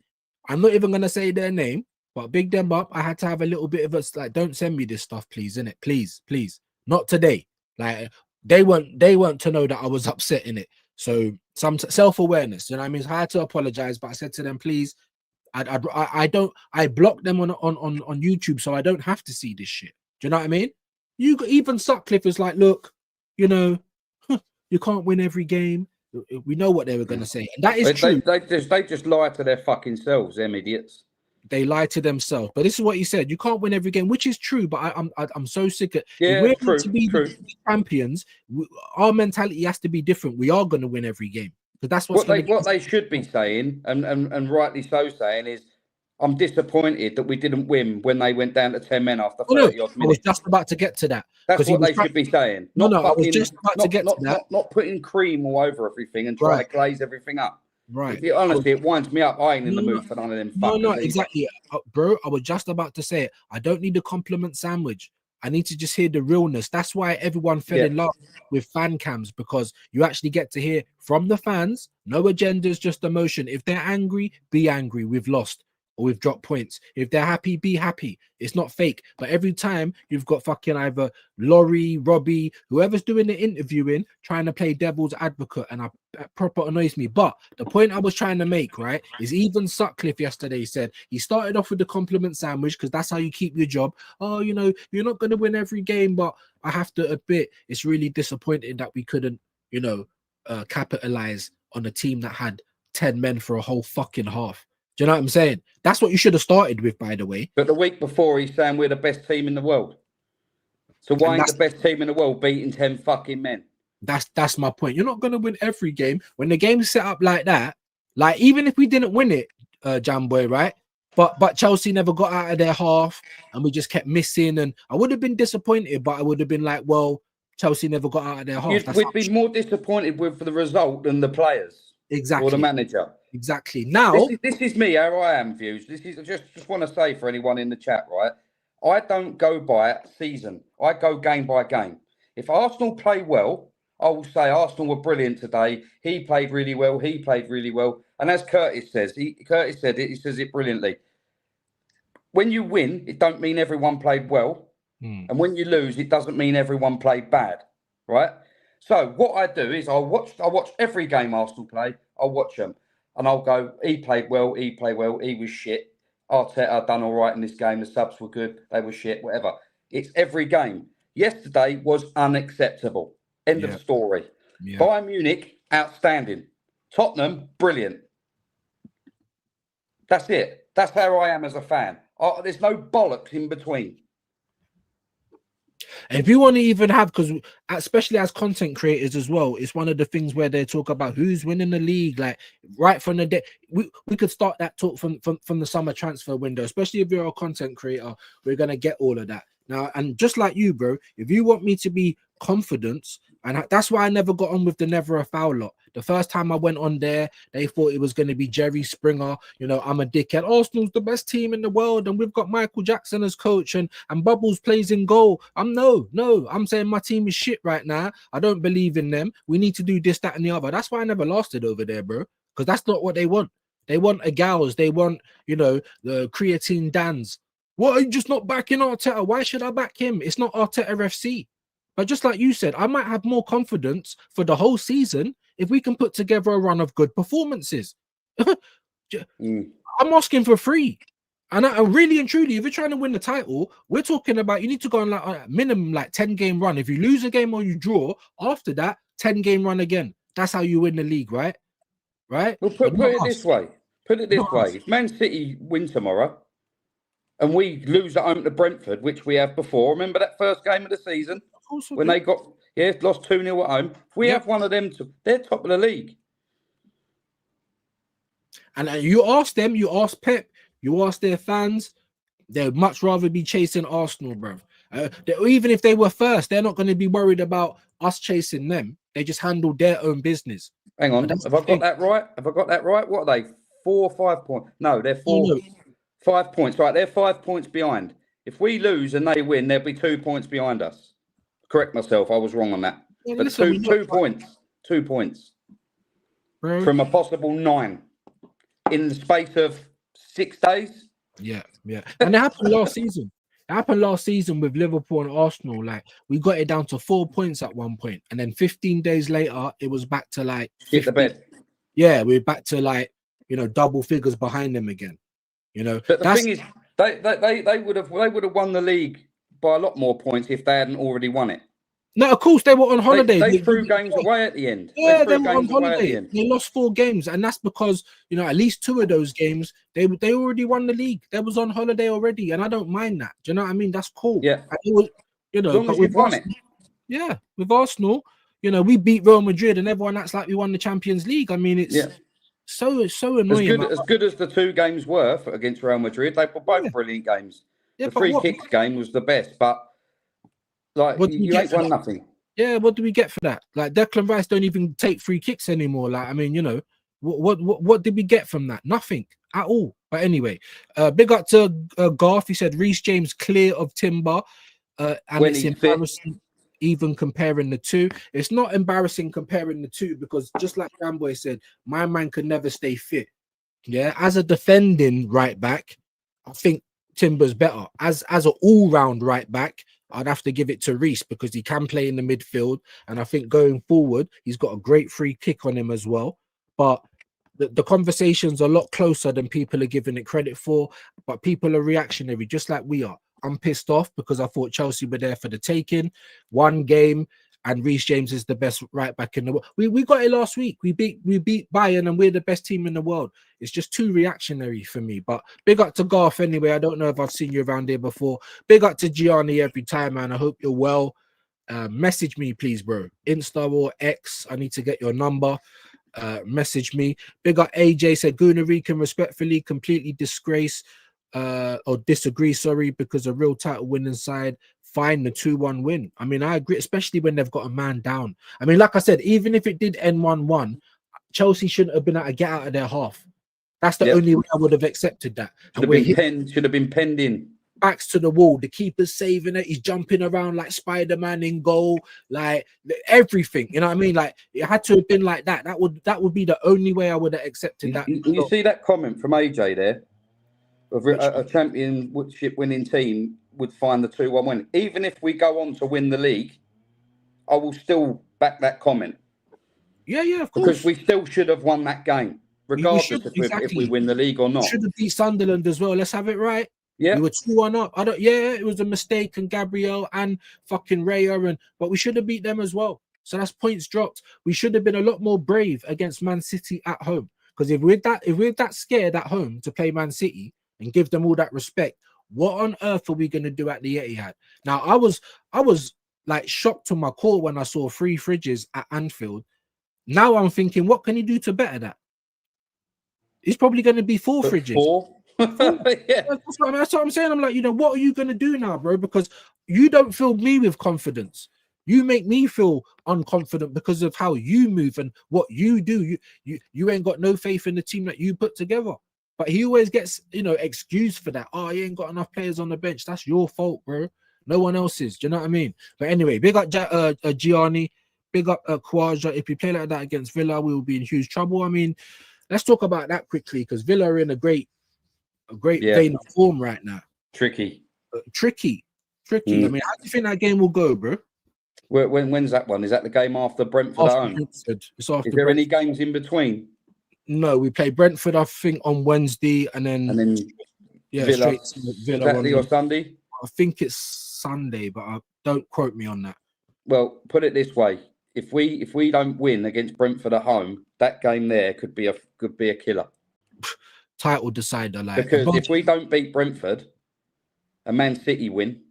I'm not even gonna say their name, but big them up. I had to have a little bit of a like, don't send me this stuff, please, innit? Please, not today. Like, they weren't to know that I was upset in it. So some self-awareness, you know what I mean? So I had to apologize, but I said to them, please, I block them on YouTube, so I don't have to see this shit. Do you know what I mean? Even Sutcliffe is like, look, you know, you can't win every game. We know what they were going to say, and that is They, true. they just lie to their fucking selves, them idiots. They lie to themselves. But this is what he said: you can't win every game, which is true. But I'm so sick of. Yeah, if we're true, to be true. the champions, our mentality has to be different. We are going to win every game because that's what they should be saying, and rightly so saying, is I'm disappointed that we didn't win when they went down to 10 men after 30 odd minutes. I was just about to get to that. That's what they should be saying. No, I was just about to get to that. Not putting cream all over everything and try to glaze everything up. Right. Honestly, it winds me up. I ain't in the mood for none of them fuckers. No, exactly. Bro, I was just about to say it. I don't need a compliment sandwich. I need to just hear the realness. That's why everyone fell in love with fan cams, because you actually get to hear from the fans. No agendas, just emotion. If they're angry, be angry. We've lost or we've dropped points. If they're happy, be happy. It's not fake. But every time you've got fucking either Laurie, Robbie, whoever's doing the interviewing, trying to play devil's advocate, and that proper annoys me. But the point I was trying to make, right, is even Sutcliffe yesterday said he started off with the compliment sandwich because that's how you keep your job. Oh, you know, you're not going to win every game, but I have to admit it's really disappointing that we couldn't, you know, capitalize on a team that had 10 men for a whole fucking half. Do you know what I'm saying? That's what you should have started with, by the way. But the week before, he's saying we're the best team in the world. So why ain't the best team in the world beating 10 fucking men? That's my point. You're not going to win every game. When the game's set up like that, like even if we didn't win it, Jamboy, right? But Chelsea never got out of their half and we just kept missing. And I would have been disappointed, but I would have been like, well, Chelsea never got out of their half. We'd be more disappointed with the result than the players. Exactly. Or the manager. Exactly. Now, this is me, how I am, views. This is just want to say for anyone in the chat, right? I don't go by season. I go game by game. If Arsenal play well, I will say Arsenal were brilliant today. He played really well. He played really well. And as Curtis says, Curtis said it. He says it brilliantly. When you win, it don't mean everyone played well. And when you lose, it doesn't mean everyone played bad, right? So what I do is I watch every game Arsenal play. I'll watch them. And I'll go, he played well, he was shit. Arteta done all right in this game. The subs were good, they were shit, whatever. It's every game. Yesterday was unacceptable. End of story. Yeah. Bayern Munich, outstanding. Tottenham, brilliant. That's it. That's how I am as a fan. There's no bollocks in between. If you want to even have, because especially as content creators as well, it's one of the things where they talk about who's winning the league, like right from the day. We could start that talk from the summer transfer window, especially if you're a content creator. We're gonna get all of that now. And just like you, bro, if you want me to be confident, and that's why I never got on with the Never a Foul lot. The first time I went on there, they thought it was going to be Jerry Springer. You know, I'm a dickhead. Arsenal's the best team in the world, and we've got Michael Jackson as coach, and Bubbles plays in goal. No. I'm saying my team is shit right now. I don't believe in them. We need to do this, that, and the other. That's why I never lasted over there, bro. Because that's not what they want. They want a gals. They want, you know, the creatine Dans. What, are you just not backing Arteta? Why should I back him? It's not Arteta FC. But just like you said, I might have more confidence for the whole season if we can put together a run of good performances. I'm asking for free. And I really and truly, if you're trying to win the title, we're talking about you need to go on like a minimum like 10-game run. If you lose a game or you draw, after that, 10-game run again. That's how you win the league, right? Right? Well, put it this way. Put it this way. If Man City win tomorrow and we lose at home to Brentford, which we have before, remember that first game of the season? When they got lost 2-0 at home. If we have one of them, they're top of the league. And you ask them, you ask Pep, you ask their fans, they'd much rather be chasing Arsenal, bro. Even if they were first, they're not going to be worried about us chasing them. They just handle their own business. Hang on, have I got that right? Have I got that right? What are they? 4 or 5 points? No, they're 5 points. Right, they're 5 points behind. If we lose and they win, they'll be 2 points behind us. Correct myself, I was wrong on that. Yeah, but listen, 2 points. 2 points. Bro. From a possible 9 in the space of 6 days. Yeah. And it happened last season. It happened last season with Liverpool and Arsenal. Like, we got it down to 4 points at one point, and then 15 days later, it was back to like 50. Hit the bed. Yeah, we're back to like, you know, double figures behind them again. You know, but the thing is, they would have won the league by a lot more points if they hadn't already won it. No, of course they were on holiday. They threw games away at the end. Yeah, they were on holiday. They lost 4 games, and that's because at least 2 of those games they already won the league. They was on holiday already, and I don't mind that. Do you know what I mean? That's cool. Yeah, it was, as long as you've won it. Yeah, with Arsenal, we beat Real Madrid, and everyone acts like we won the Champions League. I mean, it's so annoying. As good as the 2 games were against Real Madrid, they were both brilliant games. The free kicks game was the best, but you ain't won nothing. Yeah, what do we get for that? Like Declan Rice don't even take free kicks anymore. Like, I mean, what did we get from that? Nothing at all. But anyway, big up to Garth. He said Reece James clear of Timber, and when it's embarrassing even comparing the 2. It's not embarrassing comparing the 2 because just like Gamboy said, my man could never stay fit. Yeah, as a defending right back, I think Timber's better. As an all-round right back, I'd have to give it to Reece because he can play in the midfield, and I think going forward he's got a great free kick on him as well. But the conversation's a lot closer than people are giving it credit for. But people are reactionary, just like we are. I'm pissed off because I thought Chelsea were there for the taking. 1 game, and Reece James is the best right back in the world. We got it last week. We beat Bayern, and we're the best team in the world. It's just too reactionary for me. But big up to Garth anyway. I don't know if I've seen you around here before. Big up to Gianni every time, man. I hope you're well. Message me, please, bro. Insta or X. I need to get your number. Message me. Big up AJ said Goonery can respectfully completely disgrace or disagree, sorry, because a real title winning side find the 2-1 win. I mean, I agree, especially when they've got a man down. I mean, like I said, even if it did end 1-1, Chelsea shouldn't have been able to get out of their half. That's the only way I would have accepted that. Should have been penned in. Backs to the wall. The keeper's saving it. He's jumping around like Spider-Man in goal, like everything. You know what I mean? Like it had to have been like that. That would be the only way I would have accepted that. You see that comment from AJ there? A championship winning team would find the 2-1 win. Even if we go on to win the league, I will still back that comment. Yeah, of course. Because we still should have won that game, regardless if we win the league or not. We should have beat Sunderland as well. Let's have it right. Yeah, we were 2-1 up. It was a mistake, and Gabriel and fucking Raya, but we should have beat them as well. So that's points dropped. We should have been a lot more brave against Man City at home. Because if we're that scared at home to play Man City and give them all that respect, what on earth are we going to do at the Etihad? Now, I was like shocked to my core when I saw 3 fridges at Anfield. Now I'm thinking, what can he do to better that? It's probably going to be 4 fridges. 4? Yeah. That's what I'm saying. I'm like, what are you going to do now, bro? Because you don't fill me with confidence. You make me feel unconfident because of how you move and what you do. You ain't got no faith in the team that you put together. But he always gets, excused for that. Oh, you ain't got enough players on the bench. That's your fault, bro. No one else's. Do you know what I mean? But anyway, big up Gianni. Big up Khawaja. If you play like that against Villa, we will be in huge trouble. I mean, let's talk about that quickly because Villa are in a great vein of form right now. Tricky. I mean, how do you think that game will go, bro? When's that one? Is that the game after Brentford at home? Brentford. It's after Is there Brentford. any games in between? No, we play Brentford, I think, on Wednesday, and then Villa. straight to Villa Saturday or Sunday? I think it's Sunday, but don't quote me on that. Well, put it this way: if we don't win against Brentford at home, that game there could be a killer. Title decider, like, because if we don't beat Brentford, and Man City win,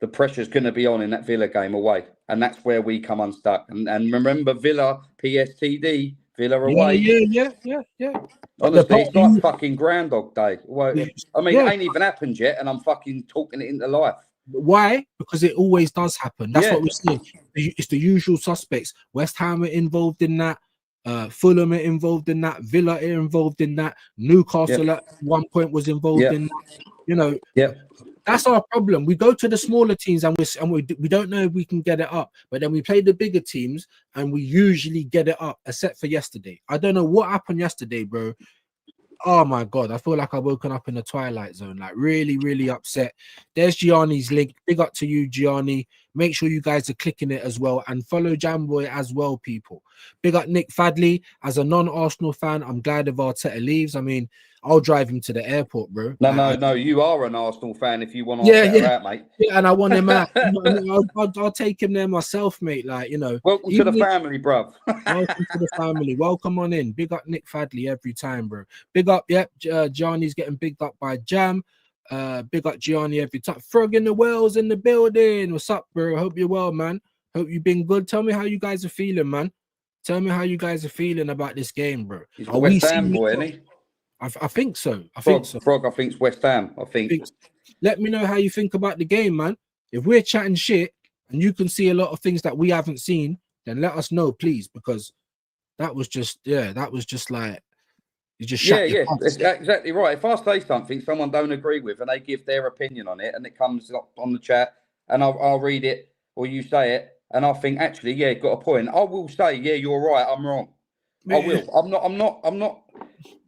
the pressure's going to be on in that Villa game away, and that's where we come unstuck. And remember, Villa PSTD. Villa away. Yeah. Honestly, it's like fucking Groundhog Day. Well, I mean, it ain't even happened yet, and I'm fucking talking it into life. Why? Because it always does happen. That's what we're saying. It's the usual suspects. West Ham are involved in that. Fulham are involved in that. Villa are involved in that. Newcastle at one point was involved in that. That's our problem. We go to the smaller teams and we don't know if we can get it up, but then we play the bigger teams and we usually get it up, except for yesterday. I don't know what happened yesterday, bro. Oh my god, I feel like I've woken up in the twilight zone, like really, really upset. There's Gianni's link. Big up to you, Gianni. Make sure you guys are clicking it as well and follow Jamboy as well, people. Big up Nick Fadley. As a non-Arsenal fan, I'm glad if Arteta leaves. I mean, I'll drive him to the airport, bro. No, Like, no. You are an Arsenal fan if you want yeah, Arteta yeah, out, mate. yeah, and I want him out. I'll take him there myself, mate. Like, you know, Welcome to the family, bruv. welcome to the family. Welcome on in. Big up Nick Fadley every time, bro. Big up, yep. Gianni's getting bigged up by Jam. Big up Gianni every time. Frog in the Wells in the building. What's up, bro? Hope you're well, man. Hope you've been good. Tell me how you guys are feeling, man. Tell me how you guys are feeling about this game, bro. He's a West Ham boy, isn't he? I think so. Frog, I think, is West Ham. I think. Let me know how you think about the game, man. If we're chatting shit and you can see a lot of things that we haven't seen, then let us know, please, because that was just like you just yeah, it's exactly right. If I say something someone don't agree with and they give their opinion on it and it comes up on the chat and I'll read it or you say it and I think actually, yeah, got a point. I will say, yeah, you're right, I'm wrong. I will.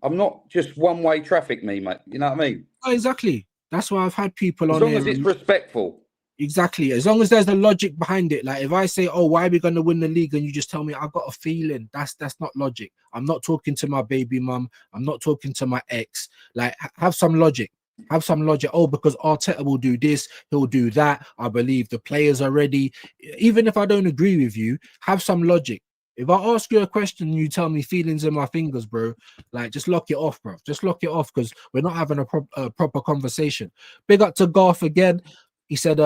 I'm not just one-way traffic, me, mate. You know what I mean? Oh, exactly. That's why I've had people on. As long as it's respectful. Exactly. As long as there's a logic behind it. Like if I say, "Oh, why are we going to win the league?" and you just tell me, "I've got a feeling," that's not logic. I'm not talking to my baby mum. I'm not talking to my ex. Like have some logic. Have some logic. Oh, because Arteta will do this, he'll do that. I believe the players are ready. Even if I don't agree with you, have some logic. If I ask you a question and you tell me feelings in my fingers, bro, like just lock it off, bro. Just lock it off because we're not having a proper conversation. Big up to Garth again. He said,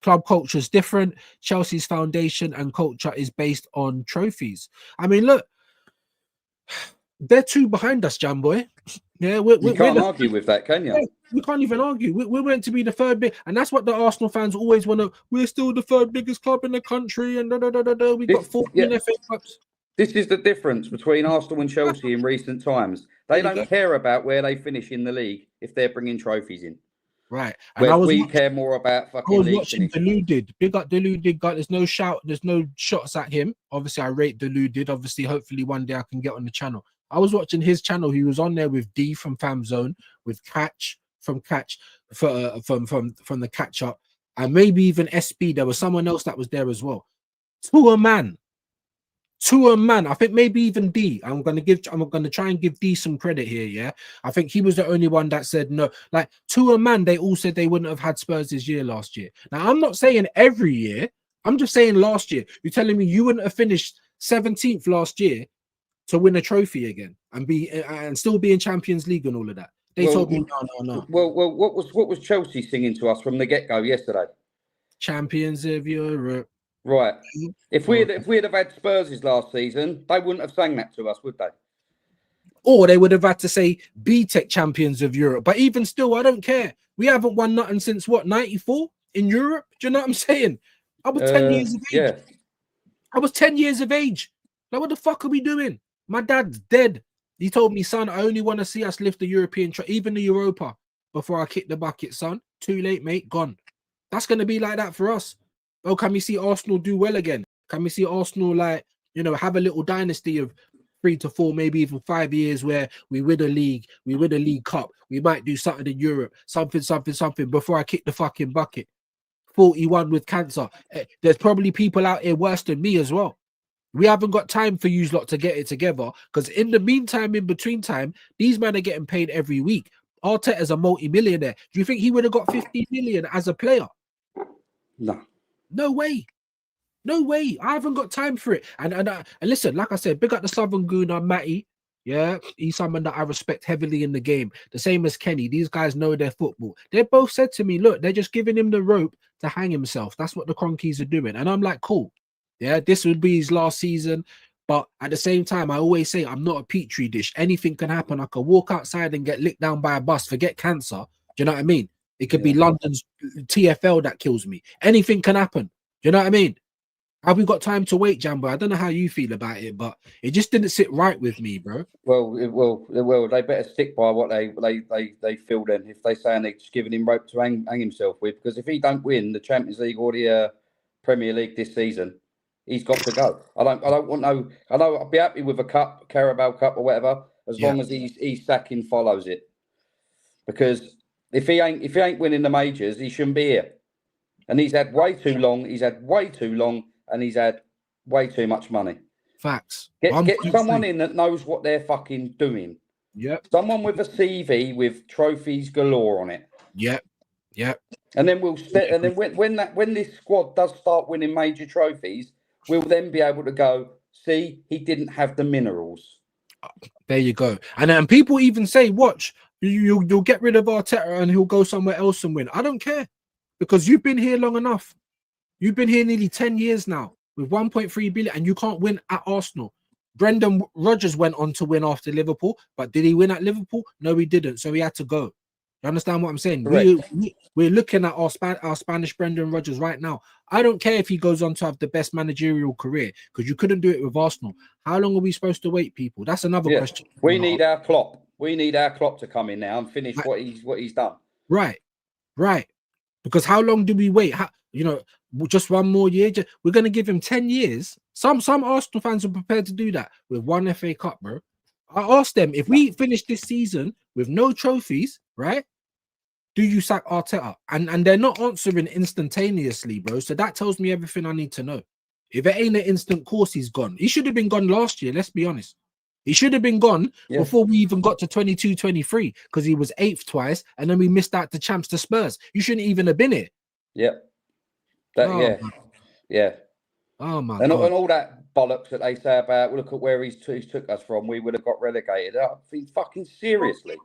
club culture is different. Chelsea's foundation and culture is based on trophies. I mean, look, they're two behind us, Jam Boy. Yeah, you can't argue with that, can you? We can't even argue. We're meant to be the third big, and that's what the Arsenal fans always want to. We're still the third biggest club in the country, and we got 14 FA Cups. This is the difference between Arsenal and Chelsea in recent times. They don't care about where they finish in the league if they're bringing trophies in. Right, and we care more about fucking. I was watching Deluded. Big up Deluded. There's no there's no shots at him. Obviously, I rate Deluded. Obviously, hopefully one day I can get on the channel. I was watching his channel. He was on there with D from Fam Zone, with Catch from the Catch Up, and maybe even SB. There was someone else that was there as well. To a man. I think maybe even D. I'm gonna try and give D some credit here. Yeah, I think he was the only one that said no. Like to a man, they all said they wouldn't have had Spurs this year last year. Now I'm not saying every year. I'm just saying last year. You're telling me you wouldn't have finished 17th last year to win a trophy again and still be in Champions League and all of that. They told me no. Well, what was Chelsea singing to us from the get-go yesterday? Champions of Europe. Right. If we'd have had Spurs last season, they wouldn't have sang that to us, would they? Or they would have had to say BTEC champions of Europe. But even still, I don't care. We haven't won nothing since what, 94 in Europe? Do you know what I'm saying? I was 10 years of age. Yeah. I was 10 years of age. Like, what the fuck are we doing? My dad's dead. He told me, son, I only want to see us lift the European, even the Europa, before I kick the bucket, son. Too late, mate. Gone. That's going to be like that for us. Oh, can we see Arsenal do well again? Can we see Arsenal, like, you know, have a little dynasty of 3 to 4, maybe even 5 years where we win a league, we win a League Cup, we might do something in Europe, something before I kick the fucking bucket. 41 with cancer. There's probably people out here worse than me as well. We haven't got time for you lot to get it together because in the meantime, in between time, these men are getting paid every week. Arteta's a multi-millionaire. Do you think he would have got 50 million as a player? No way. I haven't got time for it. And listen, like I said, big up the Southern Gooner, Matty. Yeah, he's someone that I respect heavily in the game. The same as Kenny. These guys know their football. They both said to me, look, they're just giving him the rope to hang himself. That's what the Cronkies are doing. And I'm like, cool. Yeah, this would be his last season. But at the same time, I always say I'm not a petri dish. Anything can happen. I could walk outside and get licked down by a bus. Forget cancer. Do you know what I mean? It could be London's TFL that kills me. Anything can happen. Do you know what I mean? Have we got time to wait, Jambo? I don't know how you feel about it, but it just didn't sit right with me, bro. Well, they better stick by what they feel then. If they say they're just giving him rope to hang himself with, because if he don't win the Champions League or the Premier League this season, he's got to go. I don't want no. I know I'll be happy with a cup, Carabao Cup or whatever, as long as he's sacking follows it. Because if he ain't winning the majors, he shouldn't be here. And he's had way too long. And he's had way too much money. Facts. Get someone in that knows what they're fucking doing. Yep. Someone with a CV with trophies galore on it. Yep. Yep. And then and then when this squad does start winning major trophies, we'll then be able to go, see, he didn't have the minerals. There you go. And people even say, watch, you'll get rid of Arteta and he'll go somewhere else and win. I don't care, because you've been here long enough. You've been here nearly 10 years now with 1.3 billion and you can't win at Arsenal. Brendan Rodgers went on to win after Liverpool, but did he win at Liverpool? No, he didn't. So he had to go. You understand what I'm saying? We're looking at our Spanish Brendan Rodgers right now. I don't care if he goes on to have the best managerial career, because you couldn't do it with Arsenal. How long are we supposed to wait, people? That's another question. We need our Klopp. We need our Klopp to come in now and finish what he's done. Right. Because how long do we wait? Just one more year. We're going to give him 10 years. Some Arsenal fans are prepared to do that with one FA Cup, bro. I asked them, if we finish this season with no trophies, right? Do you sack Arteta? And they're not answering instantaneously, bro. So that tells me everything I need to know. If it ain't an instant course, he's gone. He should have been gone last year, let's be honest. He should have been gone before we even got to 22-23, because he was 8th twice, and then we missed out the champs to Spurs. You shouldn't even have been here. Yep. Yeah. Oh my God. And all that bollocks that they say about, look at where he's took us from, we would have got relegated. I think fucking seriously.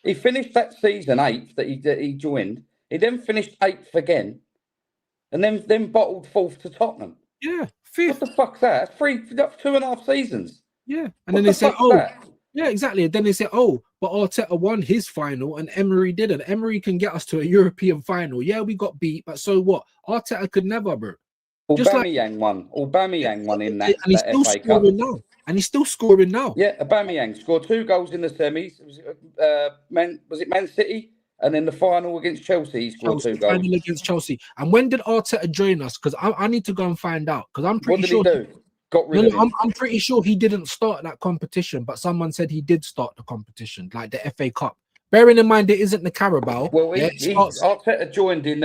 He finished that season 8th that he joined. He then finished 8th again, and then bottled 4th to Tottenham. Yeah, 5th. What the fuck's that? That's 2.5 seasons. Yeah, and then they say, yeah, exactly. And then they say, but Arteta won his final and Emery didn't. Emery can get us to a European final. Yeah, we got beat, but so what? Arteta could never, bro. Aubameyang won in that, and he's still FA scoring Cup. now. And he's still scoring now. Yeah, Aubameyang scored 2 goals in the semis. Was it Man City? And then the final against Chelsea, he scored 2 goals. Final against Chelsea. And when did Arteta join us? Because I need to go and find out. Because I'm pretty sure. What did he do? Got rid of him. I'm pretty sure he didn't start that competition, but someone said he did start the competition, like the FA Cup. Bearing in mind it isn't the Carabao. Well, Arteta joined in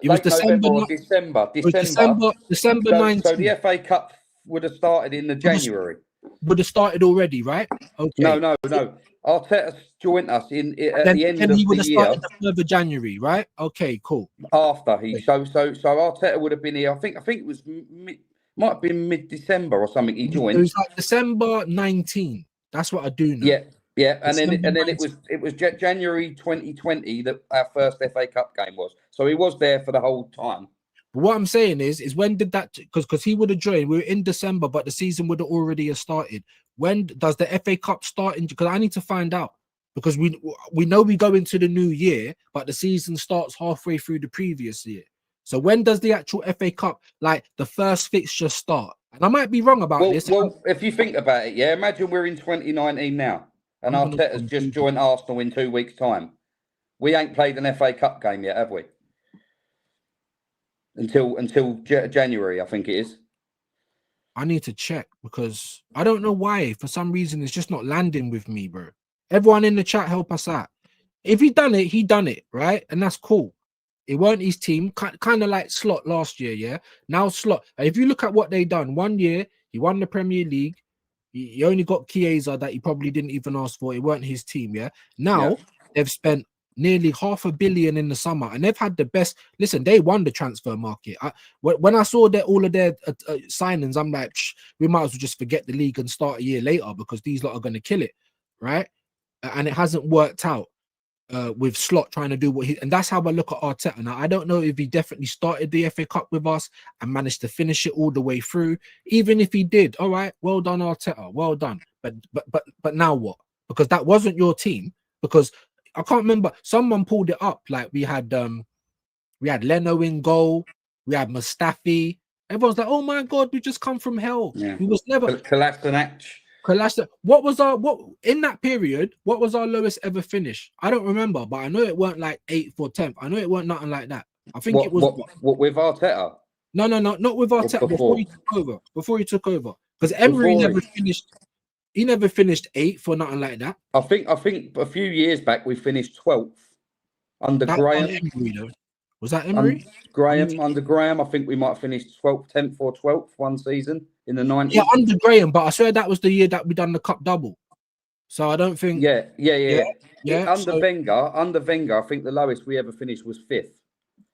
it was December 19th. So the FA Cup would have started in the January. Would have started already, right? Okay. No. Arteta joined us at the end of he would the have year. Started the 3rd of January, right? Okay, cool. After so Arteta would have been here. I think it was might have been mid-December or something. He joined. It was like December 19. That's what I do know. Yeah, and then it was January 2020 that our first FA Cup game was. So he was there for the whole time. But what I'm saying is when did that? Because he would have joined. We were in December, but the season would have already started. When does the FA Cup start? Because I need to find out. Because we know we go into the new year, but the season starts halfway through the previous year. So when does the actual FA Cup, like the first fixture, start? And I might be wrong about this. Well, if you think about it, imagine we're in 2019 now, and Arteta's just joined Arsenal in 2 weeks' time. We ain't played an FA Cup game yet, have we? Until January, I think it is. I need to check, because I don't know why. For some reason, it's just not landing with me, bro. Everyone in the chat, help us out. If he done it, right? And that's cool. It weren't his team, kind of like Slot last year, yeah? Now Slot, if you look at what they done, 1 year, he won the Premier League. He only got Chiesa that he probably didn't even ask for. It weren't his team, yeah? Now, they've spent nearly $500 million in the summer, and they've had the best. Listen, they won the transfer market. When I saw all of their signings, I'm like, we might as well just forget the league and start a year later, because these lot are going to kill it, right? And it hasn't worked out. With Slot trying to do what and that's how I look at Arteta. Now, I don't know if he definitely started the FA Cup with us and managed to finish it all the way through. Even if he did, all right, well done, Arteta, well done. But now what? Because that wasn't your team. Because I can't remember, someone pulled it up. Like we had Leno in goal, we had Mustafi. Everyone's like, oh my God, we just come from hell. Yeah. We was never Kolasinac. What was our in that period? What was our lowest ever finish? I don't remember, but I know it weren't like 8th or 10th. I know it weren't nothing like that. I think it was what with Arteta. No, not with Arteta. Before he took over, because Emery never finished. He never finished 8th or nothing like that. I think a few years back we finished 12th under Graham. Was that Emery? Under Graham, I think we might have finished 12th, 10th or 12th one season in the 90s. Yeah, under Graham, but I swear that was the year that we done the cup double. So I don't think. Yeah. Yeah. Under Wenger, I think the lowest we ever finished was 5th.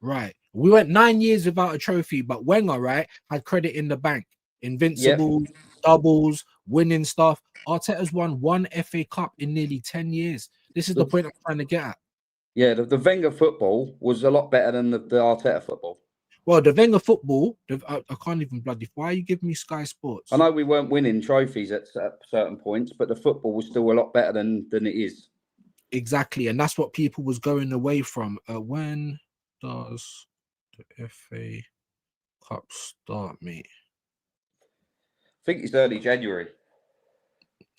Right. We went 9 years without a trophy, but Wenger, right, had credit in the bank. Invincible, doubles, winning stuff. Arteta's won 1 FA Cup in nearly 10 years. This is the point I'm trying to get at. Yeah, the Wenger football was a lot better than the Arteta football. Well, the Wenger football, I can't even bloody. Why are you giving me Sky Sports? I know we weren't winning trophies at certain points, but the football was still a lot better than it is. Exactly, and that's what people was going away from. When does the FA Cup start, mate? I think it's early January.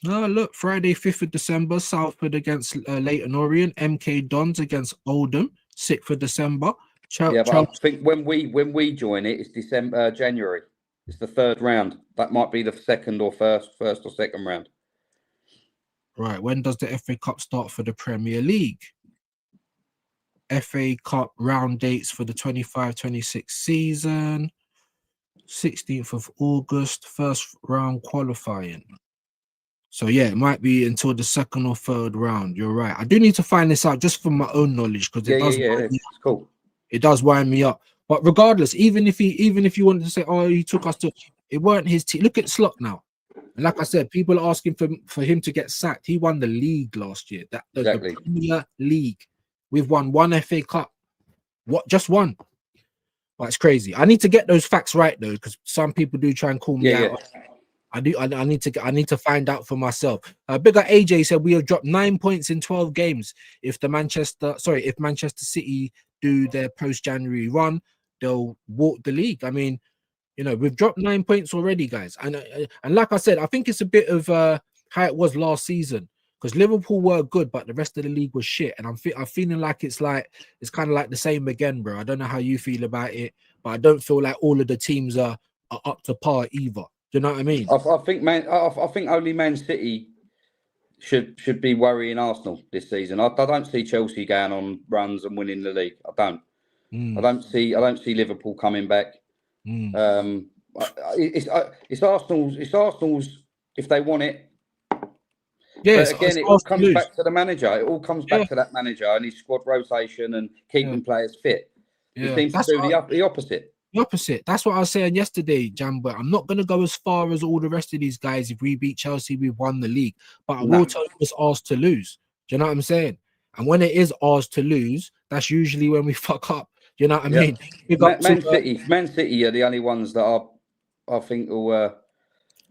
No, look, Friday, 5th of December, Salford against Leyton Orient, MK Dons against Oldham, 6th of December. But I think when we join it, it's January. It's the 3rd round. That might be the first or second round. Right. When does the FA Cup start for the Premier League? FA Cup round dates for the 25-26 season. 16th of August, first round qualifying. So yeah, it might be until the 2nd or 3rd round. You're right. I do need to find this out just for my own knowledge because it's cool. It does wind me up. But regardless, even if you wanted to say, oh, he took us to, it weren't his team. Look at Slot now. And like I said, people are asking for him to get sacked. He won the league last year. Exactly. The Premier League. We've won 1 FA Cup. What? Just one. Well, it's crazy. I need to get those facts right though, because some people do try and call me out. I need to find out for myself. Bigger AJ said we have dropped 9 points in 12 games. If Manchester City do their post-January run, they'll walk the league. I mean, we've dropped 9 points already, guys. And like I said, I think it's a bit of how it was last season, because Liverpool were good, but the rest of the league was shit. And I'm feeling like it's kind of like the same again, bro. I don't know how you feel about it, but I don't feel like all of the teams are up to par either. Do you know what I mean? I think only Man City should be worrying Arsenal this season. I don't see Chelsea going on runs and winning the league. I don't. I don't see Liverpool coming back. It's Arsenal's. It's Arsenal's if they want it. Yes, but again, it all comes back to the manager. It all comes back to that manager and his squad rotation and keeping players fit. He seems to do the opposite. The opposite. That's what I was saying yesterday, Jambo. I'm not going to go as far as all the rest of these guys. If we beat Chelsea, we've won the league. But I will tell you it's ours to lose. Do you know what I'm saying? And when it is ours to lose, that's usually when we fuck up. Do you know what I mean? Man City are the only ones that I think will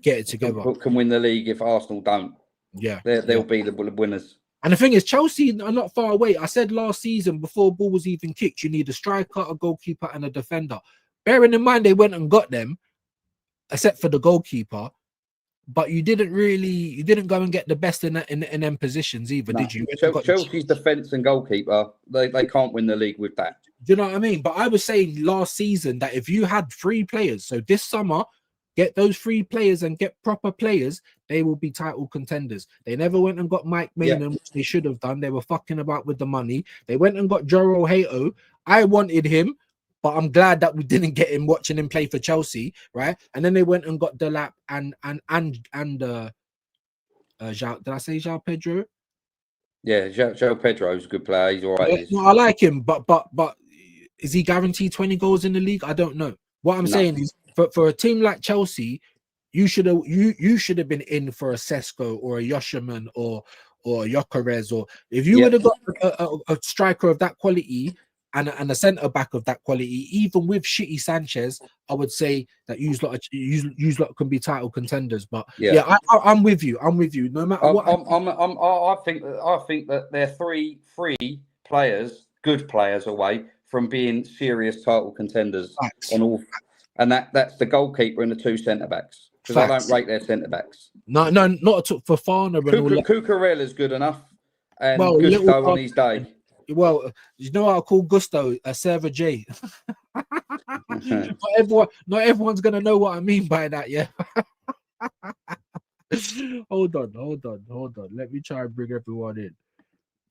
get it together. Can win the league if Arsenal don't. Yeah. They'll be the winners. And the thing is, Chelsea are not far away. I said last season, before ball was even kicked, you need a striker, a goalkeeper, and a defender. Bearing in mind they went and got them, except for the goalkeeper, but you didn't go and get the best in them positions either, did you? Chelsea's defence and goalkeeper, they can't win the league with that. Do you know what I mean? But I was saying last season that if you had 3 players, so this summer, get those 3 players and get proper players, they will be title contenders. They never went and got Mike Maynard, which they should have done. They were fucking about with the money. They went and got Joro Hato. I wanted him, but I'm glad that we didn't get him watching him play for Chelsea, right? And then they went and got Delap and João. Did I say João Pedro? Yeah, João Pedro's a good player. He's all right. I like him, but is he guaranteed 20 goals in the league? I don't know. What I'm saying is, for a team like Chelsea, you should have been in for a Sesko or a Yosherman or a Gyökeres, or if you would have got a striker of that quality and a centre back of that quality, even with shitty Sanchez, I would say that you lot can be title contenders. But I'm with you. No matter what. I think that they're three players, good players away from being serious title contenders on all. And that's the goalkeeper and the 2 centre backs, because I don't rate their centre backs. No, not for Fafana. Cucurella is good enough, and Gusto on his day. Well, you know what I call Gusto? A Server J. Not everyone's gonna know what I mean by that. Yeah. Hold on. Let me try and bring everyone in.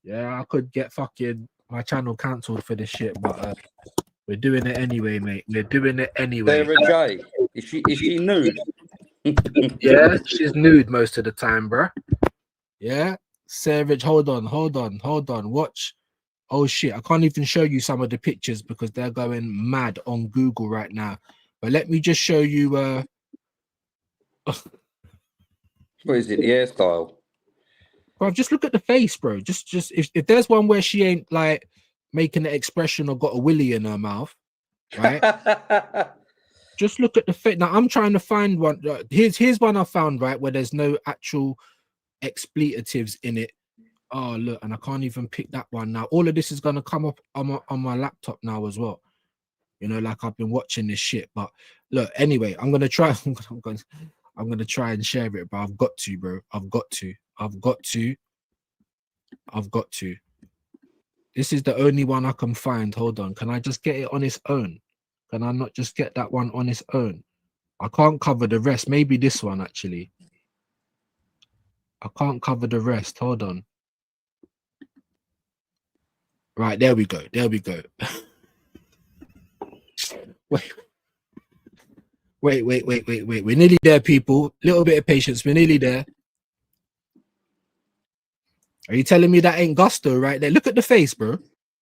Yeah, I could get fucking my channel cancelled for this shit, but we're doing it anyway, mate. We're doing it anyway. Sarah J. Is she nude? Yeah, she's nude most of the time, bro. Yeah, Savage. Hold on. Watch. Oh shit! I can't even show you some of the pictures because they're going mad on Google right now. But let me just show you. What is it? The hairstyle. Bro, just look at the face, bro. Just if there's one where she ain't like making an expression or got a willy in her mouth, right? Just look at the face. Now I'm trying to find one. Here's one I found, right, where there's no actual expletives in it. Oh look, and I can't even pick that one now. All of this is gonna come up on my laptop now as well. You know, like I've been watching this shit. But look, anyway, I'm gonna try. I'm gonna try and share it, but I've got to, bro. I've got to. This is the only one I can find. Hold on. Can I just get it on its own? Can I not just get that one on its own? I can't cover the rest. Maybe this one actually. I can't cover the rest. Hold on. Right, there we go. Wait. We're nearly there, people. Little bit of patience. We're nearly there. Are you telling me that ain't Gusto right there? Look at the face, bro.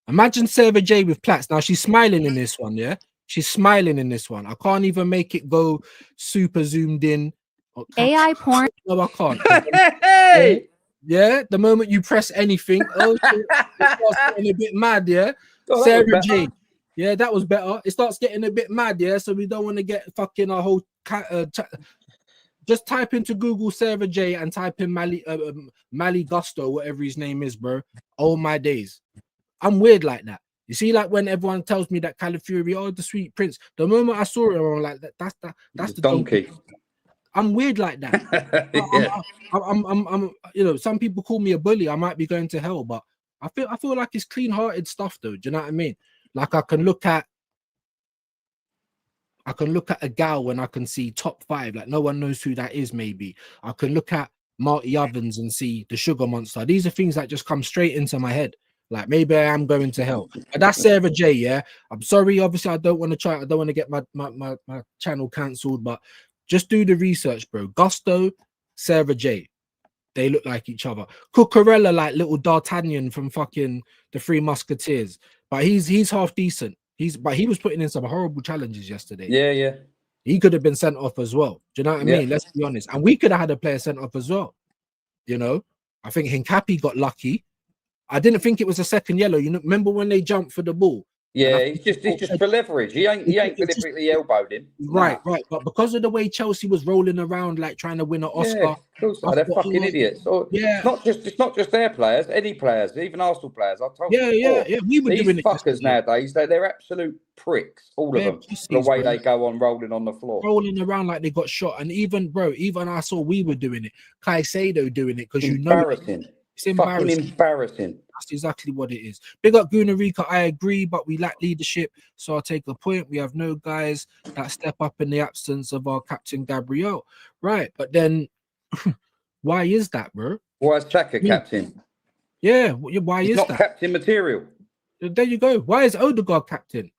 Imagine Sarah J with plaits. Now she's smiling in this one, yeah? She's smiling in this one. I can't even make it go super zoomed in. AI porn. No, I can't. Hey! Yeah, the moment you press anything, oh, shit, it starts getting a bit mad, yeah? Oh, Sarah J. Yeah, that was better. It starts getting a bit mad, yeah? So we don't want to get fucking our whole... just type into Google Sarah J and type in Mali Gusto, whatever his name is, bro. Oh, my days. I'm weird like that. You see, like when everyone tells me that Califuri, oh, the sweet prince. The moment I saw it, I'm like, that's the donkey. I'm weird like that. Yeah. I'm you know, some people call me a bully. I might be going to hell, but I feel like it's clean-hearted stuff, though. Do you know what I mean? Like I can look at a gal when I can see top 5, like no one knows who that is. Maybe I can look at Marty Ovens and see the Sugar Monster. These are things that just come straight into my head. Like maybe I am going to hell. But that's Sarah J. Yeah, I'm sorry. Obviously, I don't want to get my channel cancelled, but just do the research, bro. Gusto, Sarah J. They look like each other. Cucurella, like little D'Artagnan from fucking the Three Musketeers, but he's half decent. But he was putting in some horrible challenges yesterday. Yeah. He could have been sent off as well. Do you know what I mean? Let's be honest. And we could have had a player sent off as well. You know, I think Hincapi got lucky. I didn't think it was a second yellow. You know, remember when they jumped for the ball? Yeah, it's just for leverage. He ain't deliberately elbowed him. Right. But because of the way Chelsea was rolling around, like trying to win an Oscar, of course, they're fucking idiots. Or, yeah, it's not just their players, any players, even Arsenal players. I told you. Yeah. We were These doing fuckers nowadays. They're absolute pricks, all of them. Pussies, the way they go on rolling on the floor, rolling around like they got shot. And even I saw we were doing it. Caicedo doing it because you know it's embarrassing. Fucking embarrassing. That's exactly what it is. Big up Gunarica, I agree, but we lack leadership. So I'll take a point. We have no guys that step up in the absence of our captain Gabriel. Right. But then why is that, bro? Why is Saka captain? Yeah, why is not that? Captain material. There you go. Why is Odegaard captain?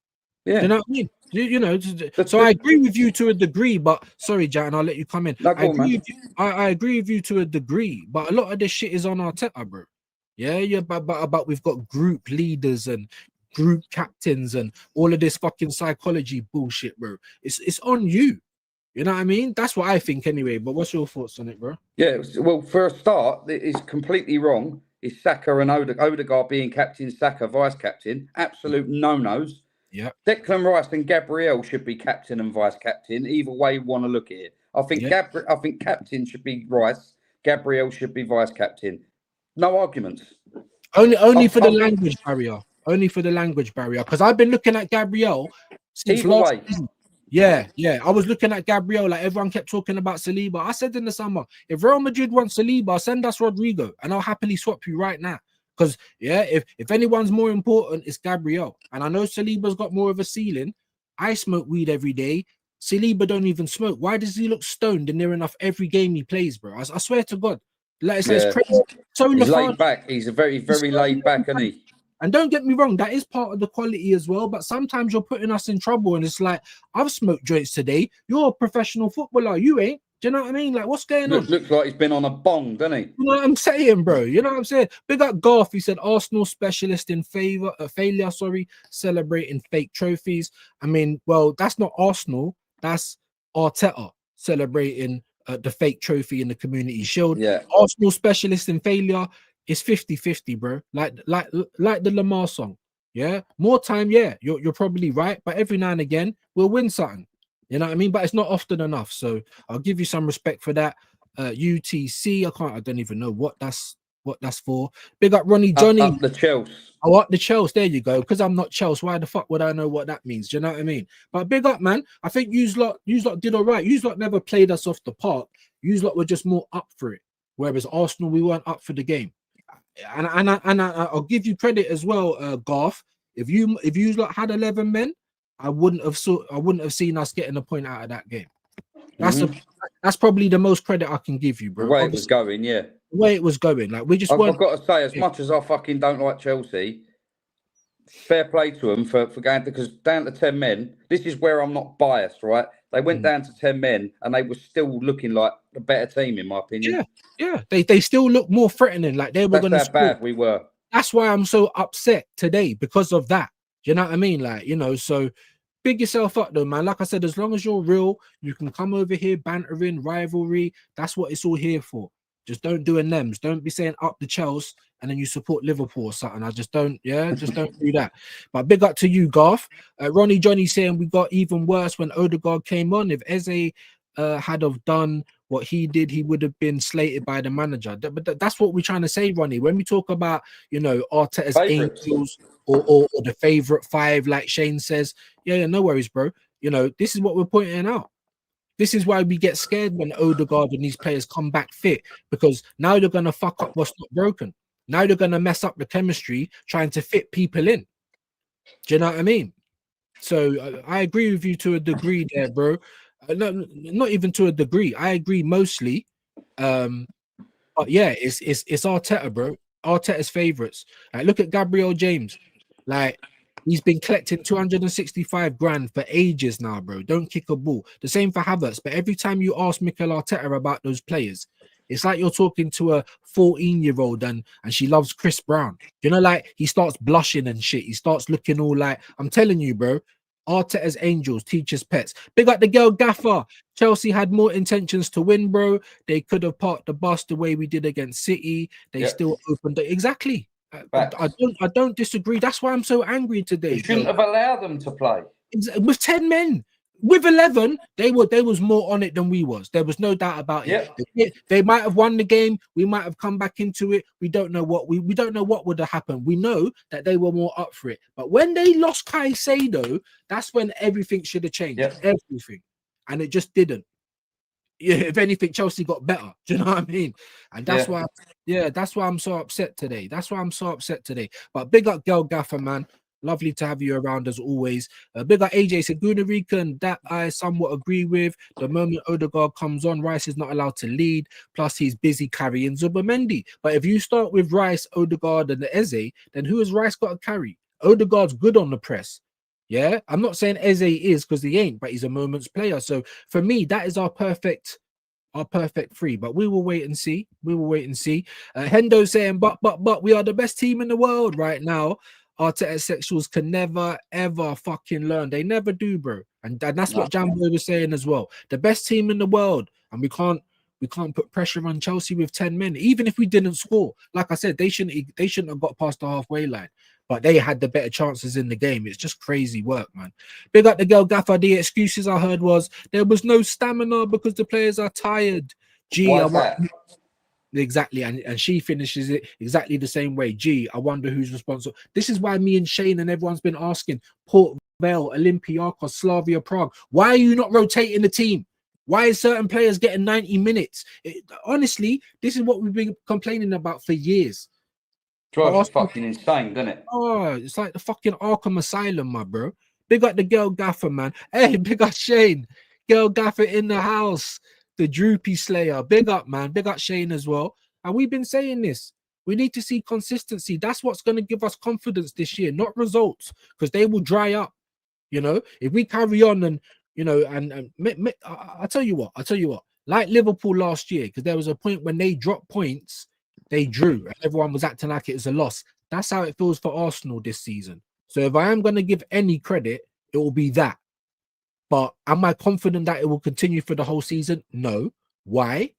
Yeah. You know what I mean? You know, so I agree with you to a degree, but sorry, Jack, and I'll let you come in. I agree with you to a degree, but a lot of this shit is on Arteta, bro. Yeah, but we've got group leaders and group captains and all of this fucking psychology bullshit, bro. It's on you. You know what I mean? That's what I think anyway. But what's your thoughts on it, bro? Yeah, well, for a start, it is completely wrong. Is Saka and Odegaard being captain, Saka vice captain? Absolute no-nos. Yeah. Declan Rice and Gabriel should be captain and vice captain. Either way you want to look at it. I think captain should be Rice. Gabriel should be vice captain. No arguments. Only for the language barrier. Only for the language barrier. Because I've been looking at Gabriel since last season. Yeah. I was looking at Gabriel, like everyone kept talking about Saliba. I said in the summer, if Real Madrid wants Saliba, send us Rodrigo, and I'll happily swap you right now. Because if anyone's more important, it's Gabriel. And I know Saliba's got more of a ceiling. I smoke weed every day. Saliba don't even smoke. Why does he look stoned and near enough every game he plays, bro? I swear to God. Like, it's crazy. So he's laid back. He's a very laid back, isn't he? And don't get me wrong, that is part of the quality as well. But sometimes you're putting us in trouble, and it's like, I've smoked joints today. You're a professional footballer. You ain't. Do you know what I mean? Like, what's going on? Looks like he's been on a bong, doesn't he? You know what I'm saying, bro? You know what I'm saying? Big up Garth. He said Arsenal specialist in failure, celebrating fake trophies. I mean, well, that's not Arsenal. That's Arteta celebrating the fake trophy in the Community Shield. Yeah. Arsenal specialist in failure is 50-50, bro. Like the Lamar song. Yeah. More time, yeah. You're probably right. But every now and again, we'll win something. You know what I mean? But it's not often enough. So I'll give you some respect for that. UTC, I don't even know what that's for. Big up Ronnie Johnny. Up the Chelsea. Oh, up the Chelsea. There you go. Because I'm not Chelsea. Why the fuck would I know what that means? Do you know what I mean? But big up, man. I think you lot did all right. You lot never played us off the park. You lot were just more up for it. Whereas Arsenal, we weren't up for the game. And I'll give you credit as well, Garth. If you lot had 11 men, I wouldn't have seen us getting a point out of that game. That's probably the most credit I can give you, bro. The way it was going, yeah. The way it was going, like we just I've weren't. got to say, as much as I fucking don't like Chelsea, fair play to them for going, because down to 10 men. This is where I'm not biased, right? They went down to 10 men and they were still looking like a better team, in my opinion. Yeah. They still look more threatening, like they were going to. That's how bad we were. That's why I'm so upset today, because of that. Do you know what I mean? Like, you know, so. Big yourself up though, man. Like I said, as long as you're real, you can come over here, bantering, rivalry. That's what it's all here for. Just don't do a NEMS. Don't be saying up the Chelsea and then you support Liverpool or something. I just don't, just don't do that. But big up to you, Garth. Ronnie Johnny saying we got even worse when Odegaard came on. If Eze had have done what he did, he would have been slated by the manager. But that's what we're trying to say, Ronnie. When we talk about, you know, Arteta's angels or the favorite five, like Shane says, yeah, no worries, bro. You know, this is what we're pointing out. This is why we get scared when Odegaard and these players come back fit, because now they're going to fuck up what's not broken. Now they're going to mess up the chemistry trying to fit people in. Do you know what I mean? So I agree with you to a degree there, bro. No, not even to a degree. I agree mostly. But yeah, it's Arteta, bro. Arteta's favorites. Like, look at Gabriel James. Like, he's been collecting 265 grand for ages now, bro. Don't kick a ball. The same for Havertz. But every time you ask Mikel Arteta about those players, it's like you're talking to a 14-year-old and she loves Chris Brown. You know, like, he starts blushing and shit. He starts looking all like, I'm telling you, bro. Arteta's angels, teachers' pets. Big up the girl Gaffer. Chelsea had more intentions to win, bro. They could have parked the bus the way we did against City. They still opened it. Exactly. I don't disagree. That's why I'm so angry today. You shouldn't have allowed them to play. With 10 men. With 11, they was more on it than we was. There was no doubt about it. They might have won the game. We might have come back into it. We don't know what we don't know what would have happened. We know that they were more up for it. But when they lost Caicedo, that's when everything should have changed. Everything. And it just didn't. Yeah, if anything, Chelsea got better. Do you know what I mean? And that's why, that's why I'm so upset today. But big up girl Gaffer, man. Lovely to have you around as always. Big up AJ said Gunarican, that I somewhat agree with. The moment Odegaard comes on, Rice is not allowed to lead. Plus, he's busy carrying Zubimendi. But if you start with Rice, Odegaard, and the Eze, then who has Rice got to carry? Odegaard's good on the press. Yeah, I'm not saying Eze is, because he ain't, but he's a moment's player. So for me, that is our perfect three. But we will wait and see. Hendo saying, but we are the best team in the world right now. Arteta sexuals can never ever fucking learn. They never do, bro. And that's what Jambo was saying as well. The best team in the world, and we can't put pressure on Chelsea with 10 men, even if we didn't score. Like I said, they shouldn't have got past the halfway line, but they had the better chances in the game. It's just crazy work, man. Big up the girl Gaffer. The excuses I heard was there was no stamina because the players are tired. Exactly, and she finishes it exactly the same way. I wonder who's responsible. This is why me and Shane and everyone's been asking Port Vale, Olympiacos, Slavia Prague. Why are you not rotating the team? Why is certain players getting 90 minutes? Honestly, this is what we've been complaining about for years. Drives fucking insane, doesn't it? Oh, it's like the fucking Arkham Asylum, my bro. Big up the girl Gaffer, man. Hey, big up Shane. Girl Gaffer in the house. The Droopy Slayer. Big up, man. Big up Shane as well. And we've been saying this. We need to see consistency. That's what's going to give us confidence this year, not results, because they will dry up. You know, if we carry on and, you know, and I'll tell you what. like Liverpool last year, because there was a point when they dropped points, they drew, and everyone was acting like it was a loss. That's how it feels for Arsenal this season. So if I am going to give any credit, it will be that. But am I confident that it will continue for the whole season? No. Why?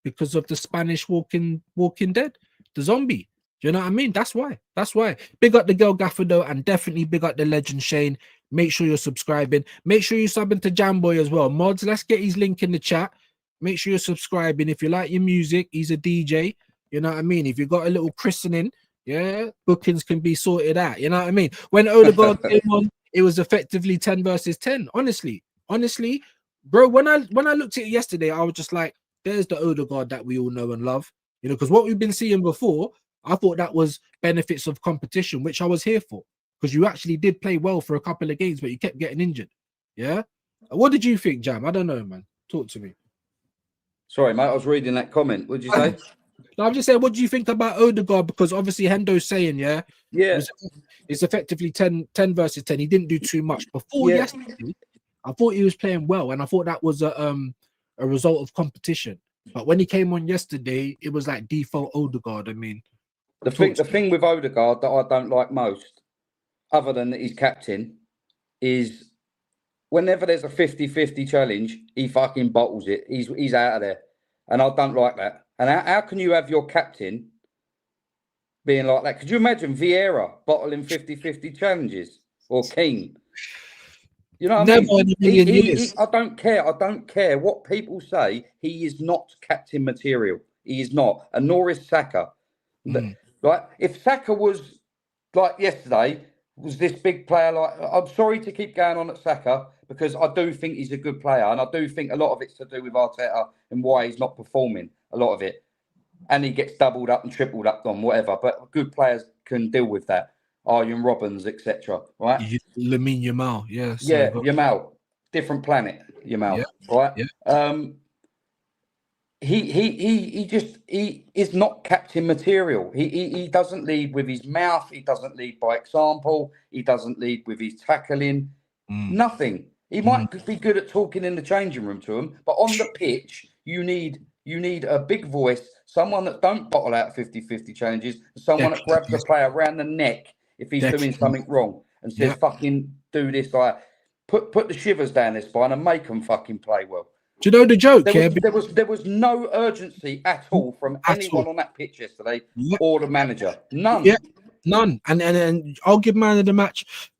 Because of the Spanish Walking Dead, the zombie. Do you know what I mean? That's why. That's why. Big up the girl Gaffer though, and definitely big up the legend Shane. Make sure you're subscribing. Make sure you're subbing to Jamboy as well. Mods, let's get his link in the chat. Make sure you're subscribing. If you like your music, he's a DJ. You know what I mean? If you got a little christening, yeah, bookings can be sorted out. You know what I mean? When Odegaard came on, it was effectively 10 versus 10. Honestly, bro, when I looked at it yesterday, I was just like, there's the Odegaard that we all know and love. You know, because what we've been seeing before, I thought that was benefits of competition, which I was here for. Because you actually did play well for a couple of games, but you kept getting injured. Yeah. What did you think, Jam? I don't know, man. Talk to me. Sorry, mate. I was reading that comment. What did you say? No, I'm just saying, what do you think about Odegaard? Because obviously Hendo's saying, yeah, it's effectively 10 versus 10. He didn't do too much before yesterday. I thought he was playing well, and I thought that was a result of competition. But when he came on yesterday, it was like default Odegaard. I mean, the thing with Odegaard that I don't like most, other than that he's captain, is whenever there's a 50-50 challenge, he fucking bottles it. He's out of there. And I don't like that. And how can you have your captain being like that? Could you imagine Vieira bottling 50-50 challenges? Or Keane? You know what I mean? I don't care. I don't care what people say. He is not captain material. He is not. And nor is Saka. Like, if Saka was like yesterday, was this big player like... I'm sorry to keep going on at Saka, because I do think he's a good player. And I do think a lot of it's to do with Arteta and why he's not performing. A lot of it. And he gets doubled up and tripled up on whatever. But good players can deal with that. Arjen Robbins, etc. Right? Lamine Yamal, yeah. So yeah, Yamal. Different planet, Yamal. Yeah, right? Yeah. He is not captain material. He doesn't lead with his mouth. He doesn't lead by example. He doesn't lead with his tackling. Nothing. He might be good at talking in the changing room to him, but on the pitch, you need a big voice, someone that don't bottle out 50-50 challenges, someone that grabs the player around the neck if he's doing something wrong and says, fucking do this. Like, put the shivers down their spine and make them fucking play well. Do you know the joke? There was no urgency at all from anyone on that pitch yesterday or the manager. None. Yeah, none. And I'll give man of the match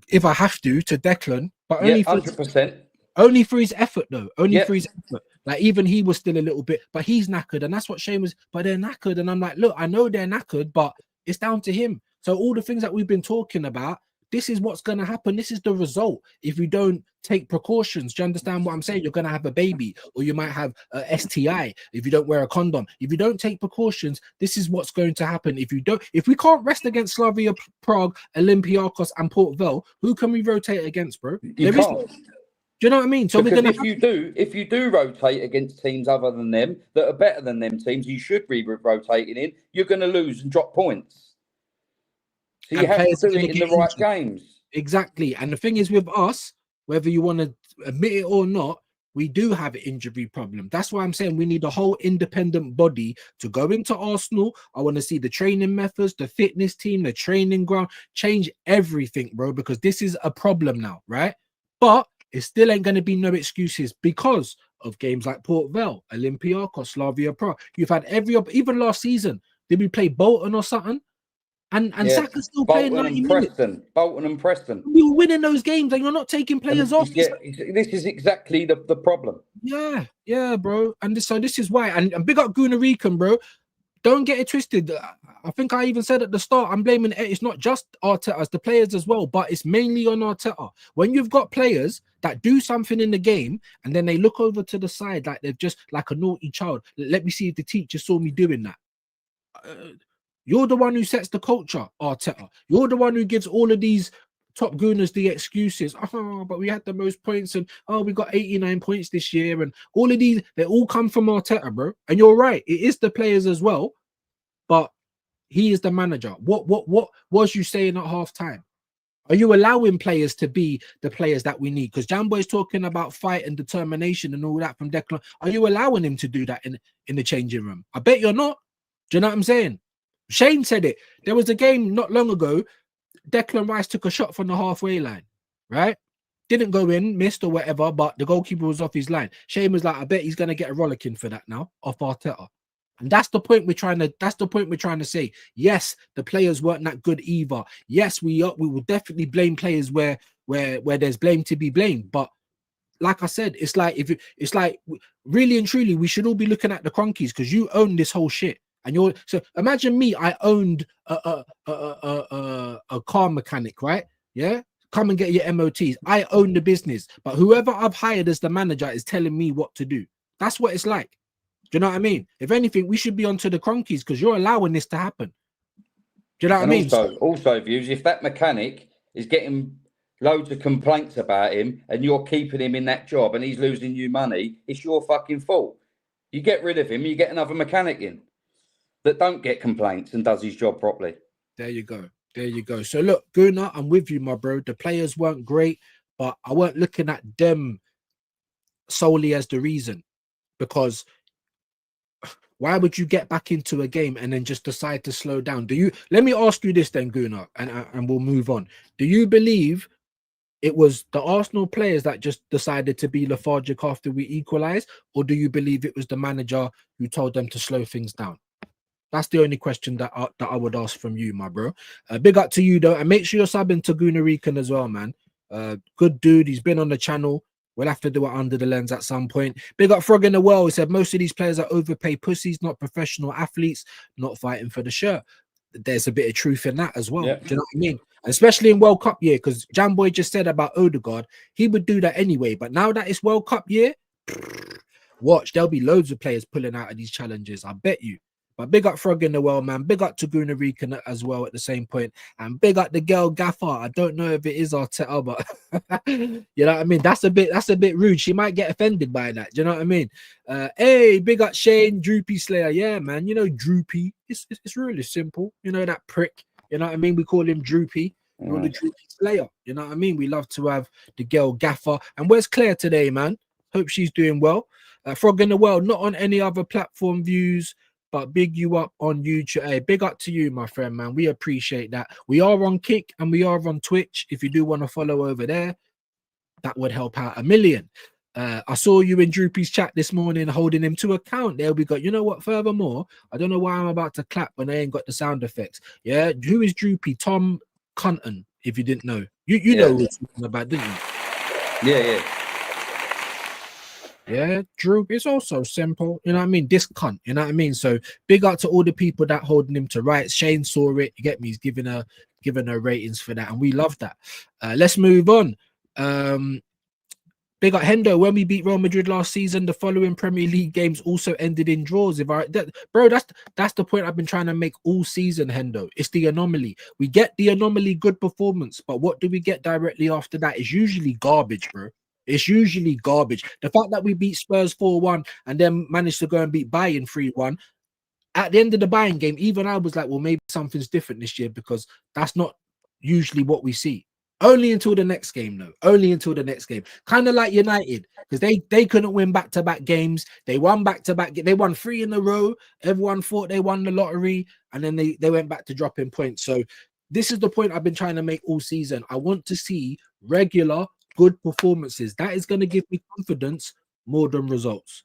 if I have to Declan, but only 100%. Only for his effort, though. Only for his effort. Like, even he was still a little bit, but he's knackered, and that's what Shane was. But they're knackered, and I'm like, look, I know they're knackered, but it's down to him. So all the things that we've been talking about, this is what's going to happen. This is the result. If you don't take precautions, do you understand what I'm saying? You're going to have a baby, or you might have a STI if you don't wear a condom. If you don't take precautions, this is what's going to happen. If we can't rest against Slavia Prague, Olympiacos, and Port Vale, who can we rotate against, bro? You can't. Do you know what I mean? So because if you do rotate against teams other than them that are better than them teams, you should be rotating in. You're going to lose and drop points. So you have to do it in the right games. Exactly. And the thing is with us, whether you want to admit it or not, we do have an injury problem. That's why I'm saying we need a whole independent body to go into Arsenal. I want to see the training methods, the fitness team, the training ground, change everything, bro, because this is a problem now, right? But it still ain't going to be no excuses because of games like Port Vale, Olympiacos, Slavia Prague. You've had even last season, did we play Bolton or something? And Saka's still playing 90 minutes. Bolton and Preston. We were winning those games and you're not taking players off. Yeah, this is exactly the problem. Yeah, bro. And this is why. And big up Gunarican, bro. Don't get it twisted. I think I even said at the start, I'm blaming it's not just Arteta, it's the players as well, but it's mainly on Arteta. When you've got players that do something in the game and then they look over to the side like they're just like a naughty child. Let me see if the teacher saw me doing that. You're the one who sets the culture, Arteta. You're the one who gives all of these top gooners the excuses. Oh, but we had the most points and we got 89 points this year. And all of these, they all come from Arteta, bro. And you're right. It is the players as well, but he is the manager. What was you saying at half time? Are you allowing players to be the players that we need? Because Jamboy's talking about fight and determination and all that from Declan. Are you allowing him to do that in the changing room? I bet you're not. Do you know what I'm saying? Shane said it. There was a game not long ago. Declan Rice took a shot from the halfway line, right? Didn't go in, missed or whatever, but the goalkeeper was off his line. Shane was like, I bet he's going to get a rollicking for that now off Arteta. And that's the point we're trying to say. Yes, the players weren't that good either. Yes, we will definitely blame players where there's blame to be blamed. But like I said, it's like really and truly, we should all be looking at the Cronkies because you own this whole shit. And you're so imagine me, I owned a car mechanic, right? Yeah. Come and get your MOTs. I own the business, but whoever I've hired as the manager is telling me what to do. That's what it's like. Do you know what I mean? If anything, we should be onto the Cronkies because you're allowing this to happen. Do you know what I mean? Also, views, if that mechanic is getting loads of complaints about him and you're keeping him in that job and he's losing you money, it's your fucking fault. You get rid of him, you get another mechanic in that don't get complaints and does his job properly. There you go. There you go. So look, Guna, I'm with you, my bro. The players weren't great, but I weren't looking at them solely as the reason. Because why would you get back into a game and then just decide to slow down? Let me ask you this then, Guna, and we'll move on. Do you believe it was the Arsenal players that just decided to be lethargic after we equalized, or do you believe it was the manager who told them to slow things down? That's the only question that I would ask from you, my bro. Big up to you, though. And make sure you're subbing to Guna Rican as well, man. Good dude. He's been on the channel. We'll have to do it under the lens at some point. Big up Frog in the Well. He said, most of these players are overpaid pussies, not professional athletes, not fighting for the shirt. There's a bit of truth in that as well. Yeah. Do you know what I mean? Especially in World Cup year, because Jamboy just said about Odegaard, he would do that anyway. But now that it's World Cup year, watch, there'll be loads of players pulling out of these challenges. I bet you. But big up Frog in the Well, man. Big up to Guna Rican as well at the same point. And big up the girl Gaffer. I don't know if it is Arteta, but you know what I mean? That's a bit rude. She might get offended by that. Do you know what I mean? Hey, big up Shane, Droopy Slayer. Yeah, man. You know, Droopy. It's really simple. You know, that prick. You know what I mean? We call him Droopy. You're the Droopy Slayer. You know what I mean? We love to have the girl Gaffer. And where's Claire today, man? Hope she's doing well. Frog in the Well, not on any other platform views, but big you up on YouTube. Hey, big up to you, my friend, man. We appreciate that. We are on Kick and we are on Twitch. If you do want to follow over there, that would help out a million. I saw you in Droopy's chat this morning holding him to account. There we go. You know what? Furthermore, I don't know why I'm about to clap when I ain't got the sound effects. Yeah, who is Droopy? Tom Cunton, if you didn't know. You know who we're talking about, didn't you? Yeah. Yeah, Drew, it's also simple. You know what I mean? This cunt, you know what I mean? So big up to all the people that holding him to rights. Shane saw it. You get me? He's giving her ratings for that. And we love that. Let's move on. Big up Hendo. When we beat Real Madrid last season, the following Premier League games also ended in draws. Bro, that's the point I've been trying to make all season, Hendo. It's the anomaly. We get the anomaly good performance, but what do we get directly after that? It's usually garbage, bro. It's usually garbage. The fact that we beat Spurs 4-1 and then managed to go and beat Bayern 3-1, at the end of the Bayern game, even I was like, well, maybe something's different this year because that's not usually what we see. Only until the next game, though. Only until the next game. Kind of like United, because they couldn't win back-to-back games. They won back-to-back. They won 3 in a row. Everyone thought they won the lottery, and then they went back to dropping points. So this is the point I've been trying to make all season. I want to see regular good performances. That is going to give me confidence more than results.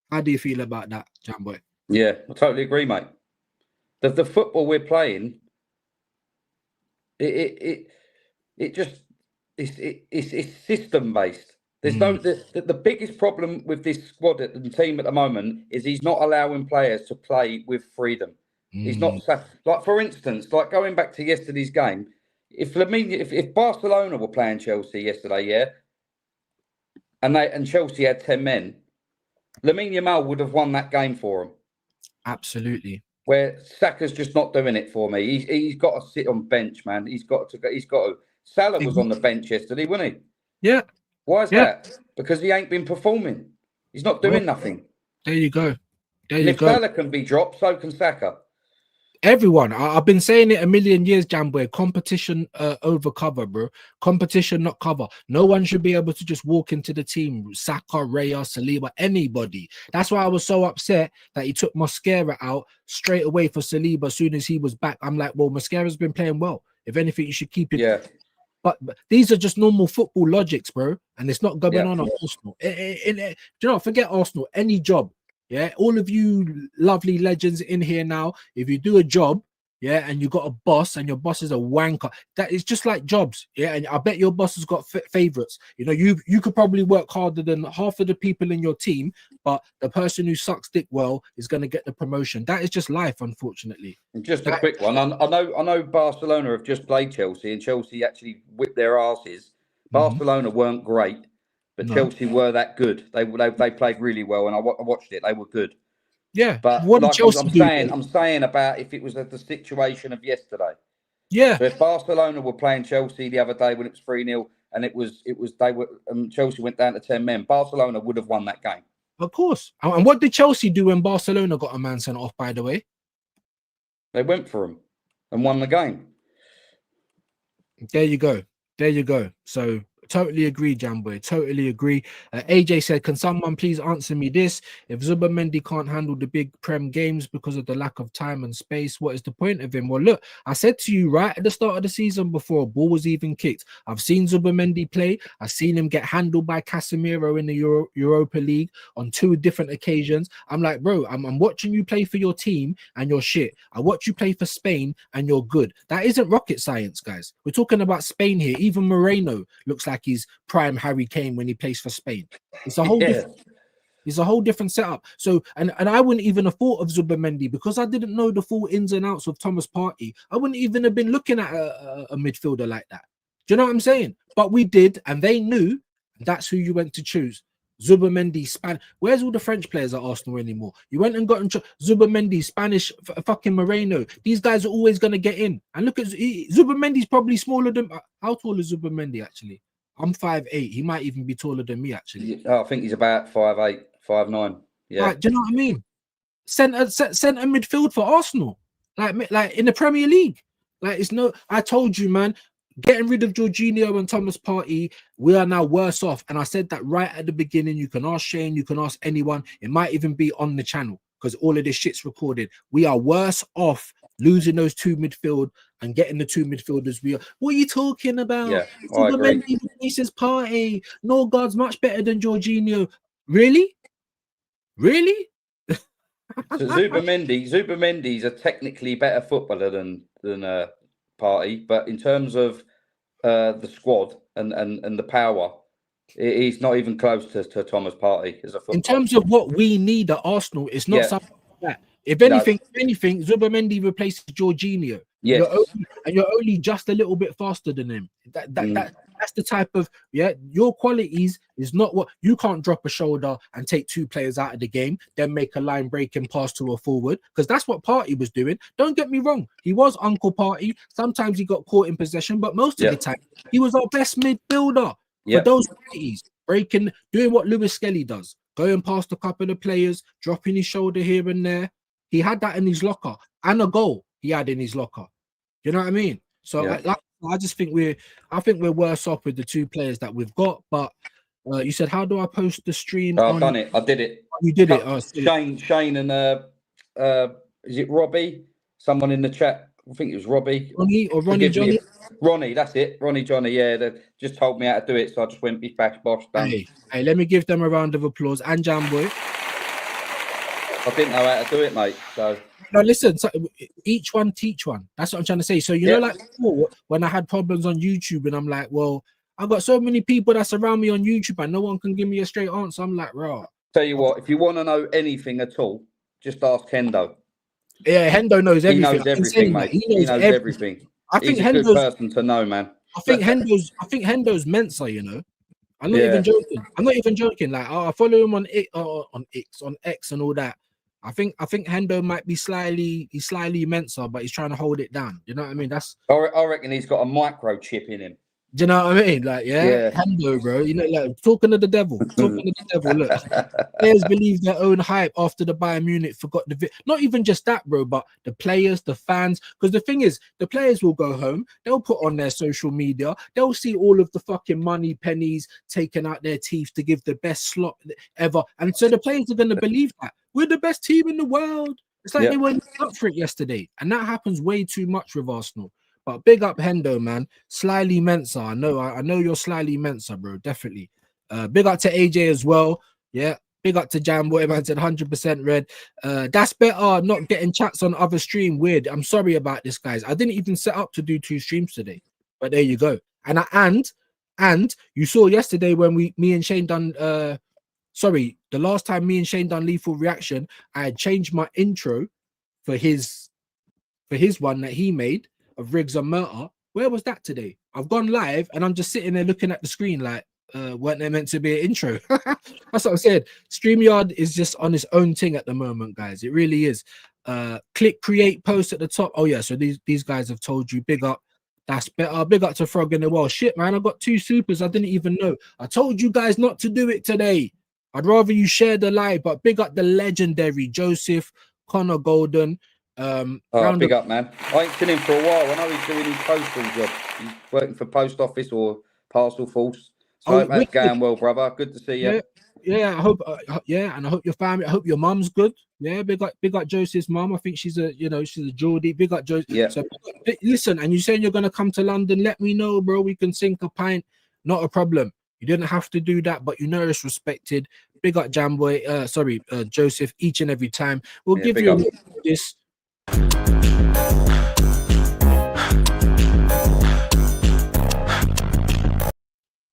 How do you feel about that, Jamboy? Yeah, I totally agree, mate. The football we're playing, it's system based. There's the biggest problem with this squad at the team at the moment is he's not allowing players to play with freedom. He's not like, for instance, like going back to yesterday's game. If Barcelona were playing Chelsea yesterday, and Chelsea had 10 men, Lamine Yamal would have won that game for them. Absolutely. Where Saka's just not doing it for me. He's got to sit on bench, man. He's got to. Salah was on the bench yesterday, wasn't he? Yeah. Why is that? Because he ain't been performing. He's not doing nothing. There you go. If Salah can be dropped, so can Saka. Everyone, I've been saying it a million years, Jamboy. Competition over cover, bro. Competition, not cover. No one should be able to just walk into the team. Saka, Raya, Saliba, anybody. That's why I was so upset that he took Mosquera out straight away for Saliba as soon as he was back. I'm like, well, Mosquera's been playing well. If anything, you should keep it. Yeah. But these are just normal football logics, bro. And it's not going Yeah. on at Arsenal. Do you know, forget Arsenal, any job. Yeah, all of you lovely legends in here now, if you do a job, yeah, and you got a boss and your boss is a wanker, that is just like jobs. Yeah, and I bet your boss has got favorites. You know, you could probably work harder than half of the people in your team, but the person who sucks dick well is going to get the promotion. That is just life, unfortunately. Just a quick one. I know Barcelona have just played Chelsea, and Chelsea actually whipped their asses. Barcelona weren't great, but Chelsea were that good. They played really well, and I watched it. They were good. Yeah, but what like Chelsea I'm saying about if it was the situation of yesterday. Yeah. So if Barcelona were playing Chelsea the other day when it was 3-0, and it was Chelsea went down to 10 men, Barcelona would have won that game. Of course. And what did Chelsea do when Barcelona got a man sent off? By the way, they went for him and won the game. There you go. There you go. So totally agree, Jamboy. Totally agree. AJ said, can someone please answer me this? If Zubimendi can't handle the big Prem games because of the lack of time and space, what is the point of him? Well, look, I said to you right at the start of the season before a ball was even kicked, I've seen Zubimendi play. I've seen him get handled by Casemiro in the Europa League on 2 different occasions. I'm like, bro, I'm watching you play for your team and you're shit. I watch you play for Spain and you're good. That isn't rocket science, guys. We're talking about Spain here. Even Moreno looks like he's prime Harry Kane when he plays for Spain. It's a whole different setup. So and I wouldn't even have thought of Zubimendi because I didn't know the full ins and outs of Thomas Partey. I wouldn't even have been looking at a midfielder like that. Do you know what I'm saying? But we did, and they knew that's who you went to choose. Zubimendi, Spanish. Where's all the French players at Arsenal anymore? You went and got Zubimendi, Spanish, fucking Moreno. These guys are always going to get in. And look at Zubimendi's probably smaller than. How tall is Zubimendi actually? I'm 5'8". He might even be taller than me, actually. I think he's about 5'8", 5'9". Yeah. Right, do you know what I mean? Centre midfield for Arsenal. Like in the Premier League. Like it's no. I told you, man. Getting rid of Jorginho and Thomas Partey, we are now worse off. And I said that right at the beginning. You can ask Shane, you can ask anyone. It might even be on the channel because all of this shit's recorded. We are worse off losing those 2 midfield and getting the 2 midfielders. What are you talking about? Yeah, I agree. Replaces Partey. Norgard's much better than Jorginho. Really? Really? So Zubimendi's a technically better footballer than Partey, but in terms of the squad and the power, he's not even close to Thomas Partey as a footballer. In terms of what we need at Arsenal, it's not something like that. If anything, Zubimendi replaces Jorginho. Yes. You're only just a little bit faster than him. That's the type of your qualities is not what you can't drop a shoulder and take 2 players out of the game, then make a line breaking pass to a forward, because that's what Partey was doing. Don't get me wrong, he was Uncle Partey. Sometimes he got caught in possession, but most of the time he was our best midfielder for those qualities, doing what Lewis Skelly does, going past a couple of players, dropping his shoulder here and there. He had that in his locker, and a goal he had in his locker. You know what I mean? So I just think we're worse off with the 2 players that we've got. But you said, how do I post the stream? I've done it. I did it. You did it. Shane and is it Robbie? Someone in the chat. I think it was Robbie. Ronnie Johnny. Ronnie, that's it. Ronnie Johnny. Yeah, they just told me how to do it, so I just went bish bash bosh done. Hey, let me give them a round of applause. And Jamboy. I didn't know how to do it, mate. So no, listen. So each one teach one. That's what I'm trying to say. So you know, like before, when I had problems on YouTube, and I'm like, well, I've got so many people that surround me on YouTube, and no one can give me a straight answer. I'm like, right. Tell you what, if you want to know anything at all, just ask Hendo. Yeah, Hendo knows everything. He knows everything, mate. He knows everything. I think Hendo's a good person to know, man. I think Hendo's Mensa, you know. I'm not even joking. I'm not even joking. Like, I follow him on X and all that. I think Hendo might be slightly Mensa, but he's trying to hold it down. You know what I mean? I reckon he's got a microchip in him. Do you know what I mean? Like, Yeah. Hendo, bro. You know, like talking to the devil. Talking to the devil. Look, players believe their own hype after the Bayern Munich forgot not even just that, bro, but the players, the fans. Because the thing is, the players will go home, they'll put on their social media, they'll see all of the fucking money pennies taken out their teeth to give the best slot ever. And so the players are going to believe that we're the best team in the world. It's like they weren't up for it yesterday. And that happens way too much with Arsenal. But big up Hendo, man. Slyly Mensa. I know you're Slyly Mensa, bro. Definitely. Big up to AJ as well. Yeah. Big up to Jamboy, man. Said 100% red. That's better. Not getting chats on other stream. Weird. I'm sorry about this, guys. I didn't even set up to do 2 streams today. But there you go. And you saw yesterday when me and Shane done the last time me and Shane done Lethal Reaction, I had changed my intro for his one that he made of Riggs and Murder. Where was that today? I've gone live and I'm just sitting there looking at the screen like, weren't there meant to be an intro? That's what I said. StreamYard is just on its own thing at the moment, guys. It really is. Click create post at the top. Oh yeah, so these guys have told you. Big up. That's better. Big up to Frog in the Well. Shit, man, I got 2 supers. I didn't even know. I told you guys not to do it today. I'd rather you share the live, but big up the legendary Joseph Connor Golden. Big up, man. I ain't seen him for a while. I know he's doing his postal job. He's working for post office or parcel force. So that's going well, brother. Good to see you. Yeah. I hope. And I hope your family. I hope your mum's good. Yeah, big up Joseph's mum. I think she's a Geordie. Big up Joseph. Yeah. So listen, and you saying you're gonna come to London? Let me know, bro. We can sink a pint. Not a problem. You didn't have to do that, but you know it's respected. Big up Jamboy. Joseph. Each and every time we'll give you this.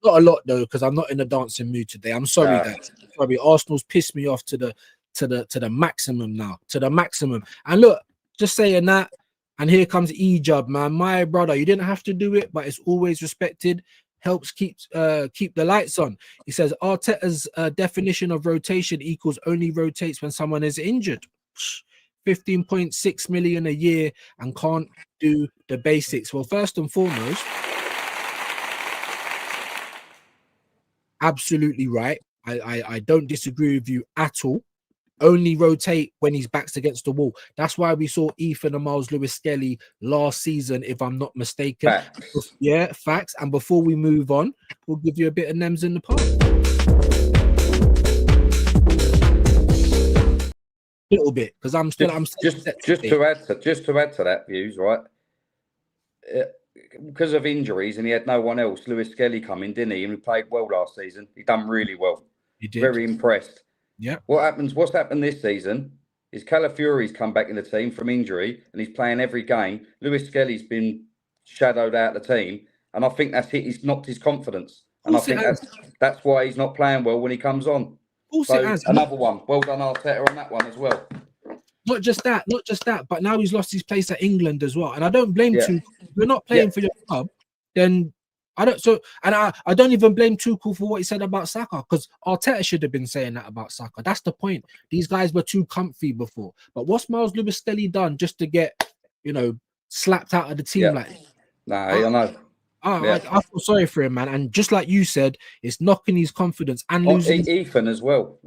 Not a lot though, because I'm not in a dancing mood today. I'm sorry, guys. Sorry, Arsenal's pissed me off to the maximum now. To the maximum. And look, just saying that, and here comes Ejab, man. My brother, you didn't have to do it, but it's always respected. Helps keep the lights on. He says Arteta's definition of rotation equals only rotates when someone is injured. 15.6 million a year and can't do the basics. Well, first and foremost, absolutely right. I don't disagree with you at all. Only rotate when his back's against the wall. That's why we saw Ethan and Miles Lewis Skelly last season, if I'm not mistaken. Facts. Yeah, facts. And before we move on, we'll give you a bit of Nems in the park. Little bit, because I'm still just to add to that, views, right? Because of injuries, and he had no one else. Lewis Skelly come in, didn't he? And he played well last season. He done really well. He did. Very impressed. Yeah. What's happened this season is Calafiori's come back in the team from injury, and he's playing every game. Lewis Skelly's been shadowed out of the team, and I think he's knocked his confidence. And I think that's why he's not playing well when he comes on. So another one. Well done, Arteta, on that one as well. Not just that, but now he's lost his place at England as well. And I don't blame Tuchel. If you're not playing for your club, then I don't. So, and I don't even blame Tuchel for what he said about Saka, because Arteta should have been saying that about Saka. That's the point. These guys were too comfy before. But what's Miles Lewis Skelly done just to get, slapped out of the team like? I know. I feel sorry for him, man. And just like you said, it's knocking his confidence and losing. Ethan as well.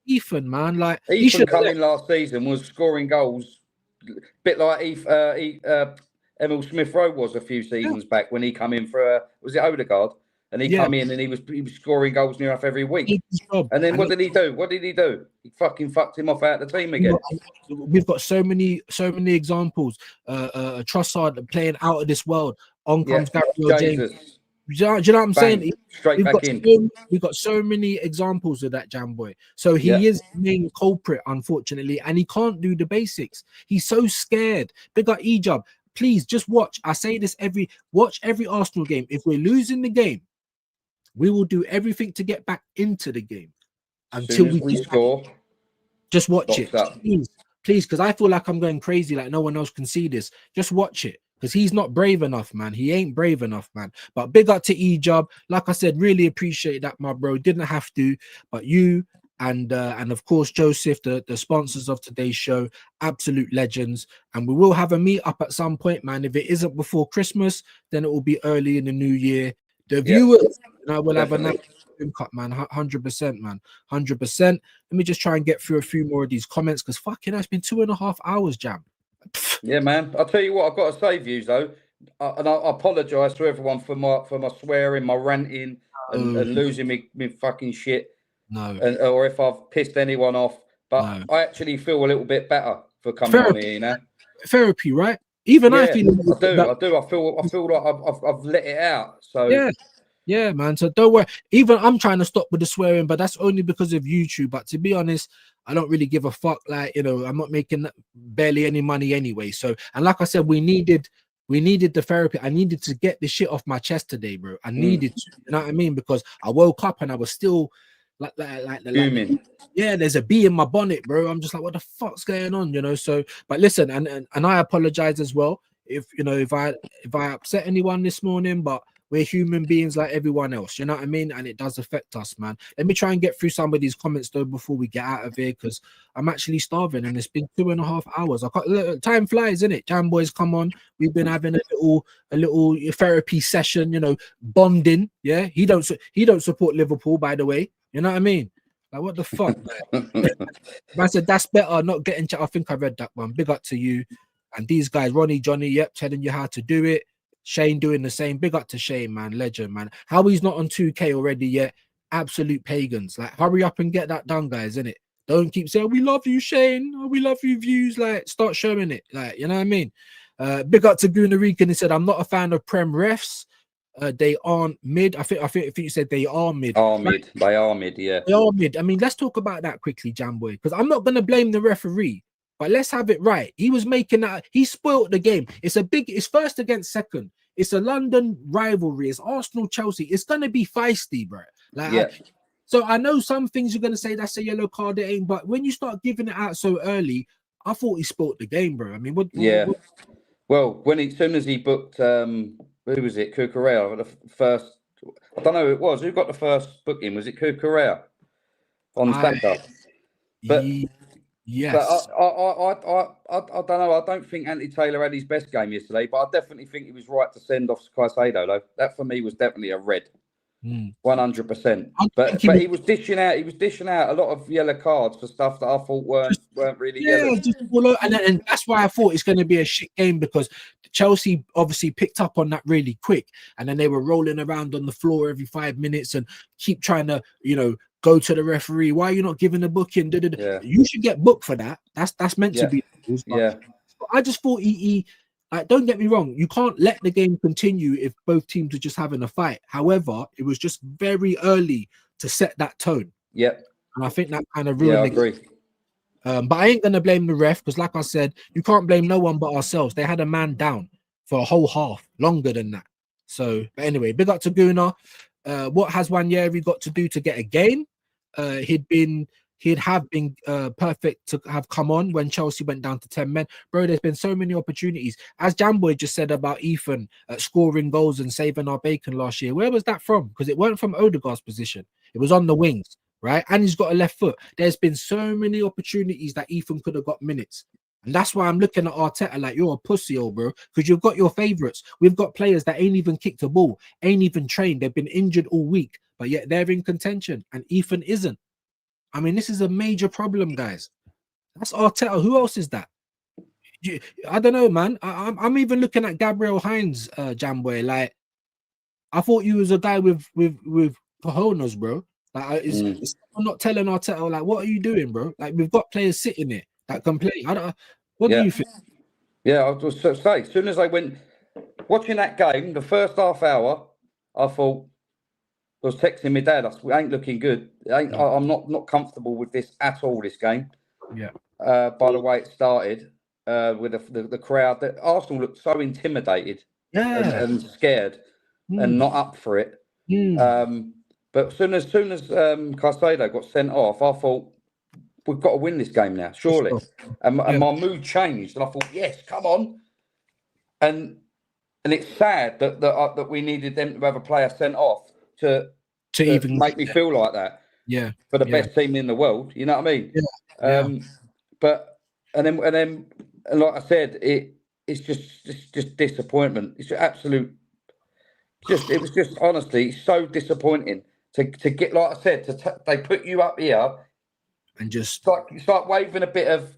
Ethan, man, like Ethan coming last season was scoring goals, a bit like Emil Smith Rowe was a few seasons back when he come in for was it Odegaard, and he come in and he was scoring goals near enough every week. And then what did he do? He fucking fucked him off out of the team again. We've got so many examples. Trossard playing out of this world. On comes Gabriel James. Do you know what I'm saying? Straight back in. We've got so many examples of that, Jamboy. So he is the main culprit, unfortunately, and he can't do the basics. He's so scared. Big up Ejab. Please just watch. I say this watch every Arsenal game. If we're losing the game, we will do everything to get back into the game until we score. Just watch it, please, because I feel like I'm going crazy. Like no one else can see this. Just watch it. Because he's not brave enough, man. He ain't brave enough, man. But big up to Ejab. Like I said, really appreciate that, my bro. Didn't have to, but you and of course Joseph, the sponsors of today's show, absolute legends. And we will have a meet up at some point, man. If it isn't before Christmas, then it will be early in the new year. The viewers, will have another cut, man. 100%, man. 100%. Let me just try and get through a few more of these comments, because fucking it's been 2.5 hours, Jam. Yeah, man. I'll tell you what, I've got to say, views though, and I apologise to everyone for my swearing, my ranting, and losing me fucking shit. No. Or if I've pissed anyone off, but No. I actually feel a little bit better for coming on here, you know. Therapy, right? Even I feel. I do. I feel like I've let it out. So yeah, man. So don't worry. Even I'm trying to stop with the swearing, but that's only because of YouTube. But to be honest, I don't really give a fuck. Like, I'm not making barely any money anyway. So, and like I said, we needed the therapy. I needed to get this shit off my chest today, bro. I needed to, you know what I mean? Because I woke up and I was still like there's a bee in my bonnet, bro. I'm just like, what the fuck's going on, So, but listen, and I apologize as well if I upset anyone this morning, but we're human beings like everyone else, you know what I mean? And it does affect us, man. Let me try and get through some of these comments though before we get out of here, because I'm actually starving and it's been 2.5 hours. Time flies, isn't it? Jam boys, come on. We've been having a little therapy session, bonding. Yeah, he don't support Liverpool, by the way. You know what I mean? Like, what the fuck? I said that's better. Not getting. I think I read that one. Big up to you. And these guys, Ronnie, Johnny, yep, telling you how to do it. Shane doing the same. Big up to Shane, man. Legend, man. How he's not on 2K already yet. Absolute pagans. Like, hurry up and get that done, guys, innit? Don't keep saying, we love you, Shane. Oh, we love you, views. Like, start showing it. Like, you know what I mean? Big up to Guna Rican. He said, I'm not a fan of Prem refs. They aren't mid. I think you said they are mid. They are mid, yeah. They are mid. I mean, let's talk about that quickly, Jamboy, because I'm not gonna blame the referee, but let's have it right. He was making that, he spoiled the game. It's first against second. It's a London rivalry. It's Arsenal, Chelsea. It's gonna be feisty, bro. So I know some things you're gonna say that's a yellow card, it ain't, but when you start giving it out so early, I thought he spoiled the game, bro. I mean, what? Well, as soon as he booked, who was it? Cucurella, the first. I don't know who it was. Who got the first booking? Was it Cucurella on Saturday? But yes. But I don't know. I don't think Anthony Taylor had his best game yesterday, but I definitely think he was right to send off Caicedo, though. That for me was definitely a red. 100%. But he was dishing out. He was dishing out a lot of yellow cards for stuff that I thought weren't really yellow. And that's why I thought it's going to be a shit game, because Chelsea obviously picked up on that really quick, and then they were rolling around on the floor every 5 minutes and keep trying to, go to the referee. Why are you not giving a booking? Yeah. You should get booked for that. That's meant to be. Yeah. I just thought he don't get me wrong, you can't let the game continue if both teams are just having a fight. However, it was just very early to set that tone. Yep. And I think that kind of ruined I agree. But I ain't gonna blame the ref, because like I said, you can't blame no one but ourselves. They had a man down for a whole half, longer than that. So, but anyway, big up to Guna. What has Nwaneri got to do to get a game? He'd have been perfect to have come on when Chelsea went down to 10 men. Bro, there's been so many opportunities. As Jamboy just said about Ethan scoring goals and saving our bacon last year, where was that from? Because it weren't from Odegaard's position. It was on the wings, right? And he's got a left foot. There's been so many opportunities that Ethan could have got minutes. And that's why I'm looking at Arteta like, you're a pussy, bro, because you've got your favourites. We've got players that ain't even kicked a ball, ain't even trained. They've been injured all week, but yet they're in contention, and Ethan isn't. I mean, this is a major problem, guys. That's Arteta. Who else is that? I don't know, man. I'm even looking at Gabriel Hines, Jamboy. Like, I thought you was a guy with cojones, bro. Like, I'm not telling Arteta, like, what are you doing, bro? Like, we've got players sitting there that can play. What do you think? Yeah, I was to say, as soon as I went watching that game, the first half hour, I thought, I was texting my dad, we ain't looking good. I'm not comfortable with this at all, this game. Yeah. By the way it started, with the crowd, that Arsenal looked so intimidated and scared and not up for it. But as soon as Caicedo got sent off, I thought, we've got to win this game now, surely. And my mood changed, and I thought, yes, come on. And it's sad that we needed them to have a player sent off to even make me feel like that. Yeah. for the Yeah. best team in the world. You know what I mean? Yeah. But and like I said, it's just disappointment. It's absolute. It was just honestly so disappointing to get, like I said, they put you up here And just it's like waving a bit of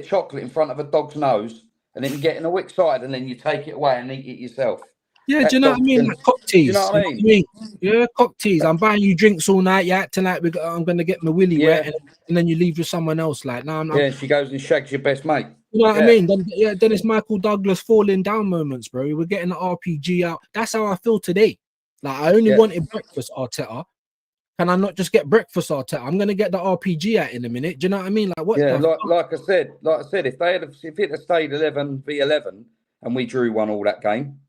chocolate in front of a dog's nose and then getting all excited and then you take it away and eat it yourself. yeah, do That you know what I dog's mean? gonna, Like cock do you tease. know what I You know mean? Yeah, cock tease. I'm buying you drinks all night. You're acting like I'm gonna get my willy wet, Yeah, and then you leave with someone else. Like, no, yeah. She goes and shags your best mate. you know what I Yeah. mean? Then it's Michael Douglas falling down moments, bro. We're getting the RPG out. That's how I feel today. Like, I only Yeah. wanted breakfast, Arteta. Can I not just get breakfast, Arteta? I'm gonna get the RPG out in a minute. Do you know what I mean? Like, what? Yeah, the like I said, if it had stayed 11v11 and we drew 1 all that game,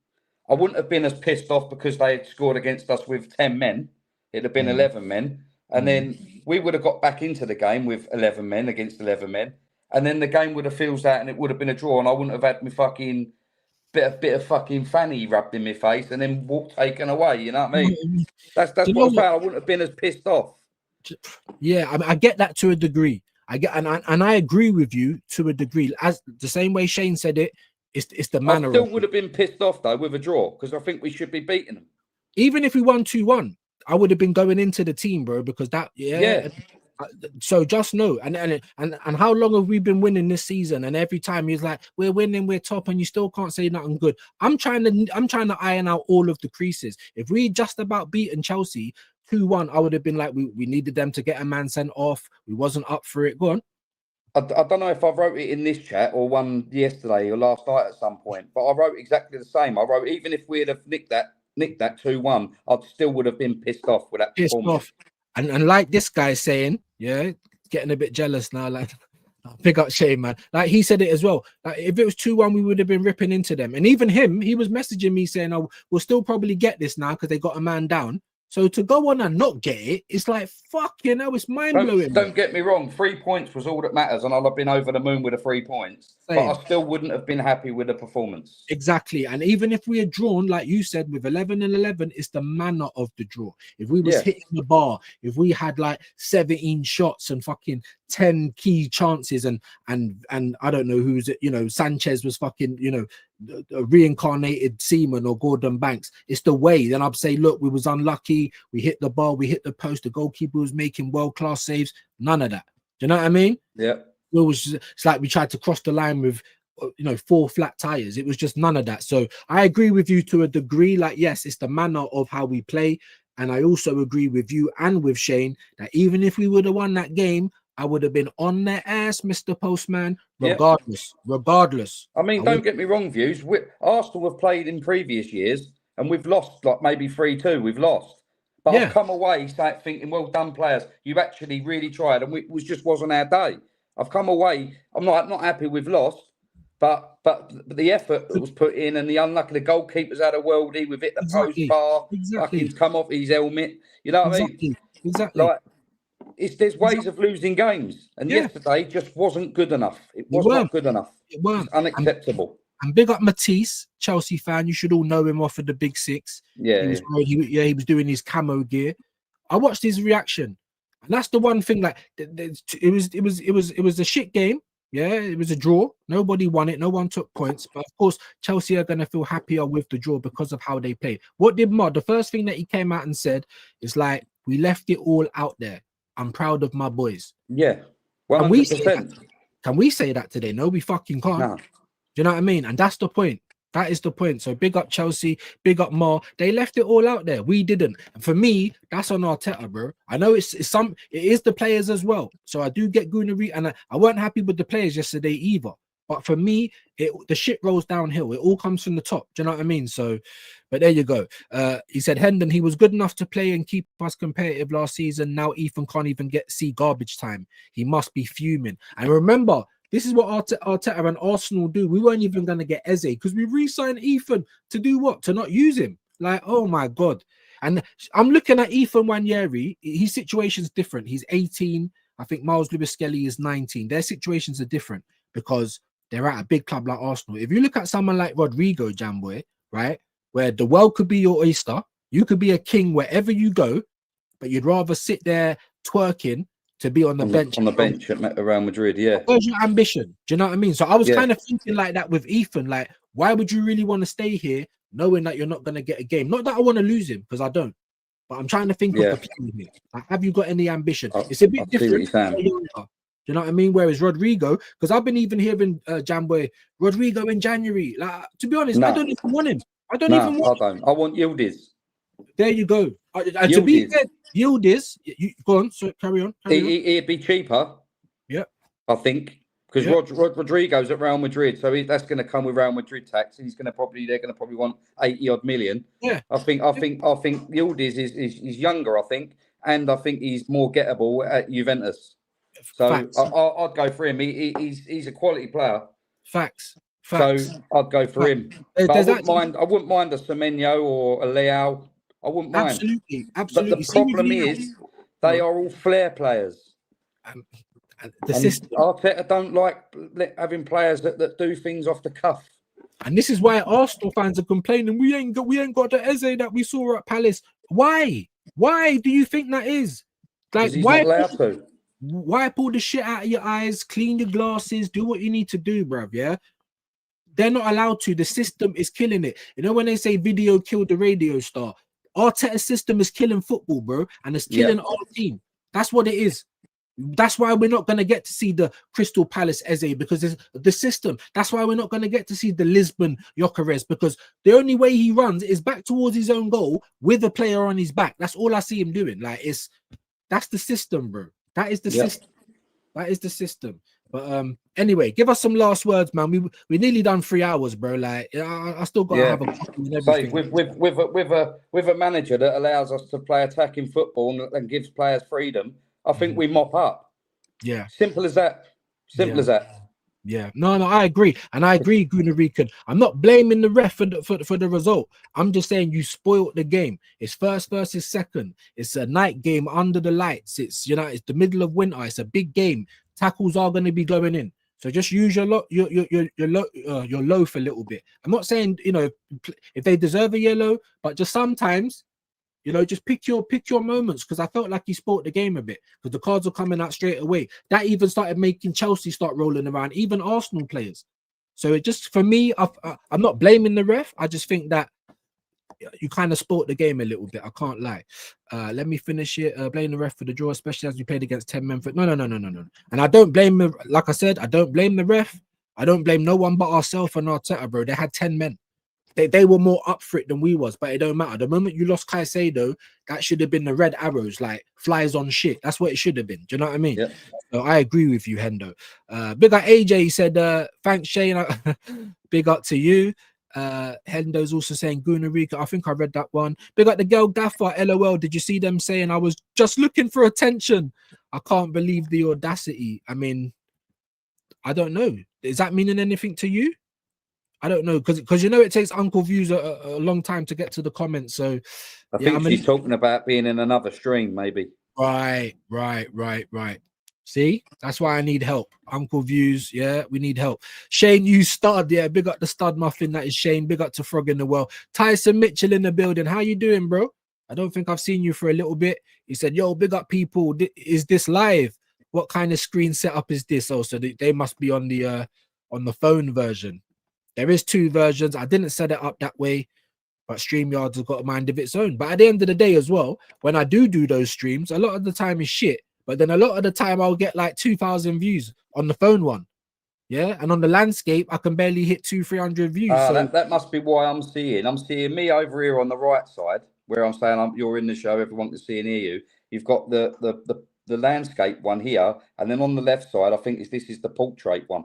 I wouldn't have been as pissed off because they had scored against us with 10 men. It'd have been 11 men, and then we would have got back into the game with 11 men against 11 men, and then the game would have fizzled out and it would have been a draw, and I wouldn't have had my fucking bit of fucking fanny rubbed in my face and then taken away. You know what I mean? That's what I'm saying. I wouldn't have been as pissed off. Yeah, I get that to a degree. I agree with you to a degree. As the same way Shane said it, it's the manner. I still would have been pissed off though with a draw because I think we should be beating them. Even if we won 2-1, I would have been going into the team, bro, because that So just know, and how long have we been winning this season? And every time he's like, we're winning, we're top, and you still can't say nothing good. I'm trying to iron out all of the creases. If we just about beaten Chelsea 2-1, I would have been like, we needed them to get a man sent off. We wasn't up for it. Go on. I don't know if I wrote it in this chat or one yesterday or last night at some point, but I wrote exactly the same. I wrote, even if we'd have nicked that 2-1, I still would have been pissed off with that performance. And like this guy saying, yeah, getting a bit jealous now, like, pick up Shane, man. Like he said it as well. Like if it was 2-1, we would have been ripping into them. And even him, he was messaging me saying, oh, we'll still probably get this now because they got a man down. So to go on and not get it, it's like, fuck, you know, it's mind-blowing. Don't get me wrong, 3 points was all that matters, and I'll have been over the moon with the 3 points. Same. But I still wouldn't have been happy with the performance. Exactly. And even if we had drawn, like you said, with 11-11, it's the manner of the draw. If we was hitting the bar, if we had like 17 shots and fucking 10 key chances, and I don't know who's it, you know, Sanchez was fucking, you know, a reincarnated Seaman or Gordon Banks, it's the way. Then I'd say, look, we was unlucky, we hit the bar, we hit the post, the goalkeeper was making world-class saves. None of that. Do you know what I mean? Yeah. It's like we tried to cross the line with, you know, 4 flat tires. It was just none of that. So I agree with you to a degree. Like, yes, it's the manner of how we play. And I also agree with you and with Shane that even if we would have won that game, I would have been on their ass, Mr. Postman, regardless. Regardless. I mean, don't get me wrong, Views. Arsenal have played in previous years and we've lost, like maybe 3-2. We've lost. But I've come away thinking, well done, players. You've actually really tried, and it just wasn't our day. I've come away. I'm not happy we've lost, but the effort that was put in and the unlucky, the goalkeeper's had a worldie. We've hit the post bar. Fucking come off his helmet. You know what I mean? Exactly. Like, there's ways of losing games, and yesterday just wasn't good enough. It was not good enough. It weren't. It's unacceptable. And big up Matisse, Chelsea fan. You should all know him off of the Big Six. Yeah, he was doing his camo gear. I watched his reaction, and that's the one thing. Like it was a shit game. Yeah, it was a draw. Nobody won it. No one took points. But of course, Chelsea are going to feel happier with the draw because of how they played. What did Mod? The first thing that he came out and said is like, "We left it all out there. I'm proud of my boys." Yeah, 100%. Can we say that today? No, we fucking can't. No. Do you know what I mean? And that's the point. That is the point. So big up Chelsea, big up Ma. They left it all out there. We didn't. And for me, that's on Arteta, bro. I know it is the players as well. So I do get Goonery, and I weren't happy with the players yesterday either. But for me, the shit rolls downhill. It all comes from the top. Do you know what I mean? So, but there you go. He said, Hendon, he was good enough to play and keep us competitive last season. Now Ethan can't even see garbage time. He must be fuming. And remember, this is what Arteta and Arsenal do. We weren't even going to get Eze because we re-signed Ethan to do what? To not use him. Like, oh my God. And I'm looking at Ethan Nwaneri. His situation's different. He's 18. I think Miles Lewis-Skelly is 19. Their situations are different because they're at a big club like Arsenal. If you look at someone like Rodrigo, Jamboy, right, where the world could be your oyster, you could be a king wherever you go, but you'd rather sit there twerking to be on the bench. On the bench at Real Madrid, yeah. Where's your ambition? Do you know what I mean? So I was Yeah. kind of thinking like that with Ethan. Like, why would you really want to stay here knowing that you're not going to get a game? Not that I want to lose him, because I don't. But I'm trying to think Yeah. of the people here. Like, have you got any ambition? I- It's a bit I see what different. you're saying. Do you know what I mean? Whereas Rodrigo, because I've been even hearing Jamboy, Rodrigo in January. Like, to be honest, I don't even want him. I don't even want I don't. I want Yildiz. There you go. To be fair, Yildiz, go on. So carry on. It'd be cheaper. Yeah. I think. Because Rodrigo's at Real Madrid, so that's going to come with Real Madrid tax. They're going to probably want 80 odd million. Yeah. I think Yildiz is younger, I think, and I think he's more gettable at Juventus. So I'd go for him. He's a quality player. Facts. So I'd go for him. But I wouldn't mind a Semenyo or a Leao. I wouldn't mind. Absolutely. But the problem is they are all flair players. The system. Arteta don't like having players that do things off the cuff. And this is why Arsenal fans are complaining. We ain't got the Eze that we saw at Palace. Why? Why do you think that is? Like, why? Not allowed to. Wipe all the shit out of your eyes, clean your glasses, do what you need to do, bruv. Yeah. They're not allowed to. The system is killing it. You know, when they say video killed the radio star, Arteta's system is killing football, bro, and it's killing our team. That's what it is. That's why we're not going to get to see the Crystal Palace Eze, because it's the system. That's why we're not going to get to see the Lisbon Gyökeres, because the only way he runs is back towards his own goal with a player on his back. That's all I see him doing. Like, that's the system, bro. That is the system. That is the system. But anyway, give us some last words, man. We nearly done 3 hours, bro. Like, I still got to have a coffee and everything. With a manager that allows us to play attacking football and gives players freedom, I think we mop up. Yeah. Simple as that. Simple as that. Yeah. No, I agree. And I agree, Gunarican. I'm not blaming the ref for the result. I'm just saying you spoiled the game. It's first versus second. It's a night game under the lights. It's it's the middle of winter. It's a big game. Tackles are going to be going in. So just use your loaf a little bit. I'm not saying, if they deserve a yellow, but just sometimes, just pick your moments, because I felt like he spoiled the game a bit, because the cards are coming out straight away. That even started making Chelsea start rolling around, even Arsenal players. So it just, for me, I'm not blaming the ref. I just think that you kind of spoiled the game a little bit. I can't lie. Let me finish it. Blame the ref for the draw, especially as we played against 10 men. No. And I don't blame him. Like I said, I don't blame the ref. I don't blame no one but ourselves and Arteta, bro. They had 10 men. They were more up for it than we was, but it don't matter. The moment you lost Caicedo, that should have been the red arrows, like flies on shit. That's what it should have been. Do you know what I mean? Yeah. So I agree with you, Hendo. Big up AJ, he said, thanks, Shane. Big up to you. Hendo's also saying Gunarica. I think I read that one. Big up the girl Gaffer, LOL. Did you see them saying I was just looking for attention? I can't believe the audacity. I mean, I don't know. Is that meaning anything to you? I don't know, because it takes Uncle Views a long time to get to the comments. So I think she's talking about being in another stream, maybe. Right. See, that's why I need help. Uncle Views, we need help. Shane, you stud, big up the stud muffin. That is Shane. Big up to Frog in the Well. Tyson Mitchell in the building. How you doing, bro? I don't think I've seen you for a little bit. He said, "Yo, big up people. Is this live? What kind of screen setup is this?" Also, they must be on the phone version. There is 2 versions. I didn't set it up that way, but StreamYards has got a mind of its own. But at the end of the day as well, when I do those streams, a lot of the time is shit. But then a lot of the time I'll get like 2,000 views on the phone one. Yeah. And on the landscape, I can barely hit 200-300 views. So that must be why I'm seeing me over here on the right side, where I'm saying you're in the show, everyone can see and hear you. You've got the landscape one here, and then on the left side, I think this is the portrait one.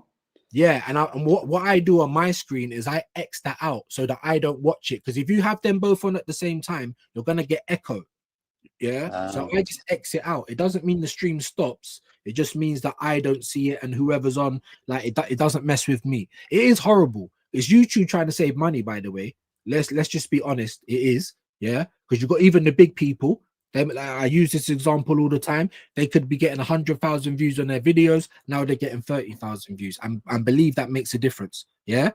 Yeah, and what I do on my screen is I X that out so that I don't watch it. Because if you have them both on at the same time, you're gonna get echo. Yeah, so I just exit out. It doesn't mean the stream stops. It just means that I don't see it, and whoever's on, like, it doesn't mess with me. It is horrible. It's YouTube trying to save money, by the way. Let's just be honest. It is, yeah, because you've got even the big people. I use this example all the time. They could be getting 100,000 views on their videos. Now they're getting 30,000 views. And believe that makes a difference. Yeah.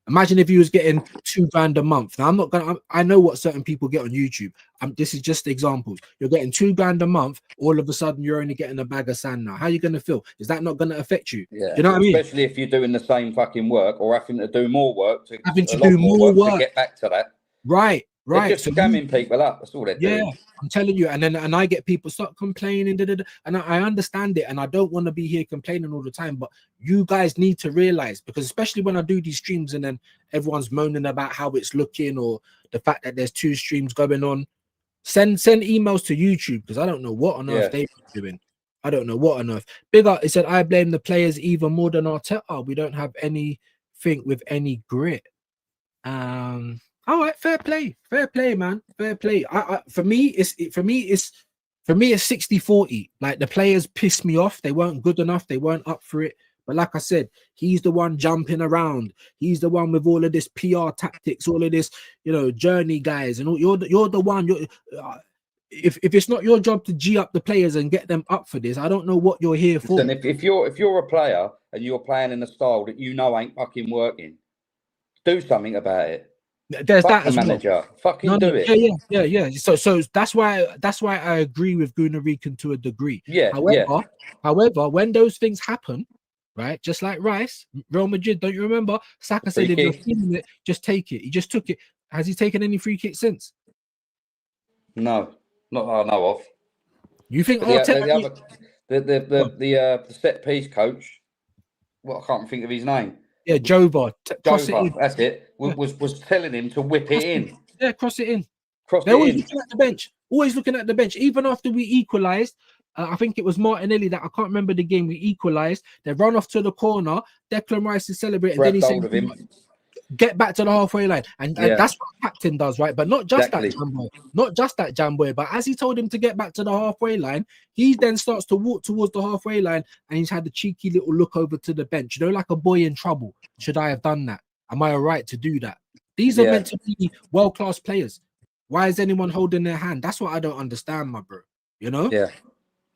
Imagine if you was getting £2 a month. Now I'm not gonna. I know what certain people get on YouTube. This is just examples. You're getting £2 a month. All of a sudden, you're only getting a bag of sand now. How are you gonna feel? Is that not gonna affect you? Yeah. Do you know what I mean? Especially if you're doing the same fucking work or having to do more work to Having to a lot do more more work to work. get back to that. Right. They're just scamming people up. That's all they're doing. I'm telling you. And I get people start complaining, and I understand it, and I don't want to be here complaining all the time. But you guys need to realize, because especially when I do these streams and then everyone's moaning about how it's looking or the fact that there's 2 streams going on, send emails to YouTube, because I don't know what on earth they're doing. I don't know what on earth. Big up, it said, I blame the players even more than Arteta. We don't have anything with any grit. All right, fair play, man, fair play. For me, it's 60-40. Like, the players pissed me off. They weren't good enough. They weren't up for it. But like I said, he's the one jumping around. He's the one with all of this PR tactics, all of this, journey guys, and all. You're the one. If it's not your job to G up the players and get them up for this, I don't know what you're here for. Listen, if you're a player and you're playing in a style that ain't fucking working, do something about it. There's that as manager. Well. Fucking do it. Yeah. So that's why I agree with Gunarican to a degree. However, when those things happen, right, just like Rice, Real Madrid, don't you remember? Saka said, if you're feeling it, just take it. He just took it. Has he taken any free kicks since? No, not that I know of. You think the set piece coach? Well, I can't think of his name. Yeah, Jova. That's it. Was telling him to whip it in. Yeah, cross it in. They're always looking at the bench. Always looking at the bench. Even after we equalised, I think it was Martinelli that I can't remember the game. We equalised. They run off to the corner. Declan Rice is celebrating. Then he said, "Get back to the halfway line," and that's what captain does, right? But not just that, Jamboy. Not just that, Jamboy. But as he told him to get back to the halfway line, he then starts to walk towards the halfway line, and he's had a cheeky little look over to the bench. Like a boy in trouble. Should I have done that? Am I all right to do that? These are meant to be world-class players. Why is anyone holding their hand? That's what I don't understand, my bro. Yeah.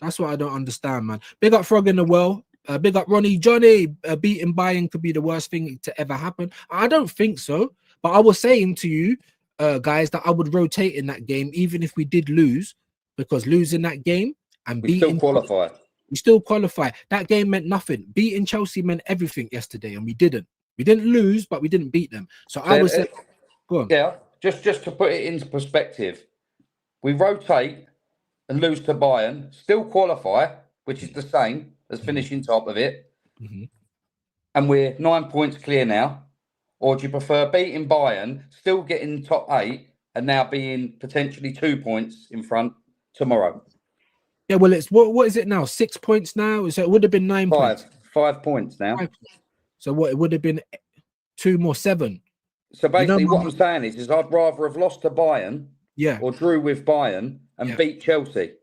That's what I don't understand, man. Big up Frog in the Well. Big up Ronnie. Johnny, beating Bayern could be the worst thing to ever happen. I don't think so. But I was saying to you, guys, that I would rotate in that game, even if we did lose, because losing that game and beating... We still qualify. That game meant nothing. Beating Chelsea meant everything yesterday, and we didn't. We didn't lose, but we didn't beat them. So I was saying... Go on. Yeah, just to put it into perspective, we rotate and lose to Bayern, still qualify, which is the same as finishing top of it, and we're 9 points clear now. Or do you prefer beating Bayern, still getting top 8, and now being potentially 2 points in front tomorrow? Yeah, well, it's what is it now? 6 points now? So it would have been 9 points. 5 points now. 5 points. So what? It would have been 2 more, 7. So basically, what I'm saying is I'd rather have lost to Bayern, or drew with Bayern and beat Chelsea.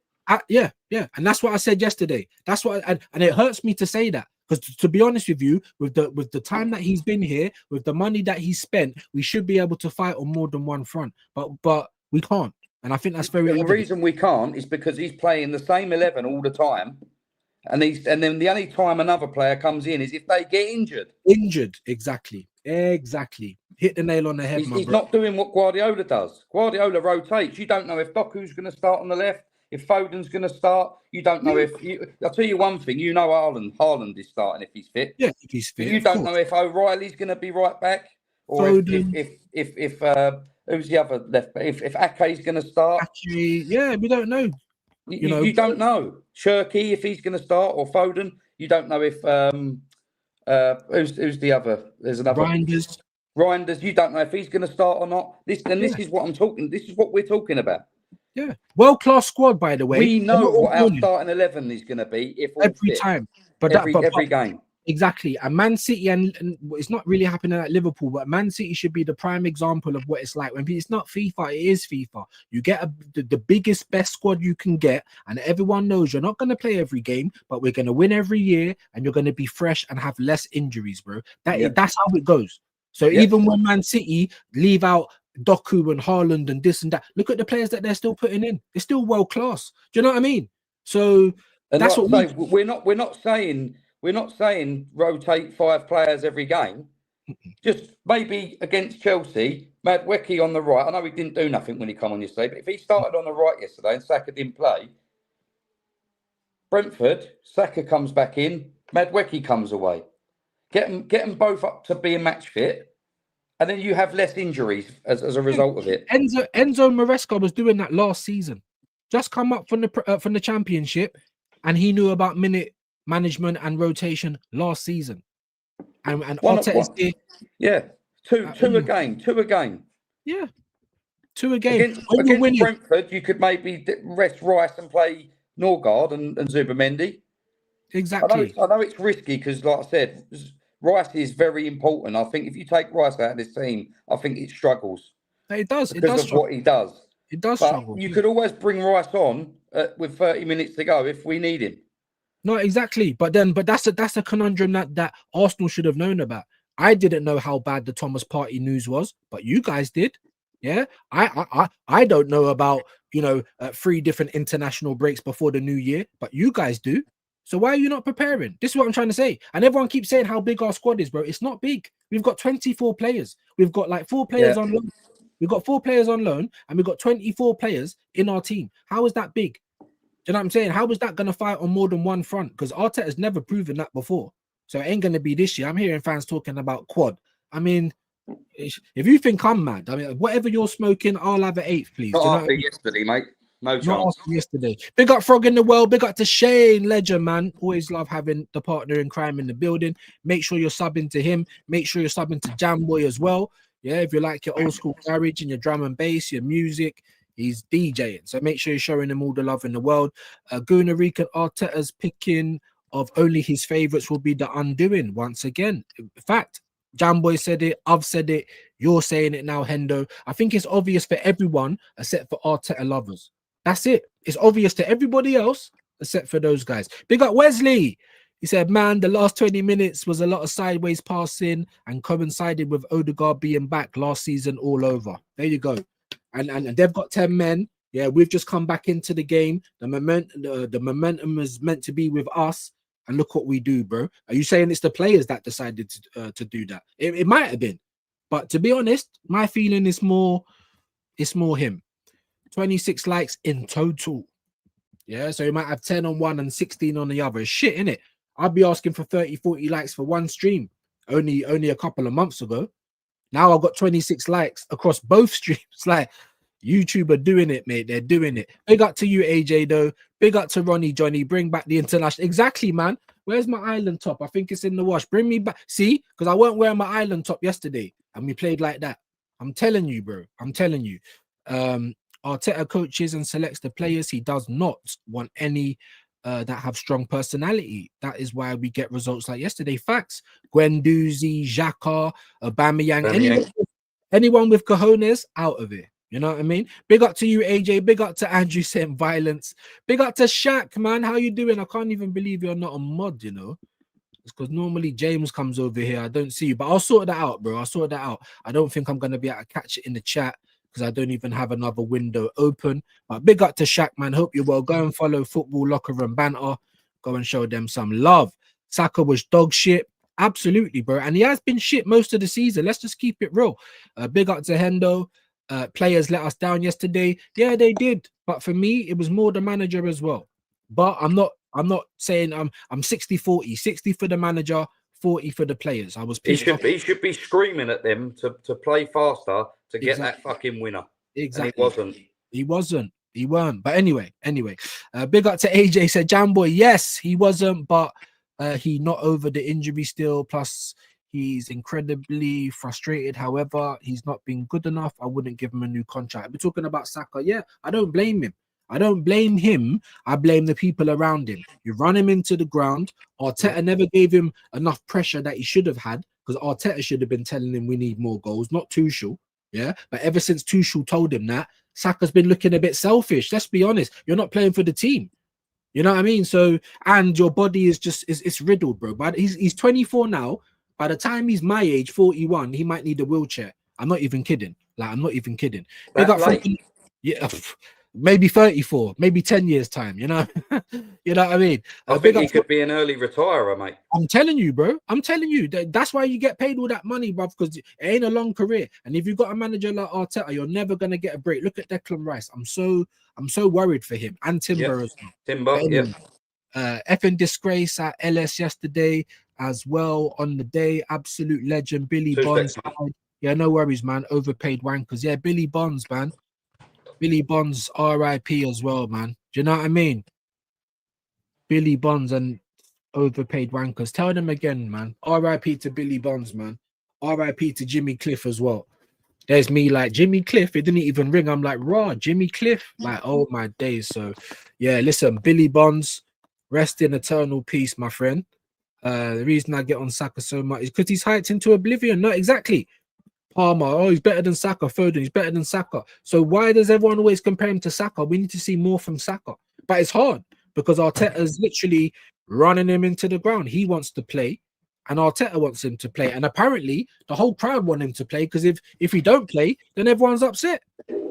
Yeah, and that's what I said yesterday. That's what, and it hurts me to say that, because to be honest with you, with the time that he's been here, with the money that he's spent, we should be able to fight on more than one front, but we can't, and I think that's very. The reason we can't is because he's playing the same 11 all the time, and then the only time another player comes in is if they get injured. Exactly. Hit the nail on the head. He's not doing what Guardiola does. Guardiola rotates. You don't know if Doku's going to start on the left, if Foden's going to start. You don't know if. I'll tell you one thing. Haaland is starting if he's fit. Yeah, if he's fit. You don't know if O'Reilly's going to be right back, or if who's the other left back? If Ake's going to start. Yeah, we don't know. You don't know. Shirky, if he's going to start, or Foden. You don't know if who's the other? There's another. Reinders. You don't know if he's going to start or not. This is what I'm talking. This is what we're talking about. Yeah, world-class squad, by the way. We know what our starting 11 is going to be every time, but every game. Exactly. And Man City, and it's not really happening at Liverpool, but Man City should be the prime example of what it's like when it's not FIFA, it is FIFA. You get the biggest, best squad you can get, and everyone knows you're not going to play every game, but we're going to win every year, and you're going to be fresh and have less injuries, bro. That's how it goes. So even when Man City leave out Doku and Haaland and this and that, look at the players that they're still putting in. They're still world class. Do you know what I mean? So that's what we're not saying rotate 5 players every game. Just maybe against Chelsea, Madueke on the right. I know he didn't do nothing when he come on yesterday, but if he started on the right yesterday and Saka didn't play, Brentford, Saka comes back in, Madueke comes away. Get them both up to being match fit, and then you have less injuries as a result of it. Enzo Maresca was doing that last season. Just come up from the Championship, and he knew about minute management and rotation last season. And Arteta's here. Yeah, two a game. Yeah, 2 a game. Against Brentford, you could maybe rest Rice and play Norgard and Zubimendi. Exactly. I know it's risky because, like I said, Rice is very important. I think if you take Rice out of this team, I think it struggles. It does. Because of what he does. It does but struggle. You could always bring Rice on with 30 minutes to go if we need him. No, exactly. But that's a conundrum that Arsenal should have known about. I didn't know how bad the Thomas Partey news was, but you guys did. Yeah, I don't know about 3 different international breaks before the new year, but you guys do. So why are you not preparing? This is what I'm trying to say. And everyone keeps saying how big our squad is, bro. It's not big. We've got 24 players. We've got like 4 players on loan. We've got 4 players on loan, and we've got 24 players in our team. How is that big? Do you know what I'm saying? How is that going to fight on more than one front? Because Arteta has never proven that before. So it ain't going to be this year. I'm hearing fans talking about quad. I mean, if you think I'm mad, I mean, whatever you're smoking, I'll have an 8th, please. Not after yesterday, mate. No chance. Not after yesterday. Big up Frog in the World. Big up to Shane, legend, man. Always love having the partner in crime in the building. Make sure you're subbing to him. Make sure you're subbing to Jamboy as well. Yeah, if you like your old school garage and your drum and bass, your music, he's DJing. So make sure you're showing him all the love in the world. Guna Rican Arteta's picking of only his favorites will be the undoing once again. In fact, Jamboy said it. I've said it. You're saying it now, Hendo. I think it's obvious for everyone except for Arteta lovers. That's it. It's obvious to everybody else except for those guys. Big up Wesley. He said, man, the last 20 minutes was a lot of sideways passing and coincided with Odegaard being back last season all over. There you go. And they've got 10 men. Yeah, we've just come back into the game. The momentum is meant to be with us. And look what we do, bro. Are you saying it's the players that decided to do that? It might have been. But to be honest, my feeling is it's more him. 26 likes in total. Yeah, so you might have 10 on one and 16 on the other. It's shit, innit? I'd be asking for 30, 40 likes for one stream only a couple of months ago. Now I've got 26 likes across both streams. Like, YouTube are doing it, mate. They're doing it. Big up to you, AJ, though. Big up to Ronnie, Johnny. Bring back the international. Exactly, man. Where's my island top? I think it's in the wash. Bring me back. See? Because I weren't wearing my island top yesterday. And we played like that. I'm telling you, bro. I'm telling you. Arteta coaches and selects the players. He does not want any that have strong personality. That is why we get results like yesterday. Facts. Guendouzi, Xhaka, Aubameyang. Anyone with cojones, out of it. You know what I mean? Big up to you, AJ. Big up to Andrew saying violence. Big up to Shaq, man. How you doing? I can't even believe you're not a mod, you know. It's because normally James comes over here. I don't see you, but I'll sort that out, bro. I'll sort that out. I don't think I'm going to be able to catch it in the chat because I don't even have another window open. But big up to Shaq, man. Hope you're well. Go and follow Football Locker Room Banter. Go and show them some love. Saka was dog shit. Absolutely, bro. And he has been shit most of the season. Let's just keep it real. Big up to Hendo. Players let us down yesterday. Yeah, they did. But for me, it was more the manager as well. But I'm not saying I'm 60-40. 60 for the manager, 40 for the players. I was pissed off. He should be screaming at them to play faster to get that fucking winner. Exactly. And he wasn't. He weren't. But anyway. Big up to AJ said Jamboy. Yes, he wasn't, but he not over the injury still. Plus, he's incredibly frustrated. However, he's not been good enough. I wouldn't give him a new contract. We're talking about Saka. Yeah, I don't blame him. I don't blame him. I blame the people around him. You run him into the ground. Arteta never gave him enough pressure that he should have had because Arteta should have been telling him we need more goals, not Tuchel. Yeah, but ever since Tuchel told him that, Saka's been looking a bit selfish. Let's be honest. You're not playing for the team. You know what I mean? So, and your body is just it's riddled, bro. But he's 24 now. By the time he's my age, 41, he might need a wheelchair. I'm not even kidding. Like, I'm not even kidding. Big up from, yeah, maybe 34, maybe 10 years time, you know. You know what I mean? I think he could be an early retirer, mate. I'm telling you, bro. I'm telling you. That's why you get paid all that money, bro, because it ain't a long career. And if you've got a manager like Arteta, you're never gonna get a break. Look at Declan Rice. I'm so worried for him and Timber as well. Timber, anyway, effing disgrace at LS yesterday as well on the day. Absolute legend, Billy Bonds. Yeah, no worries, man. Overpaid wankers. Yeah, Billy Bonds, man. Billy Bonds, RIP as well, man. Do you know what I mean? Billy Bonds and overpaid wankers. Tell them again, man. RIP to Billy Bonds, man. RIP to Jimmy Cliff as well. There's me like Jimmy Cliff. It didn't even ring. I'm like, raw, Jimmy Cliff. Like, oh my days. So, yeah, listen, Billy Bonds, rest in eternal peace, my friend. The reason I get on Saka so much is because he's hyped into oblivion. No, exactly. Palmer, oh, he's better than Saka. Foden, he's better than Saka. So why does everyone always compare him to Saka? We need to see more from Saka. But it's hard because Arteta's literally running him into the ground. He wants to play, and Arteta wants him to play. And apparently, the whole crowd want him to play because if he don't play, then everyone's upset. And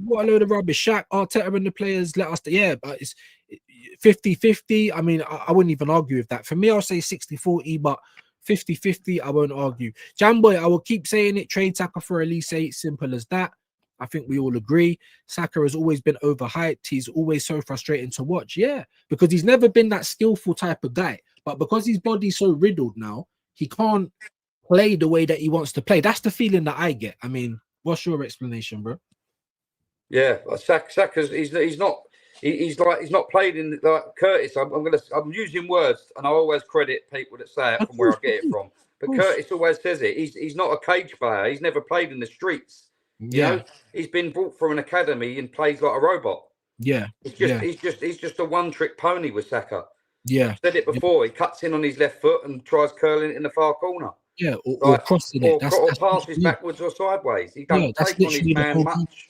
what a load of rubbish. Shaq, Arteta and the players let us... Yeah, but it's 50-50. I mean, I wouldn't even argue with that. For me, I'll say 60-40, but 50-50, I won't argue. Jamboy, I will keep saying it. Trade Saka for Elise. Simple as that. I think we all agree. Saka has always been overhyped. He's always so frustrating to watch. Yeah, because he's never been that skillful type of guy. But because his body's so riddled now, he can't play the way that he wants to play. That's the feeling that I get. I mean, what's your explanation, bro? Yeah, Saka's he's not played in like Curtis. I'm using words, and I always credit people that say it from where I get it from. But Curtis always says it. He's not a cage player. He's never played in the streets. You know, he's been brought from an academy and plays like a robot. Yeah, he's just a one-trick pony with Saka. Yeah, I've said it before. He cuts in on his left foot and tries curling it in the far corner. Yeah, or crossing it, or passes backwards or sideways. He don't take on his man much.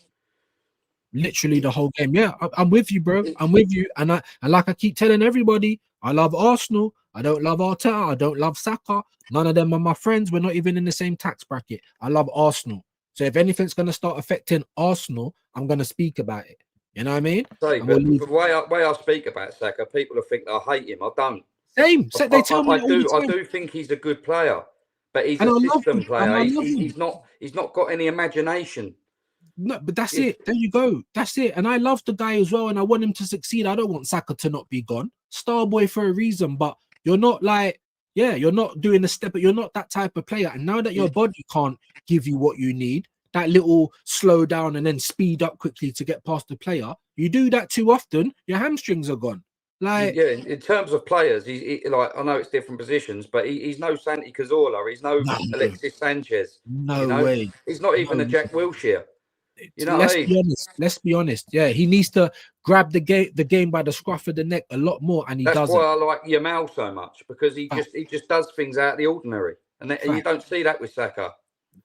Literally the whole game. Yeah, I'm with you, bro. I'm with you, and like I keep telling everybody, I love Arsenal. I don't love Arteta. I don't love Saka. None of them are my friends. We're not even in the same tax bracket. I love Arsenal. So if anything's going to start affecting Arsenal, I'm going to speak about it. You know what I mean? But the way I speak about Saka, people will think that I hate him. I don't. Same. They tell me I do think he's a good player, but he's a system player. He's not got any imagination. No, but that's it. There you go. That's it. And I love the guy as well, and I want him to succeed. I don't want Saka to not be gone. Star boy for a reason, but you're not like, you're not doing the step, but you're not that type of player. And now that your body can't give you what you need, that little slow down and then speed up quickly to get past the player, you do that too often, your hamstrings are gone. Like, yeah, in terms of players, he like, I know it's different positions, but he's no Santi Cazorla, he's no Alexis Sanchez. No way. He's not even a Jack Wilshere. You know, let's be honest. Yeah, he needs to grab the game by the scruff of the neck a lot more, and he doesn't. That's why I like Yamal so much, because he just does things out of the ordinary, and you don't see that with Saka.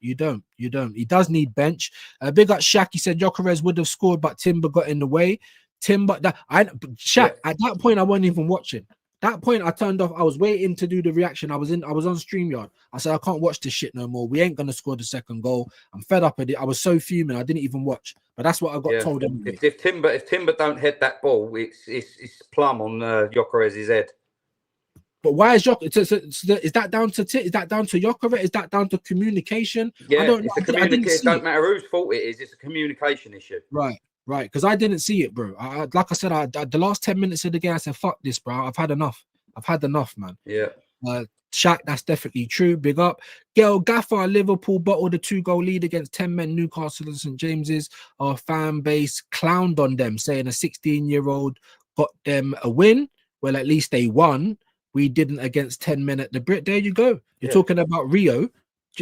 You don't. He does need bench. Big up Shaq. He said Gyökeres would have scored, but Timber got in the way. At that point, I wasn't even watching. That point, I turned off. I was waiting to do the reaction. I was on StreamYard. I said, I can't watch this shit no more. We ain't gonna score the second goal. I'm fed up with it. I was so fuming. I didn't even watch. But that's what I got told. Anyway. If Timber don't head that ball, it's plumb on Gyökeres' head. But why is is that down to Gyökeres? Is that down to communication? Yeah, it don't matter whose fault it is. It's a communication issue. Right, because I didn't see it, bro. Like I said, the last 10 minutes of the game, I said, fuck this, bro. I've had enough, man. Yeah. Shaq, that's definitely true. Big up. Gail Gaffer, Liverpool bottled a 2-goal lead against 10 men, Newcastle and St. James's. Our fan base clowned on them, saying a 16-year-old got them a win. Well, at least they won. We didn't against 10 men at the Brit. There you go. You're talking about Rio.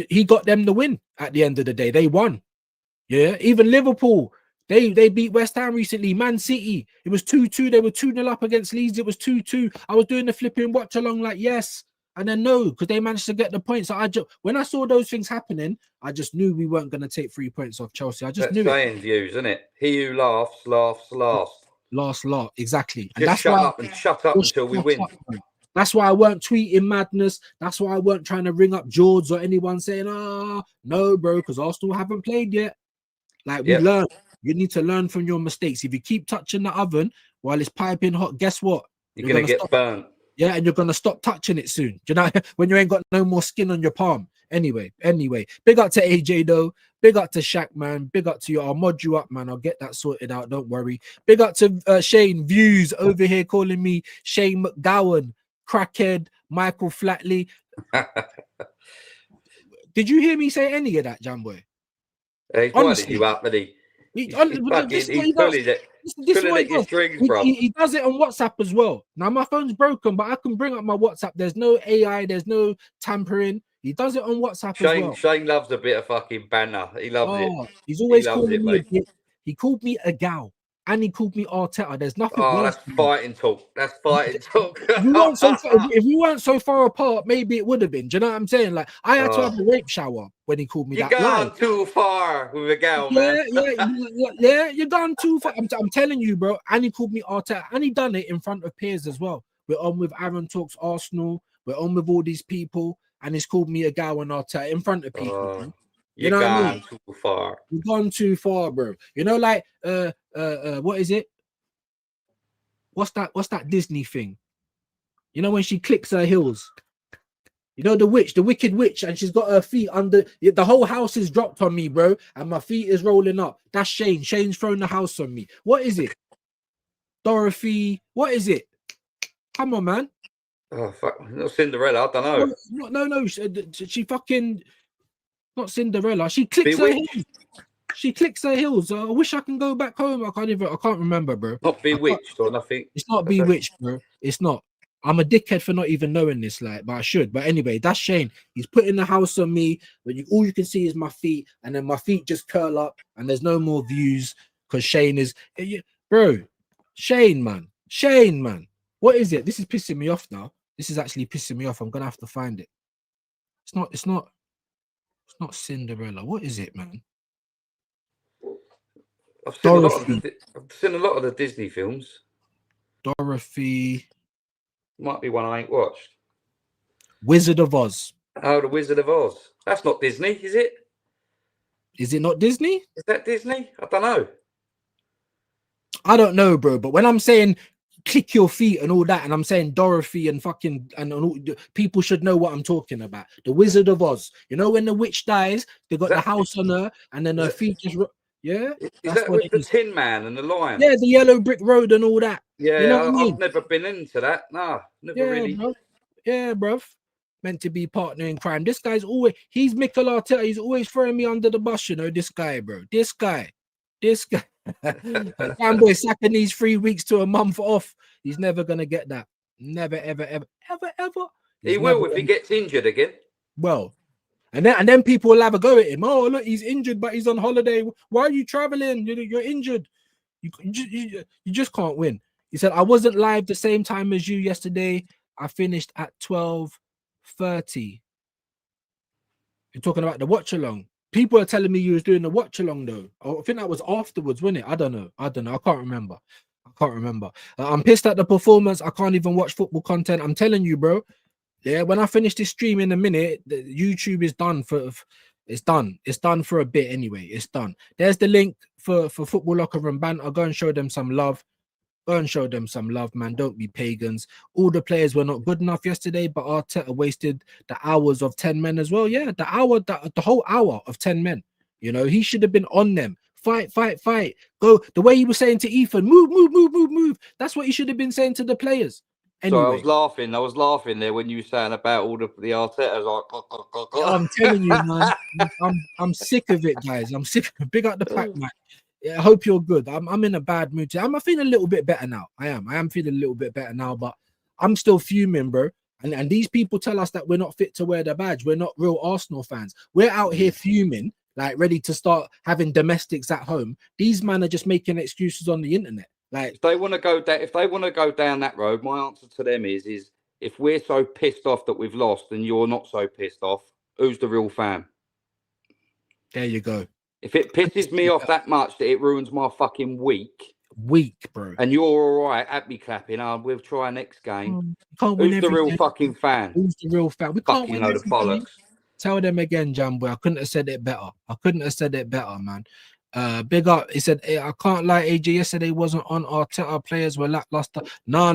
He got them the win at the end of the day. They won. Yeah, even Liverpool. They beat West Ham recently. Man City, it was 2-2. They were 2-0 up against Leeds. It was 2-2. I was doing the flipping watch along like, yes. And then no, because they managed to get the points. So when I saw those things happening, I just knew we weren't going to take 3 points off Chelsea. I just knew it. Views, isn't it? He who laughs last. Last, exactly. And just shut up until we win. That's why I weren't tweeting madness. That's why I weren't trying to ring up George or anyone saying, no, bro, because Arsenal haven't played yet. Like, we learned. You need to learn from your mistakes. If you keep touching the oven while it's piping hot, guess what? You're gonna get burnt. Yeah, and you're gonna stop touching it soon. Do you know when you ain't got no more skin on your palm? Anyway, big up to AJ though. Big up to Shaq, man. Big up to you. I'll mod you up, man. I'll get that sorted out. Don't worry. Big up to Shane Views over here calling me Shane McGowan, crackhead, Michael Flatley. Did you hear me say any of that, Jamboy? He's winding you up, but he's pulling it. Pulling at your strings, bro. He does it on WhatsApp as well. Now my phone's broken, but I can bring up my WhatsApp. There's no AI, there's no tampering. He does it on WhatsApp as well. Shane loves a bit of fucking banner. He loves it. He's always calling me he called me a gal and he called me Arteta. There's nothing. Oh, that's fighting talk. That's fighting talk. If we weren't so far apart, maybe it would have been. Do you know what I'm saying? Like I had to have a rape shower when he called me that. You're gone too far with a gal, man. Yeah, you're gone too far. I'm telling you, bro. And he called me Arteta, and he done it in front of peers as well. We're on with Aaron Talks Arsenal. We're on with all these people, and he's called me a gal and Arteta in front of people. You know what I mean? Too far. You've gone too far, bro. You know, like what is it? What's that Disney thing? You know when she clicks her heels? You know the wicked witch, and she's got her feet under the whole house is dropped on me, bro, and my feet is rolling up. That's Shane. Shane's thrown the house on me. What is it? Dorothy, what is it? Come on, man. Oh fuck, not Cinderella, I don't know. No, she fucking not Cinderella. She clicks her heels. She clicks her heels. I wish I can go back home. I can't remember, bro. Not Bewitched or nothing. It's not Bewitched, bro. It's not. I'm a dickhead for not even knowing this, like, but I should. But anyway, that's Shane. He's putting the house on me, but all you can see is my feet, and then my feet just curl up, and there's no more views because Shane is, bro. Shane, man. What is it? This is pissing me off now. This is actually pissing me off. I'm gonna have to find it. It's not Cinderella. What is it, man? I've seen a lot of the Disney films. Dorothy. Might be one I ain't watched. Wizard of Oz. Oh, the Wizard of Oz. That's not Disney, is it? Is it not Disney? Is that Disney? I don't know. I don't know, bro. But when I'm saying click your feet and all that, and I'm saying Dorothy and fucking and all, people should know what I'm talking about. The Wizard of Oz. You know when the witch dies, they got the house on her, and then her feet just. Yeah, is that with the Tin Man and the lion? Yeah, the Yellow Brick Road and all that. Yeah, you know what I mean? I've never been into that. No, never really. Bro. Yeah, bro. Meant to be partner in crime. This guy's always Mikel Arteta. He's always throwing me under the bus. You know this guy, bro. This guy. Fanboy sacking these 3 weeks to a month off. He's never gonna get that. Never, ever. He will if he gets injured again. Well. And then people will have a go at him. Oh, look, he's injured, but he's on holiday. Why are you traveling? You're injured. You just can't win. He said, I wasn't live the same time as you yesterday. I finished at 12:30. You're talking about the watch along. People are telling me you was doing the watch along though. I think that was afterwards, wasn't it? I don't know. I can't remember. I'm pissed at the performance. I can't even watch football content. I'm telling you, bro. Yeah, when I finish this stream in a minute, the YouTube is done it's done. It's done for a bit anyway. It's done. There's the link for Football Locker Room Banter. Go and show them some love. Man. Don't be pagans. All the players were not good enough yesterday, but Arteta wasted the hours of 10 men as well. Yeah, the whole hour of 10 men. You know, he should have been on them. Fight. Go the way he was saying to Ethan, move. That's what he should have been saying to the players. Anyway. So I was laughing there when you were saying about all the Artetas. Like, I'm telling you, man. I'm sick of it, guys. I'm sick. Big up the pack, man. Yeah, I hope you're good. I'm in a bad mood. I'm feeling a little bit better now. I am feeling a little bit better now, but I'm still fuming, bro. And these people tell us that we're not fit to wear the badge. We're not real Arsenal fans. We're out here fuming, like ready to start having domestics at home. These men are just making excuses on the internet. Like if they want to go down that road, my answer to them is if we're so pissed off that we've lost and you're not so pissed off, who's the real fan? There you go. If it pisses me off that much that it ruins my fucking week, bro, and you're all right at me clapping, we'll try next game. Who's the real fucking fan? Who's the real fan? We can't win the bollocks. Tell them again, Jambo. I couldn't have said it better. Man. Big up. He said, I can't lie, AJ. Yesterday wasn't on Arteta. Players were lackluster. No.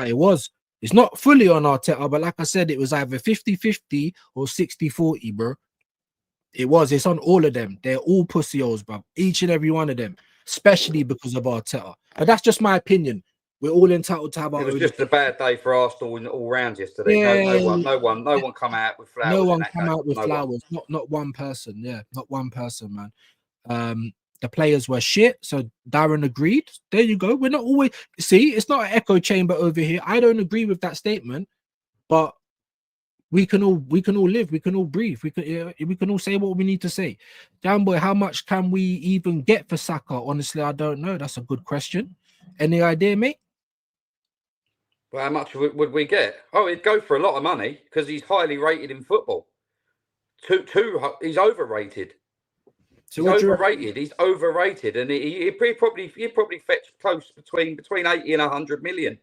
It was. It's not fully on Arteta, but like I said, it was either 50-50 or 60-40, bro. It was. It's on all of them. They're all pussy-holes, bro. Each and every one of them, especially because of Arteta. But that's just my opinion. We're all entitled to have our It was own. just a bad day for Arsenal in all rounds yesterday. Yeah, No one come out with flowers. no one in that come game. out with No flowers. one. Not one person. Yeah, not one person, man. The players were shit. So Darren agreed. There you go. We're not always see. It's not an echo chamber over here. I don't agree with that statement, but we can all live. We can all breathe. We can all say what we need to say. Jamboy, how much can we even get for Saka? Honestly, I don't know. That's a good question. Any idea, mate? Well, how much would we get? Oh, he'd go for a lot of money because he's highly rated in football. He's overrated. So he's overrated. He's overrated, and he'd probably fetch close between 80 and 100 million.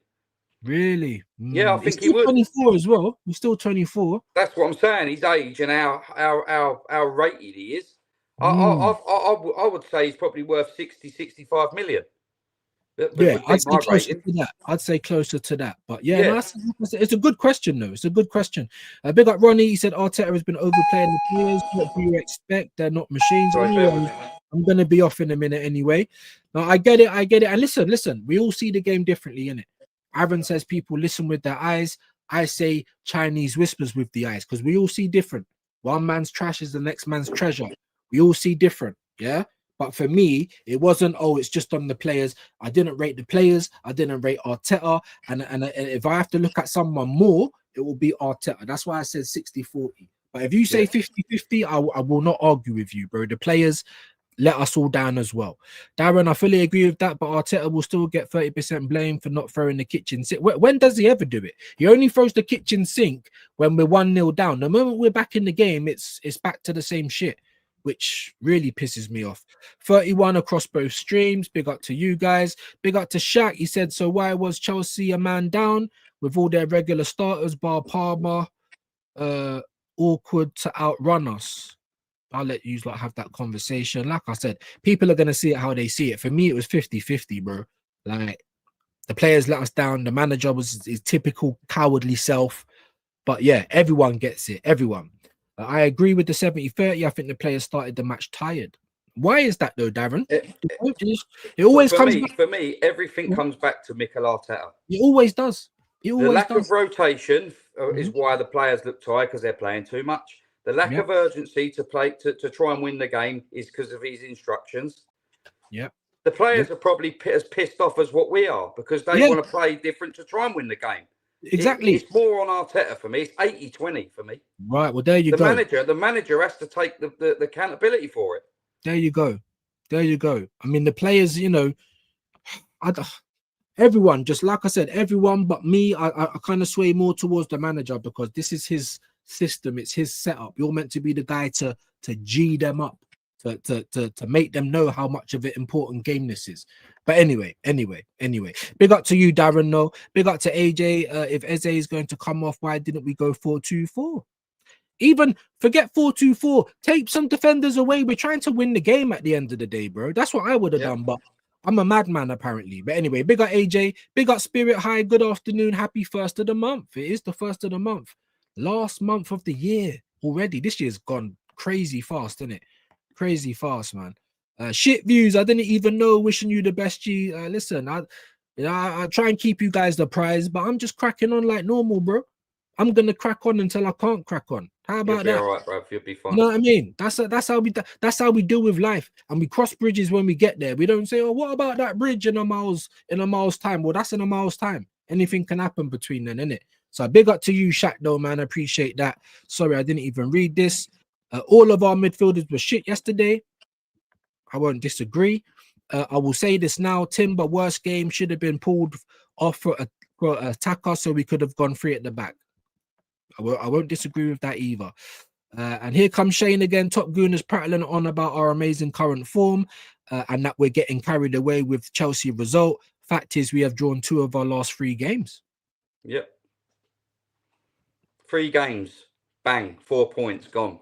Really? Yeah, I think he would. 24 as well. He's still 24. That's what I'm saying. His age and how rated he is. I would say he's probably worth 60-65 million. Yeah, I'd say closer to that. I'd say closer to that. But yeah, no, it's a good question, though. It's a good question. Big up Ronnie. He said Arteta has been overplaying the players. What do you expect? They're not machines. Anyway, I'm going to be off in a minute anyway. Now, I get it. And listen. We all see the game differently, innit? Aaron says people listen with their eyes. I say Chinese whispers with the eyes because we all see different. One man's trash is the next man's treasure. We all see different. Yeah. But for me, it wasn't, it's just on the players. I didn't rate the players. I didn't rate Arteta. And if I have to look at someone more, it will be Arteta. That's why I said 60-40. But if you say 50-50, I will not argue with you, bro. The players let us all down as well. Darren, I fully agree with that, but Arteta will still get 30% blame for not throwing the kitchen sink. When does he ever do it? He only throws the kitchen sink when we're 1-0 down. The moment we're back in the game, it's back to the same shit, which really pisses me off. 31 across both streams. Big up to you guys. Big up to Shaq. He said, so why was Chelsea a man down with all their regular starters, bar Palmer, awkward to outrun us? I'll let you like have that conversation. Like I said, people are going to see it how they see it. For me, it was 50-50, bro. Like, the players let us down. The manager was his typical cowardly self. But yeah, everyone gets it. Everyone. I agree with the 70-30. I think the players started the match tired. Why is that though, Darren? It always comes back. For me, everything comes back to Mikel Arteta. It always does. The lack of rotation is why the players look tired because they're playing too much. The lack of urgency to try and win the game is because of his instructions. Yeah. The players are probably as pissed off as what we are because they want to play different to try and win the game. Exactly. It's more on Arteta for me. It's 80-20 for me. Right. Well, there you go. The manager has to take the accountability for it. There you go. I mean, the players, everyone, just like I said, everyone but me, I kind of sway more towards the manager because this is his system. It's his setup. You're meant to be the guy to G them up, to make them know how much of an important game this is. But anyway, big up to you, Darren. No, big up to AJ. If Eze is going to come off, why didn't we go 4-2-4? Even forget 4-2-4. Take some defenders away. We're trying to win the game at the end of the day, bro. That's what I would have done, but I'm a madman apparently. But anyway, big up AJ. Big up Spirit High. Good afternoon. Happy first of the month. It is the first of the month. Last month of the year already. This year's gone crazy fast, isn't it? Crazy fast, man. Shit views. I didn't even know. Wishing you the best, G. Listen, I try and keep you guys the prize, but I'm just cracking on like normal, bro. I'm gonna crack on until I can't crack on. How about that? All right, bro. You'll be fine. You know what I mean? That's how we deal with life, and we cross bridges when we get there. We don't say, "Oh, what about that bridge in a mile's time?" Well, that's in a mile's time. Anything can happen between then, innit? So big up to you, Shaq, though, man. I appreciate that. Sorry, I didn't even read this. All of our midfielders were shit yesterday. I won't disagree. I will say this now: Timber worst game should have been pulled off for an attacker, so we could have gone free at the back. I won't disagree with that either. And here comes Shane again. Top Gooners prattling on about our amazing current form and that we're getting carried away with Chelsea result. Fact is, we have drawn 2 of our last 3 games. Yep. 3 games. Bang. 4 points gone.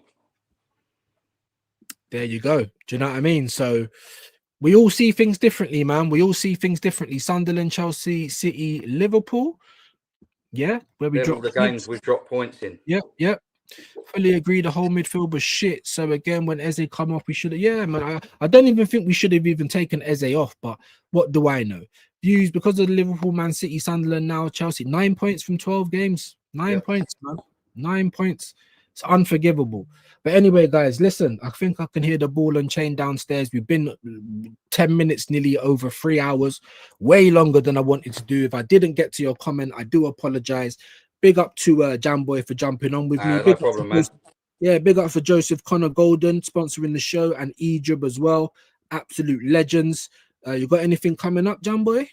There you go. Do you know what I mean? So we all see things differently, man. We all see things differently. Sunderland, Chelsea, City, Liverpool. Yeah, where we They're all dropped the games we've dropped points in. Yep, yep. Fully agree. The whole midfield was shit. So again, when Eze come off, we should have. Yeah, man. I don't even think we should have even taken Eze off. But what do I know? Views because of the Liverpool, Man City, Sunderland, now Chelsea. 9 points from 12 games. 9 points, man. 9 points. It's unforgivable. But anyway, guys, listen. I think I can hear the ball and chain downstairs. We've been 10 minutes, nearly over 3 hours, way longer than I wanted to do. If I didn't get to your comment, I do apologize. Big up to Jamboy for jumping on with me. No problem, man. Yeah, big up for Joseph Connor Golden sponsoring the show and Egypt as well. Absolute legends. You got anything coming up, Jamboy?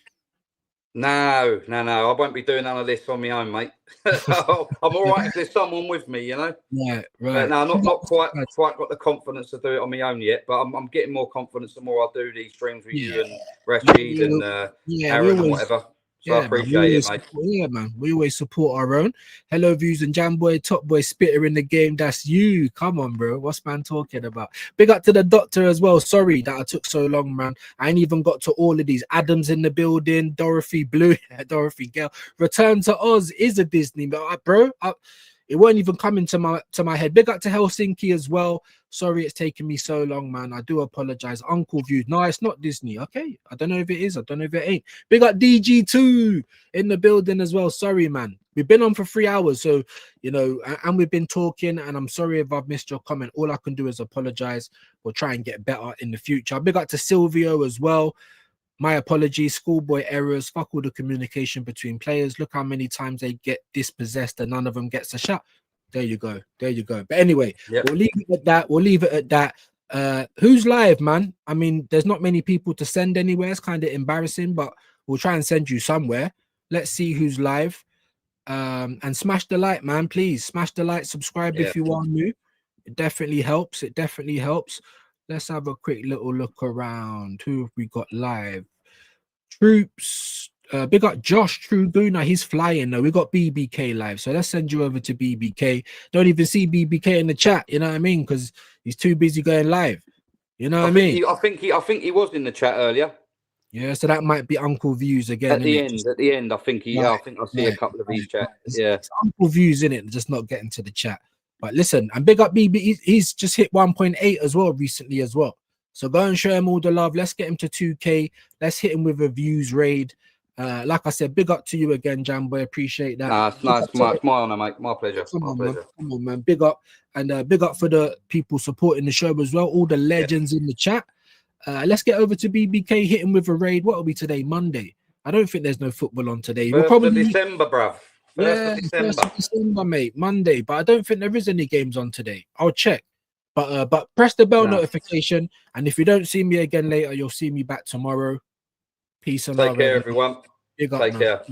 No. I won't be doing none of this on my own, mate. I'm all right if there's someone with me, you know. Yeah, But right. no, not quite got the confidence to do it on my own yet. But I'm getting more confidence the more I do these streams with you and Rashid and Aaron and whatever. So I appreciate it, mate. Yeah, man. We always support our own. Hello, Views and Jamboy, top boy spitter in the game. That's you. Come on, bro. What's man talking about? Big up to the doctor as well. Sorry that I took so long, man. I ain't even got to all of these. Adams in the building. Dorothy Blue. Dorothy Gale. Return to Oz is a Disney, bro. It won't even come into my head. Big up to Helsinki as well. Sorry it's taken me so long, man. I do apologize. Uncle Views. No, it's not Disney. Okay. I don't know if it is. I don't know if it ain't. Big up DG2 in the building as well. Sorry, man. We've been on for 3 hours. So, you know, and we've been talking. And I'm sorry if I've missed your comment. All I can do is apologize. We'll try and get better in the future. Big up to Silvio as well. My apologies, schoolboy errors, fuck all the communication between players. Look how many times they get dispossessed and none of them gets a shot. There you go. There you go. But anyway, we'll leave it at that. We'll leave it at that. Who's live, man? I mean, there's not many people to send anywhere. It's kind of embarrassing, but we'll try and send you somewhere. Let's see who's live. And smash the like, man. Please smash the like, subscribe if you are new. It definitely helps. It definitely helps. Let's have a quick little look around. Who have we got live? Troops. Big up Josh Truguna. He's flying though. We got BBK live. So let's send you over to BBK. Don't even see BBK in the chat. You know what I mean? Because he's too busy going live. You know what I mean? I think he was in the chat earlier. Yeah, so that might be Uncle Views again. At the end, I think I see a couple of these chats. Yeah. It's Uncle Views in it, just not getting to the chat. But listen, and big up BB. He's just hit 1.8 as well recently as well. So go and show him all the love. Let's get him to 2K. Let's hit him with a views raid. Like I said, big up to you again, Jamboy. Appreciate that. It's nice. My honor, mate. My pleasure. Come on, man. Big up. And big up for the people supporting the show as well. All the legends in the chat. Let's get over to BBK, hit him with a raid. What are we today? Monday. I don't think there's no football on today. We'll probably December, bruv. First of December, mate. Monday. But I don't think there is any games on today. I'll check. But press the bell notification. And if you don't see me again later, you'll see me back tomorrow. Peace and love. Take care, everyone. Take care.